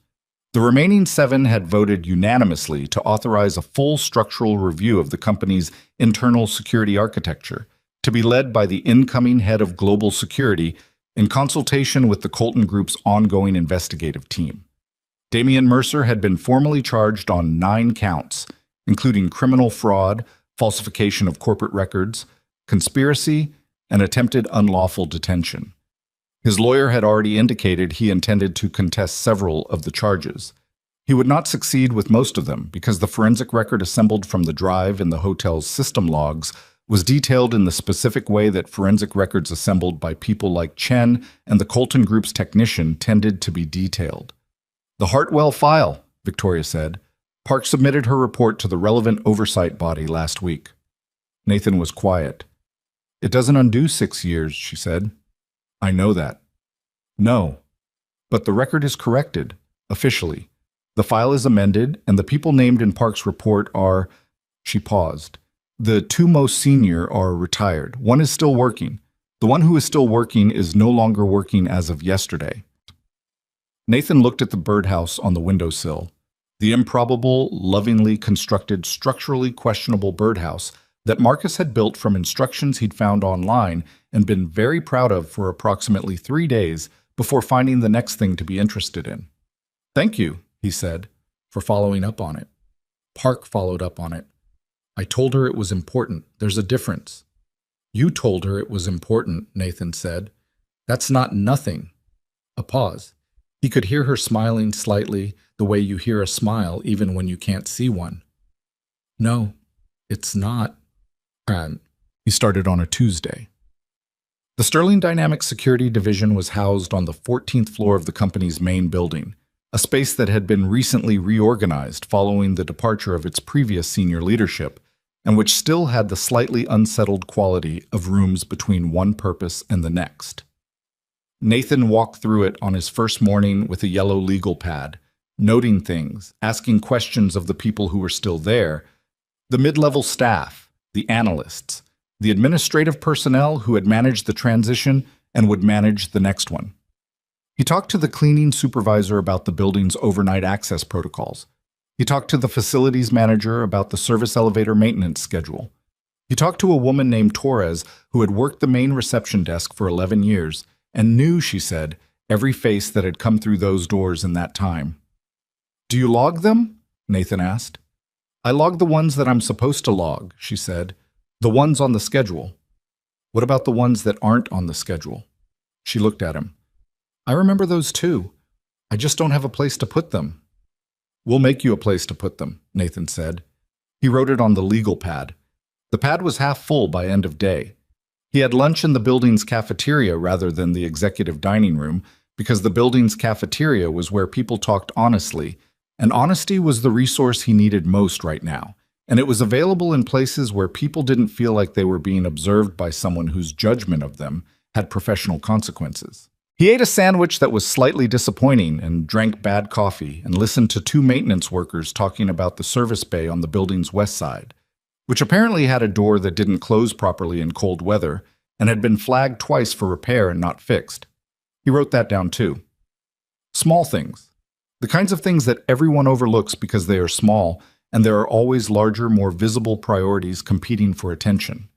The remaining 7 had voted unanimously to authorize a full structural review of the company's internal security architecture, to be led by the incoming head of global security in consultation with the Colton Group's ongoing investigative team. Damian Mercer had been formally charged on 9 counts, including criminal fraud, falsification of corporate records, conspiracy, and attempted unlawful detention. His lawyer had already indicated he intended to contest several of the charges. He would not succeed with most of them because the forensic record assembled from the drive in the hotel's system logs was detailed in the specific way that forensic records assembled by people like Chen and the Colton Group's technician tended to be detailed. "The Hartwell file," Victoria said. "Park submitted her report to the relevant oversight body last week." Nathan was quiet. "It doesn't undo 6 years," she said. "I know that." "No. But the record is corrected, officially. The file is amended, and the people named in Park's report are—" She paused. "The 2 most senior are retired. One is still working. The one who is still working is no longer working as of yesterday." Nathan looked at the birdhouse on the windowsill. The improbable, lovingly constructed, structurally questionable birdhouse that Marcus had built from instructions he'd found online and been very proud of for approximately 3 days before finding the next thing to be interested in. "Thank you," he said, "for following up on it." Park followed up on it. "I told her it was important. There's a difference." "You told her it was important," Nathan said. "That's not nothing." A pause. He could hear her smiling slightly, the way you hear a smile even when you can't see one. "No, it's not." He started on a Tuesday. The Sterling Dynamics Security Division was housed on the 14th floor of the company's main building, a space that had been recently reorganized following the departure of its previous senior leadership, and which still had the slightly unsettled quality of rooms between one purpose and the next. Nathan walked through it on his first morning with a yellow legal pad, noting things, asking questions of the people who were still there, the mid-level staff, the analysts, the administrative personnel who had managed the transition and would manage the next one. He talked to the cleaning supervisor about the building's overnight access protocols. He talked to the facilities manager about the service elevator maintenance schedule. He talked to a woman named Torres who had worked the main reception desk for 11 years and knew, she said, every face that had come through those doors in that time. "Do you log them?" Nathan asked. "I log the ones that I'm supposed to log," she said. "The ones on the schedule." "What about the ones that aren't on the schedule?" She looked at him. "I remember those too. I just don't have a place to put them." "We'll make you a place to put them," Nathan said. He wrote it on the legal pad. The pad was half full by end of day. He had lunch in the building's cafeteria rather than the executive dining room because the building's cafeteria was where people talked honestly, and honesty was the resource he needed most right now, and it was available in places where people didn't feel like they were being observed by someone whose judgment of them had professional consequences. He ate a sandwich that was slightly disappointing and drank bad coffee and listened to 2 maintenance workers talking about the service bay on the building's west side, which apparently had a door that didn't close properly in cold weather and had been flagged twice for repair and not fixed. He wrote that down too. Small things. The kinds of things that everyone overlooks because they are small, and there are always larger, more visible priorities competing for attention.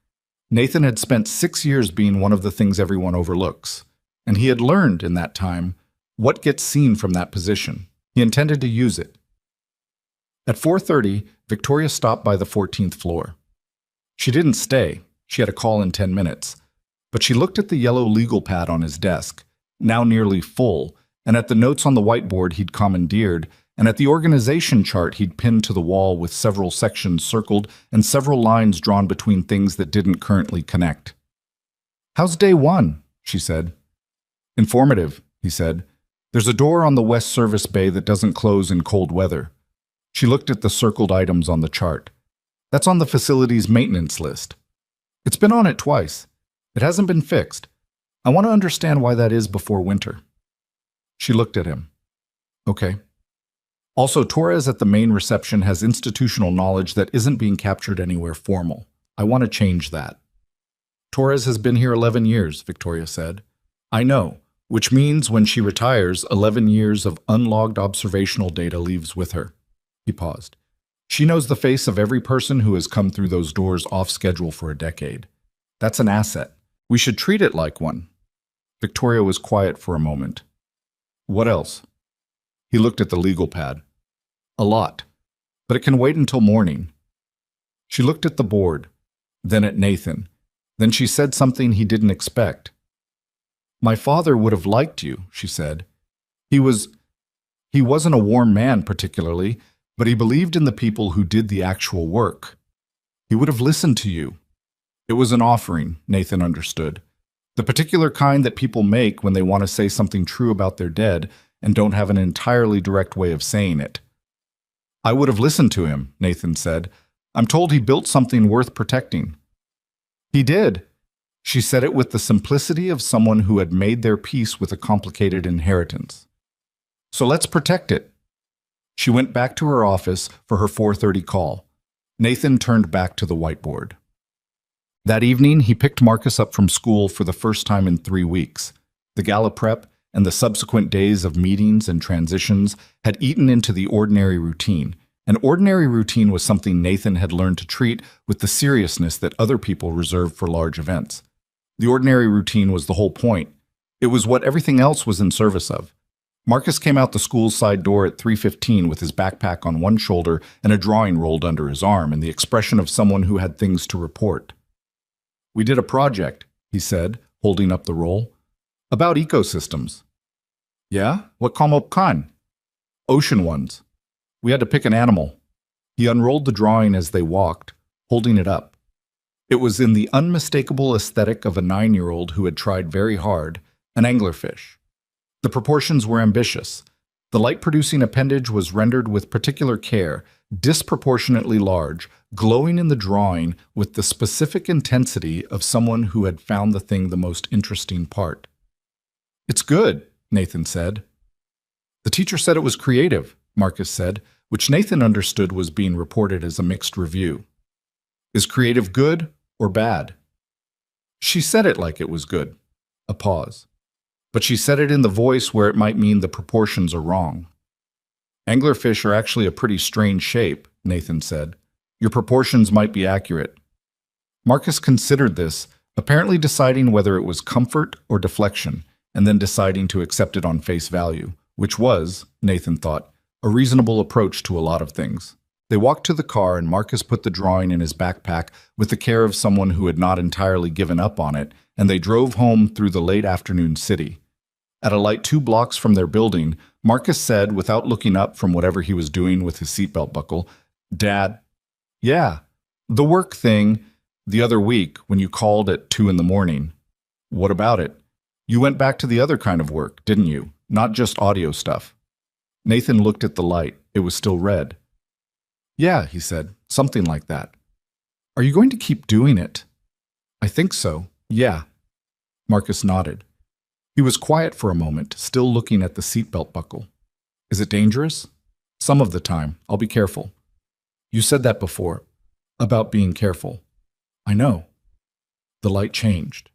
Nathan had spent 6 years being one of the things everyone overlooks, and he had learned in that time what gets seen from that position. He intended to use it. At 4:30, Victoria stopped by the 14th floor. She didn't stay. She had a call in 10 minutes. But she looked at the yellow legal pad on his desk, now nearly full, and at the notes on the whiteboard he'd commandeered, and at the organization chart he'd pinned to the wall with several sections circled and several lines drawn between things that didn't currently connect. "How's day 1?" she said. "Informative," he said. "There's a door on the west service bay that doesn't close in cold weather." She looked at the circled items on the chart. "That's on the facility's maintenance list. It's been on it twice. It hasn't been fixed. I want to understand why that is before winter." She looked at him. "Okay." "Also, Torres at the main reception has institutional knowledge that isn't being captured anywhere formal. I want to change that." "Torres has been here 11 years, Victoria said. "I know. which means when she retires, 11 years of unlogged observational data leaves with her. He paused. She knows the face of every person who has come through those doors off schedule for a decade. That's an asset. We should treat it like one. Victoria was quiet for a moment. What else? He looked at the legal pad. A lot, but it can wait until morning. She looked at the board, then at Nathan. Then she said something he didn't expect. My father would have liked you, she said. He wasn't a warm man particularly, but he believed in the people who did the actual work. He would have listened to you. It was an offering, Nathan understood. The particular kind that people make when they want to say something true about their dead and don't have an entirely direct way of saying it. I would have listened to him, Nathan said. I'm told he built something worth protecting. He did. She said it with the simplicity of someone who had made their peace with a complicated inheritance. So let's protect it. She went back to her office for her 4:30 call. Nathan turned back to the whiteboard. That evening, he picked Marcus up from school for the first time in 3 weeks. The gala prep and the subsequent days of meetings and transitions had eaten into the ordinary routine. An ordinary routine was something Nathan had learned to treat with the seriousness that other people reserve for large events. The ordinary routine was the whole point. It was what everything else was in service of. Marcus came out the school's side door at 3:15 with his backpack on one shoulder and a drawing rolled under his arm and the expression of someone who had things to report. We did a project, he said, holding up the roll, about ecosystems. Yeah? What come up kind? Ocean ones. We had to pick an animal. He unrolled the drawing as they walked, holding it up. It was in the unmistakable aesthetic of a 9-year-old who had tried very hard, an anglerfish. The proportions were ambitious. The light-producing appendage was rendered with particular care, disproportionately large, glowing in the drawing with the specific intensity of someone who had found the thing the most interesting part. It's good, Nathan said. The teacher said it was creative, Marcus said, which Nathan understood was being reported as a mixed review. Is creative good or bad? She said it like it was good. A pause. But she said it in the voice where it might mean the proportions are wrong. Anglerfish are actually a pretty strange shape, Nathan said. Your proportions might be accurate. Marcus considered this, apparently deciding whether it was comfort or deflection, and then deciding to accept it on face value, which was, Nathan thought, a reasonable approach to a lot of things. They walked to the car and Marcus put the drawing in his backpack with the care of someone who had not entirely given up on it, and they drove home through the late afternoon city. At a light 2 blocks from their building, Marcus said, without looking up from whatever he was doing with his seatbelt buckle, Dad, yeah, the work thing the other week when you called at 2 in the morning. What about it? You went back to the other kind of work, didn't you? Not just audio stuff. Nathan looked at the light. It was still red. Yeah, he said, something like that. Are you going to keep doing it? I think so, yeah. Marcus nodded. He was quiet for a moment, still looking at the seatbelt buckle. Is it dangerous? Some of the time. I'll be careful. You said that before, about being careful. I know. The light changed.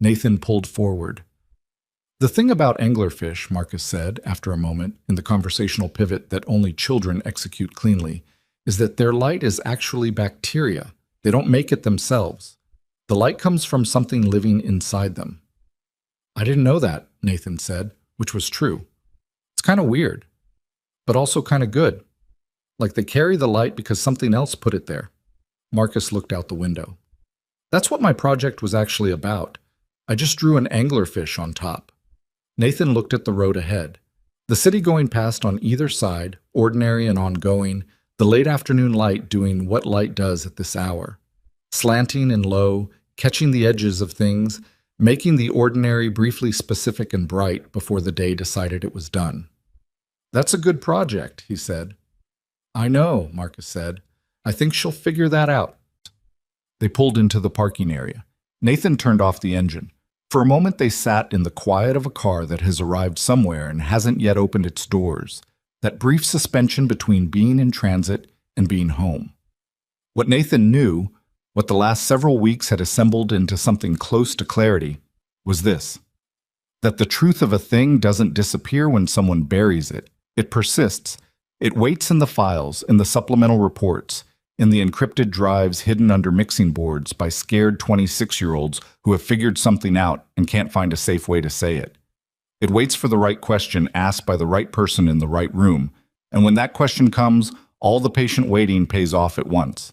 Nathan pulled forward. The thing about anglerfish, Marcus said, after a moment, in the conversational pivot that only children execute cleanly, is that their light is actually bacteria. They don't make it themselves. The light comes from something living inside them. I didn't know that, Nathan said, which was true. It's kind of weird, but also kind of good. Like they carry the light because something else put it there. Marcus looked out the window. That's what my project was actually about. I just drew an anglerfish on top. Nathan looked at the road ahead. The city going past on either side, ordinary and ongoing, the late afternoon light doing what light does at this hour. Slanting and low, catching the edges of things, making the ordinary briefly specific and bright before the day decided it was done. That's a good project, he said. I know, Marcus said. I think she'll figure that out. They pulled into the parking area. Nathan turned off the engine. For a moment they sat in the quiet of a car that has arrived somewhere and hasn't yet opened its doors, that brief suspension between being in transit and being home. What Nathan knew, what the last several weeks had assembled into something close to clarity, was this. That the truth of a thing doesn't disappear when someone buries it. It persists. It waits in the files, in the supplemental reports, in the encrypted drives hidden under mixing boards by scared 26-year-olds who have figured something out and can't find a safe way to say it. It waits for the right question asked by the right person in the right room, and when that question comes, all the patient waiting pays off at once.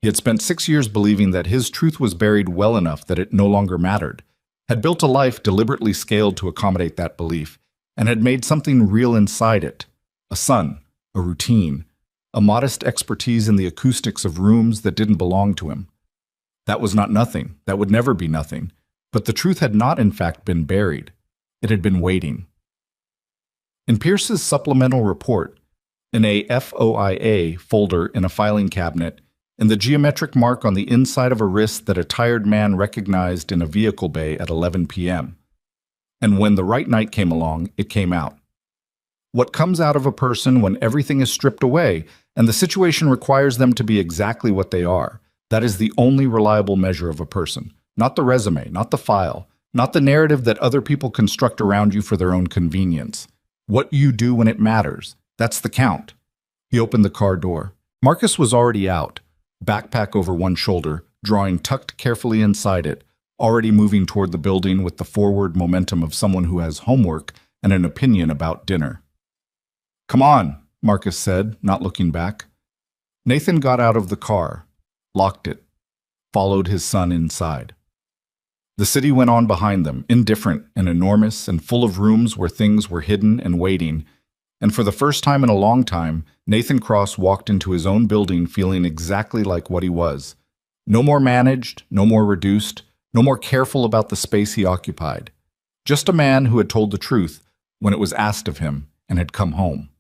He had spent 6 years believing that his truth was buried well enough that it no longer mattered, had built a life deliberately scaled to accommodate that belief, and had made something real inside it: a son, a routine, a modest expertise in the acoustics of rooms that didn't belong to him. That was not nothing. That would never be nothing. But the truth had not, in fact, been buried. It had been waiting. In Pierce's supplemental report, in a FOIA folder in a filing cabinet, in the geometric mark on the inside of a wrist that a tired man recognized in a vehicle bay at 11 p.m. And when the right night came along, it came out. What comes out of a person when everything is stripped away and the situation requires them to be exactly what they are, that is the only reliable measure of a person. Not the resume, not the file, not the narrative that other people construct around you for their own convenience. What you do when it matters, that's the count. He opened the car door. Marcus was already out, backpack over one shoulder, drawing tucked carefully inside it, already moving toward the building with the forward momentum of someone who has homework and an opinion about dinner. "Come on," Marcus said, not looking back. Nathan got out of the car, locked it, followed his son inside. The city went on behind them, indifferent and enormous and full of rooms where things were hidden and waiting, and for the first time in a long time, Nathan Cross walked into his own building feeling exactly like what he was. No more managed, no more reduced, no more careful about the space he occupied. Just a man who had told the truth when it was asked of him and had come home.